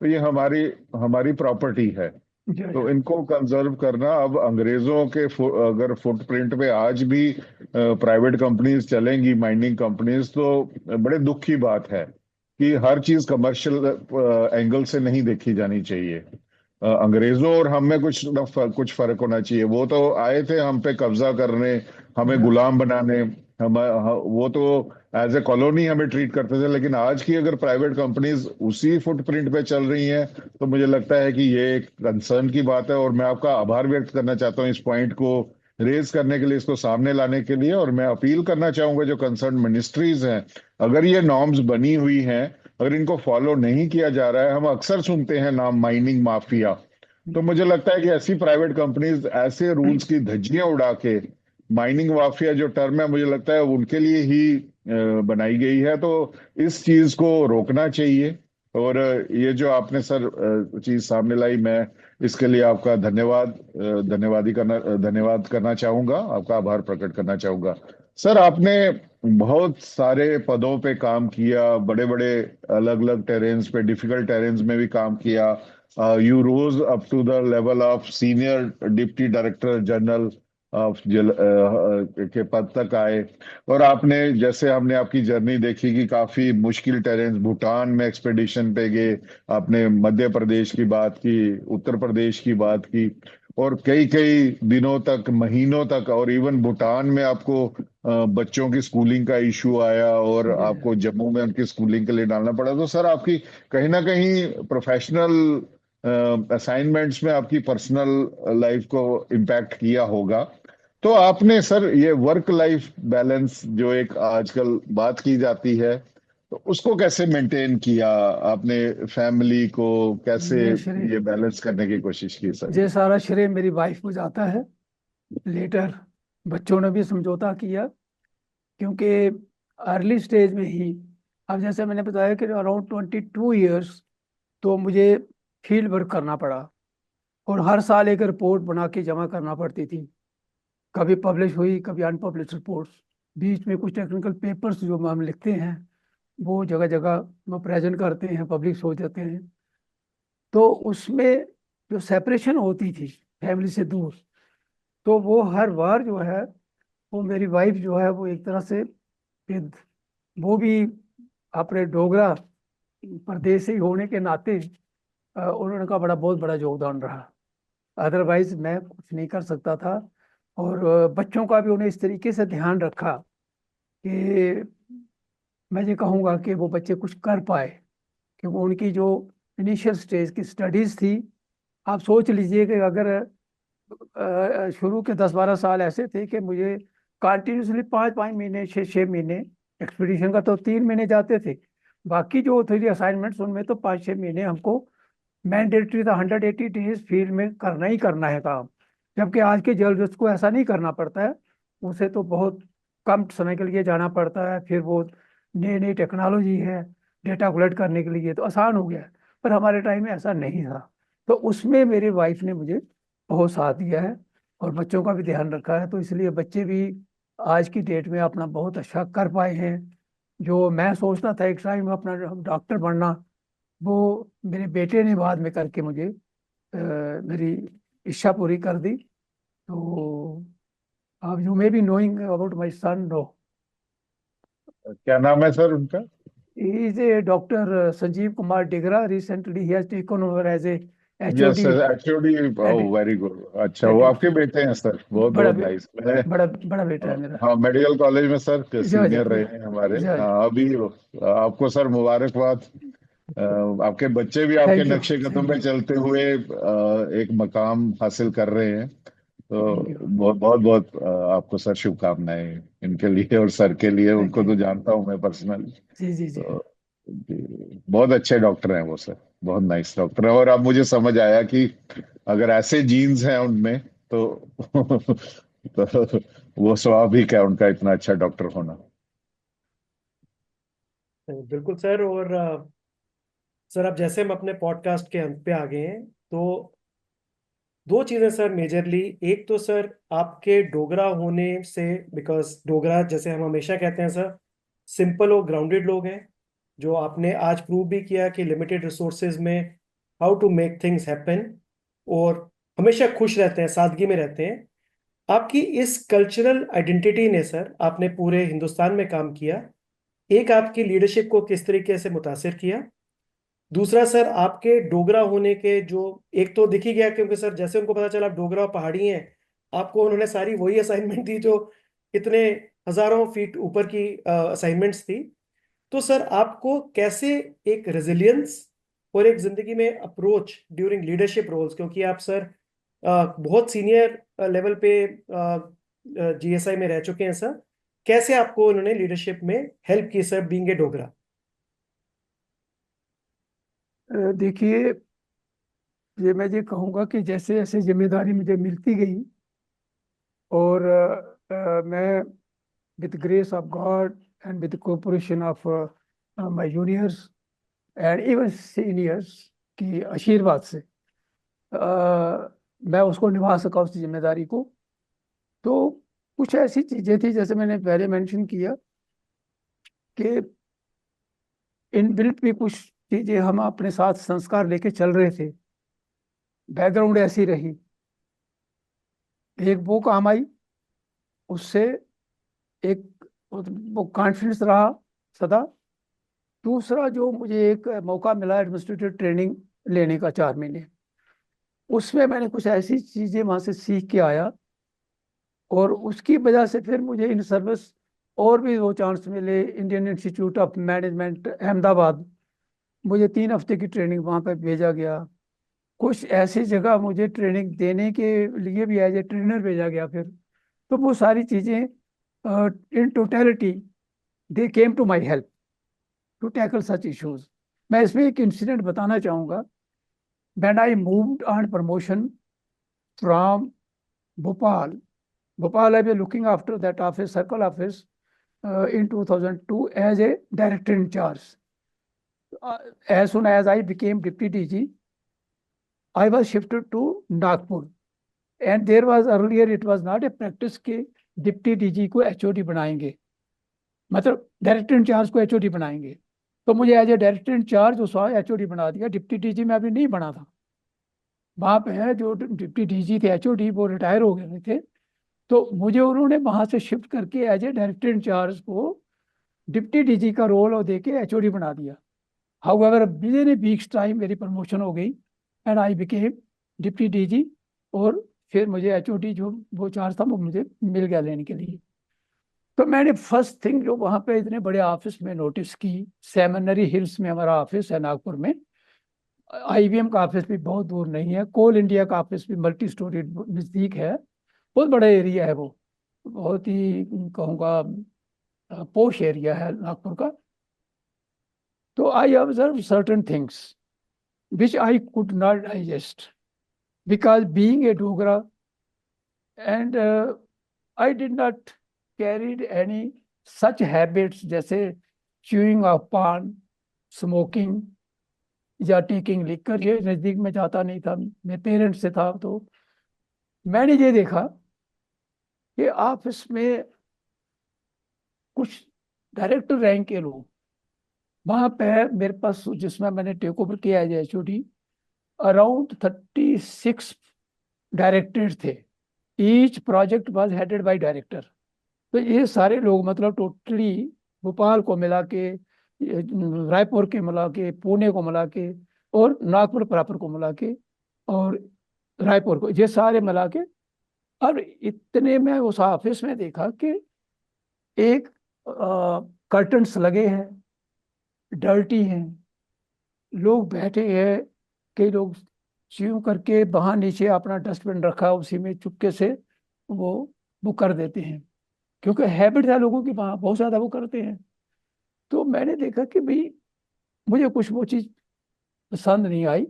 तो ये हमारी हमारी प्रॉपर्टी है, तो इनको कंजर्व करना। अब अंग्रेजों के अगर फुटप्रिंट पे आज भी प्राइवेट कंपनीज चलेंगी, माइनिंग कंपनीज, तो बड़े दुख की बात है कि हर चीज कमर्शियल एंगल से नहीं देखी जानी चाहिए। अंग्रेजों और हम में कुछ फर्क होना चाहिए। वो तो आए थे हम पे कब्जा करने, हमें गुलाम बनाने, वो तो एज ए कॉलोनी हमें ट्रीट करते थे। लेकिन आज की अगर प्राइवेट कंपनीज उसी फुटप्रिंट पे चल रही हैं, तो मुझे लगता है कि ये एक कंसर्न की बात है। और मैं आपका आभार व्यक्त करना चाहता हूँ इस पॉइंट को रेज करने के लिए, इसको सामने लाने के लिए। और मैं अपील करना चाहूंगा जो कंसर्न मिनिस्ट्रीज हैं, अगर ये नॉर्म्स बनी हुई हैं, अगर इनको फॉलो नहीं किया जा रहा है, हम अक्सर सुनते हैं नाम माइनिंग माफिया, तो मुझे लगता है कि ऐसी प्राइवेट कंपनीज ऐसे रूल्स की धज्जियां उड़ा के, माइनिंग माफिया जो टर्म है मुझे लगता है उनके लिए ही बनाई गई है, तो इस चीज को रोकना चाहिए। और ये जो आपने सर चीज सामने लाई, मैं इसके लिए आपका धन्यवाद करना चाहूंगा, आपका आभार प्रकट करना चाहूंगा। सर, आपने बहुत सारे पदों पे काम किया, बड़े बड़े अलग अलग टेरेन्स पे, डिफिकल्ट टेरेन्स में भी काम किया। You rose up to the level of senior deputy director general आप के पद तक आए। और आपने, जैसे हमने आपकी जर्नी देखी कि काफी मुश्किल टेरेन, भूटान में एक्सपेडिशन पे गए, आपने मध्य प्रदेश की बात की, उत्तर प्रदेश की बात की, और कई कई दिनों तक, महीनों तक, और इवन भूटान में आपको बच्चों की स्कूलिंग का इशू आया और जी आपको जम्मू में उनकी स्कूलिंग के लिए डालना पड़ा। तो सर आपकी कहीं ना कहीं प्रोफेशनल असाइनमेंट्स में आपकी पर्सनल लाइफ को इम्पैक्ट किया होगा। तो आपने सर ये वर्क लाइफ बैलेंस जो एक आजकल बात की जाती है, तो उसको कैसे मेंटेन किया आपने? फैमिली को कैसे ये श्रेय ये बैलेंस करने की कोशिश की सर? ये सारा श्रेय मेरी वाइफ को जाता है। लेटर बच्चों ने भी समझौता किया, क्योंकि अर्ली स्टेज में ही, अब जैसे मैंने बताया कि अराउंड 22 ईयर्स तो मुझे फील्ड वर्क करना पड़ा, और हर साल एक रिपोर्ट बना के जमा करना पड़ती थी। कभी पब्लिश हुई, कभी अनपब्लिश रिपोर्ट्स। बीच में कुछ टेक्निकल पेपर्स जो हम लिखते हैं वो जगह जगह हम प्रेजेंट करते हैं, पब्लिश हो जाते हैं। तो उसमें जो सेपरेशन होती थी फैमिली से दूर, तो वो हर बार जो है, वो मेरी वाइफ जो है वो एक तरह से फिर वो भी अपने डोगरा प्रदेश ही होने के नाते उन्होंने का बहुत बड़ा योगदान रहा। अदरवाइज मैं कुछ नहीं कर सकता था। और बच्चों का भी उन्हें इस तरीके से ध्यान रखा कि मैं ये कहूँगा कि वो बच्चे कुछ कर पाए, क्योंकि उनकी जो इनिशियल स्टेज की स्टडीज थी, आप सोच लीजिए कि अगर शुरू के 10-12 साल ऐसे थे कि मुझे कंटिन्यूसली 5-5 महीने, 6-6 महीने, एक्सपीडिशन का तो 3 महीने जाते थे, बाकी जो थी असाइनमेंट्स उनमें तो 5-6 महीने हमको मैंडेटरी था। 180 डेज फील्ड में करना ही करना है काम। जबकि आज के जर्नलिस्ट को ऐसा नहीं करना पड़ता है, उसे तो बहुत कम समय के लिए जाना पड़ता है, फिर वो नई नई टेक्नोलॉजी है डेटा कलेक्ट करने के लिए, तो आसान हो गया है। पर हमारे टाइम में ऐसा नहीं था। तो उसमें मेरी वाइफ ने मुझे बहुत साथ दिया है, और बच्चों का भी ध्यान रखा है। तो इसलिए बच्चे भी आज की डेट में अपना बहुत अच्छा कर पाए हैं। जो मैं सोचता था एक टाइम में अपना डॉक्टर बनना, वो मेरे बेटे ने बाद में करके मुझे मेरी इच्छा पूरी कर दी। तो आप you may be knowing about my son, no? क्या नाम है सर उनका? He is a doctor Sanjeev Kumar Dhingra. Recently he has taken over as a yes HOD sir, actually, oh at very good. अच्छा, वो एट आपके बेटे हैं सर? बहुत बड़ा बहुत नाइस। मैं बड़ा बेटा है मेरा। हाँ, मेडिकल कॉलेज में सर जय सीनियर रहे जय हैं हमारे। जय। हाँ, अभी आपको सर मुबारकबाद। आपके बच्चे भी आपके थैंक यू, नक्शे कदम थैंक पे यू, चलते हुए एक मकाम हासिल कर रहे हैं। थैंक तो यू, बहुत बहुत बहुत आपको सर शुभकामनाएं इनके लिए और सर के लिए। थैंक उनको यू। तो जानता हूं मैं पर्सनली। जी जी जी। तो बहुत अच्छे डॉक्टर हैं वो सर, बहुत नाइस डॉक्टर हैं। और अब मुझे समझ आया कि अगर ऐसे जीन्स हैं उनमें तो तो वो स्वाभाविक है उनका इतना अच्छा डॉक्टर होना। बिल्कुल सर। और सर, अब जैसे हम अपने पॉडकास्ट के अंत पे आ गए हैं, तो दो चीजें सर मेजरली। एक तो सर आपके डोगरा होने से, बिकॉज डोगरा जैसे हम हमेशा कहते हैं सर, सिंपल और ग्राउंडेड लोग हैं, जो आपने आज प्रूव भी किया कि लिमिटेड रिसोर्सेज में how to make things happen, और हमेशा खुश रहते हैं, सादगी में रहते हैं। आपकी इस कल्चरल आइडेंटिटी ने सर, आपने पूरे हिंदुस्तान में काम किया, एक आपकी लीडरशिप को किस तरीके से मुतासिर किया। दूसरा सर, आपके डोगरा होने के जो, एक तो दिख ही गया, क्योंकि सर जैसे उनको पता चला आप डोगरा और पहाड़ी हैं, आपको उन्होंने सारी वही असाइनमेंट दी जो इतने हजारों फीट ऊपर की असाइनमेंट्स थी। तो सर आपको कैसे एक रेजिलियंस और एक जिंदगी में अप्रोच ड्यूरिंग लीडरशिप रोल्स, क्योंकि आप सर बहुत सीनियर लेवल पे जीएसआई में रह चुके हैं सर, कैसे आपको उन्होंने लीडरशिप में हेल्प की सर, बीइंग ए डोगरा? देखिए, ये मैं ये कहूँगा कि जैसे जैसे जिम्मेदारी मुझे मिलती गई, और मैं with grace of God and with cooperation of my juniors and even seniors की आशीर्वाद से, मैं उसको निभा सका, उस जिम्मेदारी को। तो कुछ ऐसी चीजें थी, जैसे मैंने पहले मेंशन किया, कि इनबिल्ट भी कुछ चीजें हम अपने साथ संस्कार लेके चल रहे थे। बैकग्राउंड ऐसी रही, एक वो काम आई उससे एक वो कॉन्फिडेंस रहा सदा। दूसरा जो मुझे एक मौका मिला एडमिनिस्ट्रेटिव ट्रेनिंग लेने का 4 महीने, उसमें मैंने कुछ ऐसी चीज़ें वहाँ से सीख के आया, और उसकी वजह से फिर मुझे इन सर्विस और भी वो चांस मिले। Indian institute of management Ahmedabad, मुझे 3 हफ्ते की ट्रेनिंग वहाँ पे भेजा गया। कुछ ऐसी जगह मुझे ट्रेनिंग देने के लिए भी एज ए ट्रेनर भेजा गया फिर। तो वो सारी चीज़ें in totality they came to my help to tackle such issues. मैं इसमें एक इंसिडेंट बताना चाहूँगा। When I moved on promotion from Bhopal, Bhopal, I was looking after that office, circle office, in 2002 as a director in charge. As soon as I became deputy DG, I was shifted to Nagpur. And there was earlier, it was not a practice कि डिप्टी डीजी को एचओडी बनाएंगे, मतलब डायरेक्टर इंचार्ज को एचओडी बनाएंगे। तो मुझे एज ए डायरेक्टर इंचार्ज उस एचओडी बना दिया। डिप्टी डीजी में अभी नहीं बना था। वहाँ पे है जो डिप्टी डीजी थे, एचओडी, वो रिटायर हो गए थे। तो मुझे उन्होंने वहां से शिफ्ट करके एज ए डायरेक्टर इंचार्ज को डिप्टी डीजी का रोल और देके एचओडी बना दिया। However with in A weeks time मेरी प्रमोशन हो गई and I became deputy DG, और फिर मुझे एचओडी जो वो चार्ज था वो मुझे मिल गया लेने के लिए। तो मैंने फर्स्ट थिंग जो वहाँ पे इतने बड़े ऑफिस में नोटिस की, सेमिनरी हिल्स में हमारा ऑफिस है नागपुर में, आईबीएम का ऑफिस भी बहुत दूर नहीं है, कोल इंडिया का ऑफिस भी मल्टी स्टोरी नज़दीक है, बहुत बड़ा एरिया है वो, बहुत ही कहूँगा पोश एरिया है नागपुर का। तो I observe certain things which I could not digest because being a Dogra, and I did not carried any such habits जैसे च्यूइंग ऑफ पान, स्मोकिंग या टेकिंग लिकर। ये नज़दीक में जाता नहीं था, मेरे पेरेंट्स से था। तो मैंने ये देखा कि ऑफिस में कुछ डायरेक्टर रैंक के लोग वहाँ पे, मेरे पास जिसमें मैंने टेक ओवर किया है एचओडी, अराउंड 36 डायरेक्टर्स थे। Each project was headed by director. तो ये सारे लोग मतलब टोटली भोपाल को मिला के, रायपुर के मिला के, पुणे को मिला के, और नागपुर प्रॉपर को मिला के, और रायपुर को, ये सारे मिला के। और इतने में उस ऑफिस में देखा कि एक कर्टन्स लगे हैं, डर्टी हैं, लोग बैठे हैं, कई लोग च्यू करके वहाँ नीचे अपना डस्टबिन रखा, उसी में चुपके से वो कर देते हैं, क्योंकि हैबिट है लोगों की, वहाँ बहुत ज़्यादा वो करते हैं। तो मैंने देखा कि भाई मुझे कुछ वो चीज़ पसंद नहीं आई।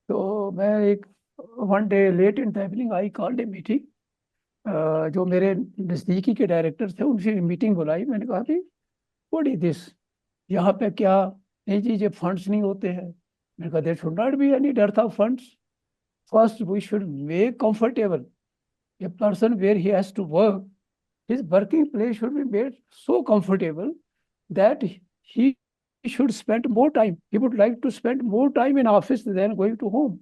तो मैं एक one day late in the evening I called a meeting, जो मेरे नज़दीकी के डायरेक्टर थे उनसे मीटिंग बुलाई। मैंने कहा कि व्हाट इज दिस, यहाँ पे क्या नहीं जी, ये फंड्स नहीं होते हैं। मैंने कहा there should not be any dearth funds. First we should make comfortable a person where he has to work, his working place should be made so comfortable that he should spend more time. He would like to spend more time in office than going to home,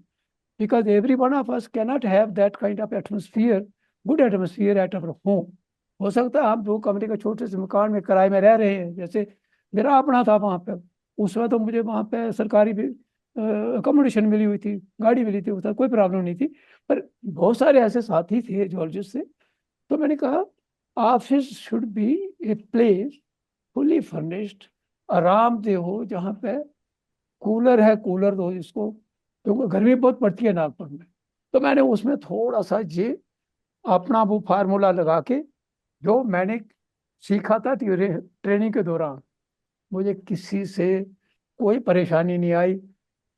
because every one of us cannot have that kind of atmosphere, good atmosphere at our home. हो सकता है आप 2 कमरे के छोटे से मकान में किराए में रह रहे हैं, जैसे मेरा अपना था वहाँ पे। उसमें तो मुझे वहाँ पे सरकारी भी अकोमोडेशन मिली हुई थी, गाड़ी मिली थी, उसका कोई प्रॉब्लम नहीं थी। पर बहुत सारे ऐसे साथी थे जॉर्जिस से। तो मैंने कहा office should be a place fully furnished, आरामदेह हो, जहाँ पे कूलर है, कूलर दो जिसको, क्योंकि गर्मी बहुत पड़ती है नागपुर में। तो मैंने उसमें थोड़ा सा ये अपना वो फार्मूला लगा के, जो मैंने सीखा था ट्रेनिंग के दौरान, मुझे किसी से कोई परेशानी नहीं आई।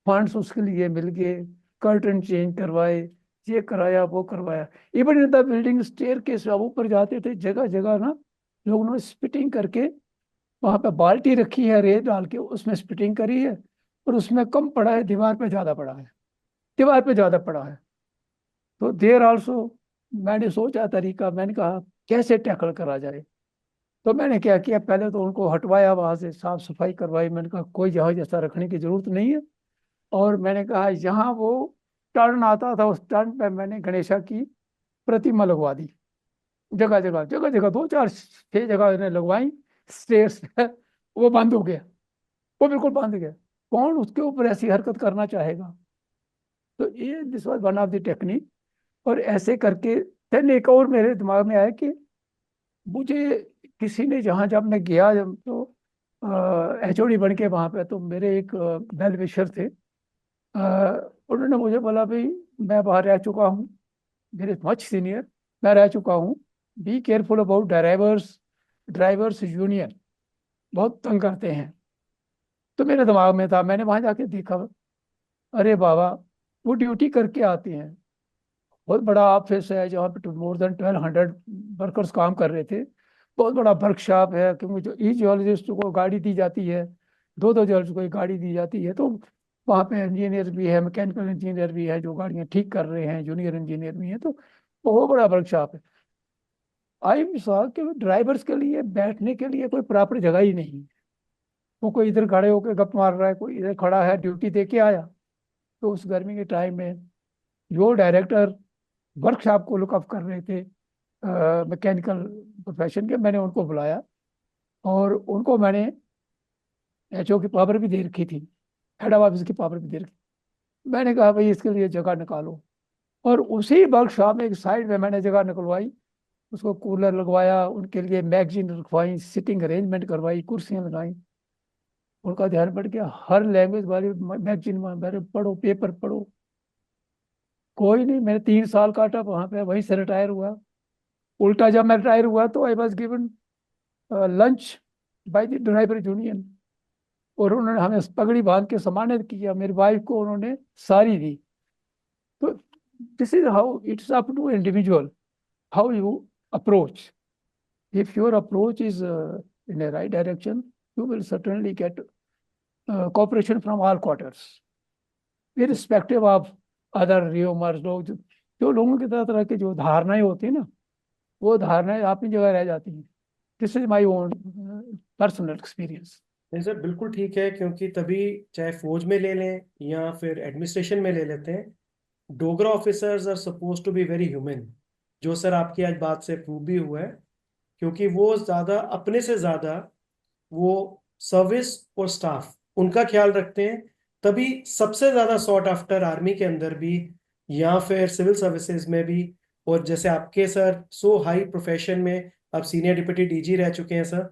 फंड्स उसके लिए मिल गए, कर्टन चेंज करवाए, ये कराया वो करवाया। Even in the building stair के ऊपर जाते थे, जगह जगह ना लोगों ने स्पिटिंग करके, वहां पे बाल्टी रखी है रेत डाल के, उसमें स्पिटिंग करी है, और उसमें कम पड़ा है, दीवार पे ज्यादा पड़ा है, दीवार पे ज्यादा पड़ा है। तो देर आल्सो मैंने सोचा तरीका, मैंने कहा कैसे टैकल करा जाए। तो मैंने क्या किया, पहले तो उनको हटवाया, वहां से साफ सफाई करवाई। मैंने कहा कोई जहाज जैसा रखने की जरूरत नहीं है। और मैंने कहा जहाँ वो टर्न आता था, उस टर्न पे मैंने गणेशा की प्रतिमा लगवा दी। जगह जगह जगह जगह 2 4 6 जगह इन्हें लगवाई स्टेयर्स वो बंद हो गया, वो बिल्कुल बंद हो गया। कौन उसके ऊपर ऐसी हरकत करना चाहेगा? तो ये this was one of the technique. और ऐसे करके फिर एक और मेरे दिमाग में आया कि मुझे किसी ने, जहाँ जब मैं गया तो HOD बन के वहाँ पे, तो मेरे एक वेल विशर थे, उन्होंने मुझे बोला, भाई मैं बाहर रह चुका हूँ, मेरे मच सीनियर, मैं रह चुका हूँ, be careful about drivers, drivers union बहुत तंग करते हैं। तो मेरे दिमाग में था, मैंने वहां जाके देखा, अरे बाबा, वो ड्यूटी करके आते हैं, बहुत बड़ा ऑफिस है जहाँ पे मोर देन 1200 वर्कर्स काम कर रहे थे, बहुत बड़ा वर्कशॉप है, क्योंकि जो ई जियोलॉजिस्ट को गाड़ी दी जाती है, 2 2 जियोलॉजिस्ट को एक गाड़ी दी जाती है, तो वहाँ पे इंजीनियर भी है, मैकेनिकल इंजीनियर भी है जो गाड़ियाँ ठीक कर रहे हैं, जूनियर इंजीनियर भी है, तो बहुत बड़ा वर्कशॉप है। आई सॉ कि ड्राइवर्स के लिए बैठने के लिए कोई प्रॉपर जगह ही नहीं है। वो कोई इधर खड़े होकर गप मार रहा है, कोई इधर खड़ा है, ड्यूटी दे के आया। तो उस गर्मी के टाइम में जो डायरेक्टर वर्कशॉप को लुकअप कर रहे थे मैकेनिकल प्रोफेशन के, मैंने उनको बुलाया और उनको मैंने HO की पावर भी दे रखी थी, हेड ऑफ ऑफिस की पावर भी दे रखी। मैंने कहा, भाई इसके लिए जगह निकालो। और उसी वर्कशॉप में एक साइड में मैंने जगह निकलवाई, उसको कूलर लगवाया, उनके लिए मैगजीन रखवाई, सिटिंग अरेंजमेंट करवाई, कुर्सियां लगाई। उनका ध्यान बढ़ गया, हर लैंग्वेज वाली मैगजीन में पढ़ो, पेपर पढ़ो। कोई नहीं, मैंने 3 साल काटा वहां पे, वहीं से रिटायर हुआ। उल्टा जब मैं रिटायर हुआ तो I was given lunch by the driver union, और उन्होंने हमें पगड़ी बांध के सम्मानित किया, मेरी वाइफ को उन्होंने साड़ी दी। तो this is how it's up to individual, how you approach. If your approach is in a right direction, you will certainly get cooperation from all quarters, irrespective of other rumors। लोग जो लोगों की तरह तरह की जो धारणाएं होती है ना, वो धारणाएं अपनी जगह रह जाती हैं। This is my own personal experience. नहीं सर, बिल्कुल ठीक है, क्योंकि तभी चाहे फौज में ले लें या फिर एडमिनिस्ट्रेशन में ले लेते हैं, Dogra officers are suppose to be very human, जो सर आपकी आज बात से प्रूव भी हुआ है। क्योंकि वो ज्यादा, अपने से ज्यादा वो सर्विस और स्टाफ उनका ख्याल रखते हैं। तभी सबसे ज्यादा सॉट आफ्टर आर्मी के अंदर भी या फिर सिविल सर्विसेज में भी, और जैसे आपके सर सो हाई प्रोफेशन में अब सीनियर डिप्टी DG रह चुके हैं सर,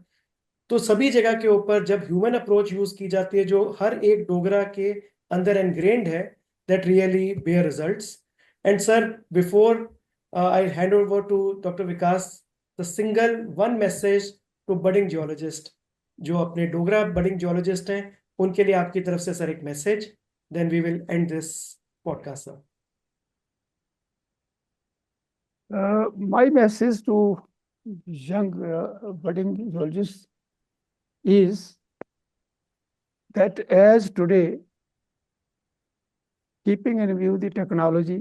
तो सभी जगह के ऊपर जब ह्यूमन अप्रोच यूज की जाती है, जो हर एक डोगरा के अंदर एनग्रेन्ड है, that really bear results. And sir, before I hand over to doctor Vikas, the single one message to budding geologist, जो अपने डोगरा बडिंग जियोलॉजिस्ट हैं, उनके लिए आपकी तरफ से सर एक message, then we will end this podcast sir. My message to young budding geologists is that as today, keeping in view the technology,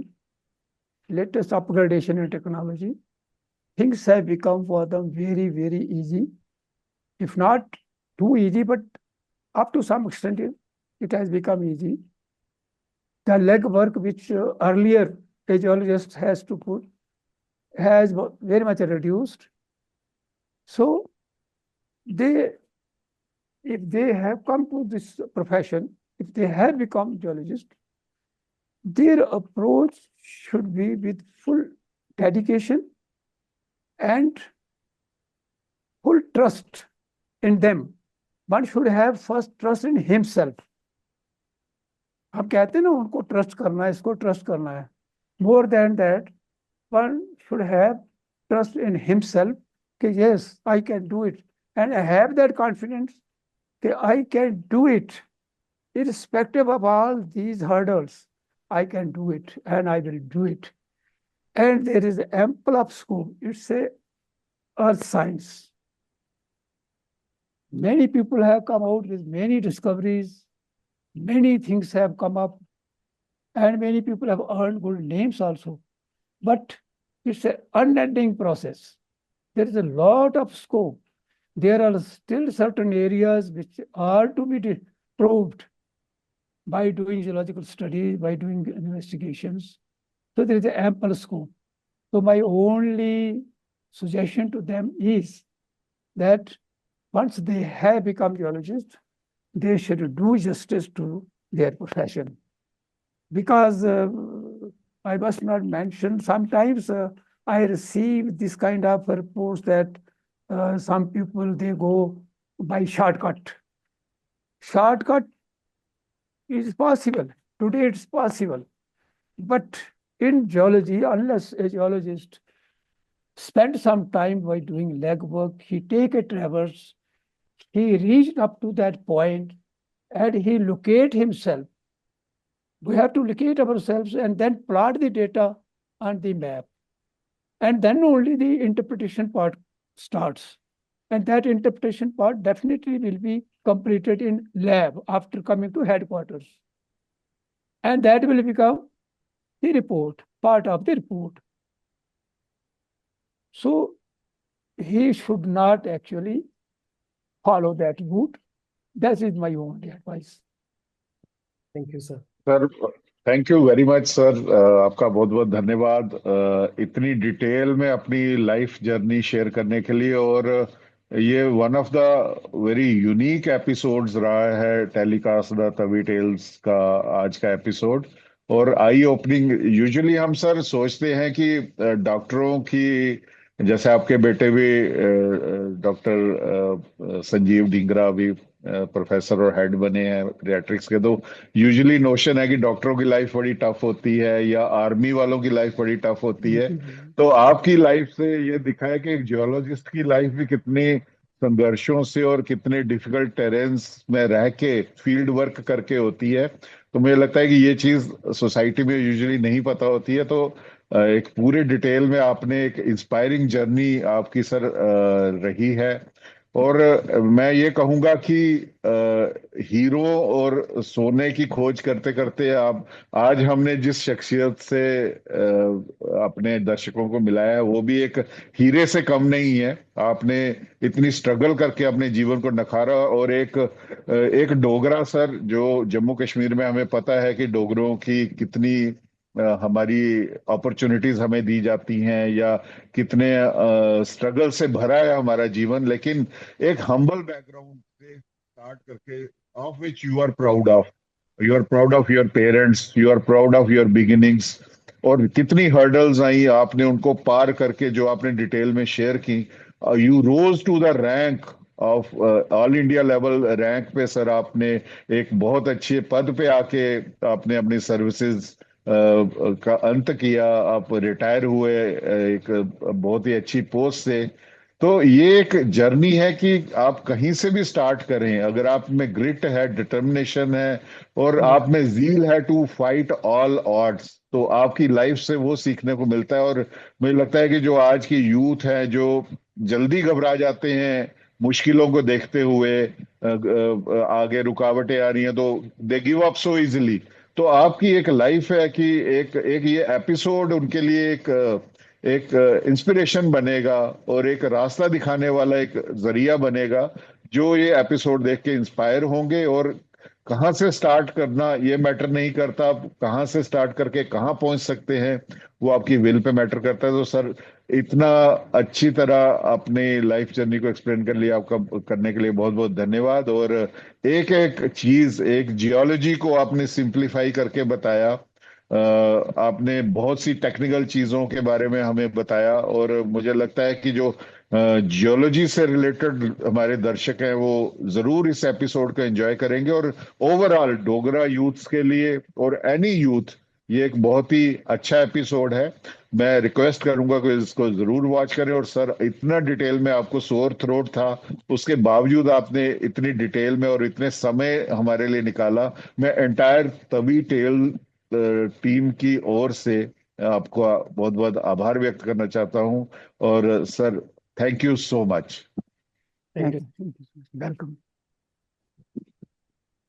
latest upgradation in technology, things have become for them very, very easy. If not too easy, but up to some extent, it has become easy. The legwork which earlier a geologist has to put has very much reduced. So they, if they have come to this profession, if they have become geologists, their approach should be with full dedication and full trust in them. One should have first trust in himself. हम कहते हैं ना, उनको ट्रस्ट करना है, इसको ट्रस्ट करना है। More than that, one should have trust in himself कि yes, I can do it, and I have that confidence कि I can do it irrespective of all these hurdles. I can do it and I will do it. And there is ample of scope. It's a earth science. Many people have come out with many discoveries, many things have come up, and many people have earned good names also. But it's an unending process. There is a lot of scope. There are still certain areas which are to be proved by doing geological studies, by doing investigations. So there is an ample scope. So my only suggestion to them is that once they have become geologists, they should do justice to their profession. Because I must not mention, sometimes I receive this kind of reports that some people, they go by shortcut. Shortcut is possible. Today it's possible. But in geology, unless a geologist spend some time by doing legwork, he take a traverse, he reached up to that point, and he locate himself. We have to locate ourselves and then plot the data on the map. And then only the interpretation part starts. And that interpretation part definitely will be completed in lab after coming to headquarters. And that will become the report, part of the report. So he should not actually follow that route. That is my only advice. Thank you, sir. Sir thank you very much sir. आपका बहुत बहुत धन्यवाद इतनी डिटेल में अपनी लाइफ जर्नी शेयर करने के लिए। और ये one of the very unique episodes रहा है टेलीकास्ट द तवी टेल्स का आज का एपिसोड। और आई ओपनिंग, यूजुअली हम सर सोचते हैं कि डॉक्टरों की, जैसे आपके बेटे भी डॉक्टर संजीव ढींगरा भी प्रोफेसर और हेड बने हैं पीडियाट्रिक्स के, तो यूजुअली नोशन है कि डॉक्टरों की लाइफ बड़ी टफ होती है या आर्मी वालों की लाइफ बड़ी टफ होती है। तो आपकी लाइफ से ये दिखा है कि एक जियोलॉजिस्ट की लाइफ भी कितनी संघर्षों से और कितने डिफिकल्ट टेरेन्स में रह के फील्ड वर्क करके होती है। तो मुझे लगता है कि ये चीज सोसाइटी में यूजुअली नहीं पता होती है। तो एक पूरे डिटेल में आपने एक इंस्पायरिंग जर्नी आपकी सर रही है। और मैं ये कहूंगा कि हीरो और सोने की खोज करते करते आप आज हमने जिस शख्सियत से अपने दर्शकों को मिलाया है वो भी एक हीरे से कम नहीं है। आपने इतनी स्ट्रगल करके अपने जीवन को नखारा। और एक डोगरा सर, जो जम्मू कश्मीर में हमें पता है कि डोगरों की कितनी हमारी अपॉर्चुनिटीज हमें दी जाती हैं या कितने स्ट्रगल से भरा है हमारा जीवन, लेकिन एक हम्बल बैकग्राउंड से स्टार्ट करके off which you are proud of, you are proud of your parents, you are proud of your beginnings. और कितनी हर्डल्स आई आपने उनको पार करके जो आपने डिटेल में शेयर की। You rose to the rank of all India level rank पे सर। आपने एक बहुत अच्छे पद पे आके आपने अपनी सर्विसेज का अंत किया। आप रिटायर हुए एक बहुत ही अच्छी पोस्ट से। तो ये एक जर्नी है कि आप कहीं से भी स्टार्ट करें, अगर आप में ग्रिट है, डिटर्मिनेशन है और आप में ज़ील है टू फाइट ऑल ऑड्स, तो आपकी लाइफ से वो सीखने को मिलता है। और मुझे लगता है कि जो आज की यूथ है जो जल्दी घबरा जाते हैं मुश्किलों को देखते हुए, आगे रुकावटें आ रही हैं तो they give up so easily. तो आपकी एक लाइफ है कि एक ये एपिसोड उनके लिए एक इंस्पिरेशन बनेगा और एक रास्ता दिखाने वाला एक जरिया बनेगा, जो ये एपिसोड देख के इंस्पायर होंगे। और कहाँ से स्टार्ट करना ये मैटर नहीं करता, कहाँ से स्टार्ट करके कहाँ पहुंच सकते हैं वो आपकी विल पे मैटर करता है। तो सर इतना अच्छी तरह अपनी लाइफ जर्नी को एक्सप्लेन कर लिया, आपका करने के लिए बहुत बहुत धन्यवाद। और एक एक चीज, एक जियोलॉजी को आपने सिंप्लीफाई करके बताया। आपने बहुत सी टेक्निकल चीजों के बारे में हमें बताया। और मुझे लगता है कि जो जियोलॉजी से रिलेटेड हमारे दर्शक हैं वो जरूर इस एपिसोड को एंजॉय करेंगे। और ओवरऑल डोगरा यूथ्स के लिए और एनी यूथ ये एक बहुत ही अच्छा एपिसोड है। मैं रिक्वेस्ट करूंगा कि इसको जरूर वॉच करें। और सर इतना डिटेल में आपको सोर थ्रोट था, उसके बावजूद आपने इतनी डिटेल में और इतने समय हमारे लिए निकाला। मैं एंटायर तवी टेल टीम की ओर से आपको बहुत बहुत आभार व्यक्त करना चाहता हूं। और sir thank you so much. Thank you. Welcome.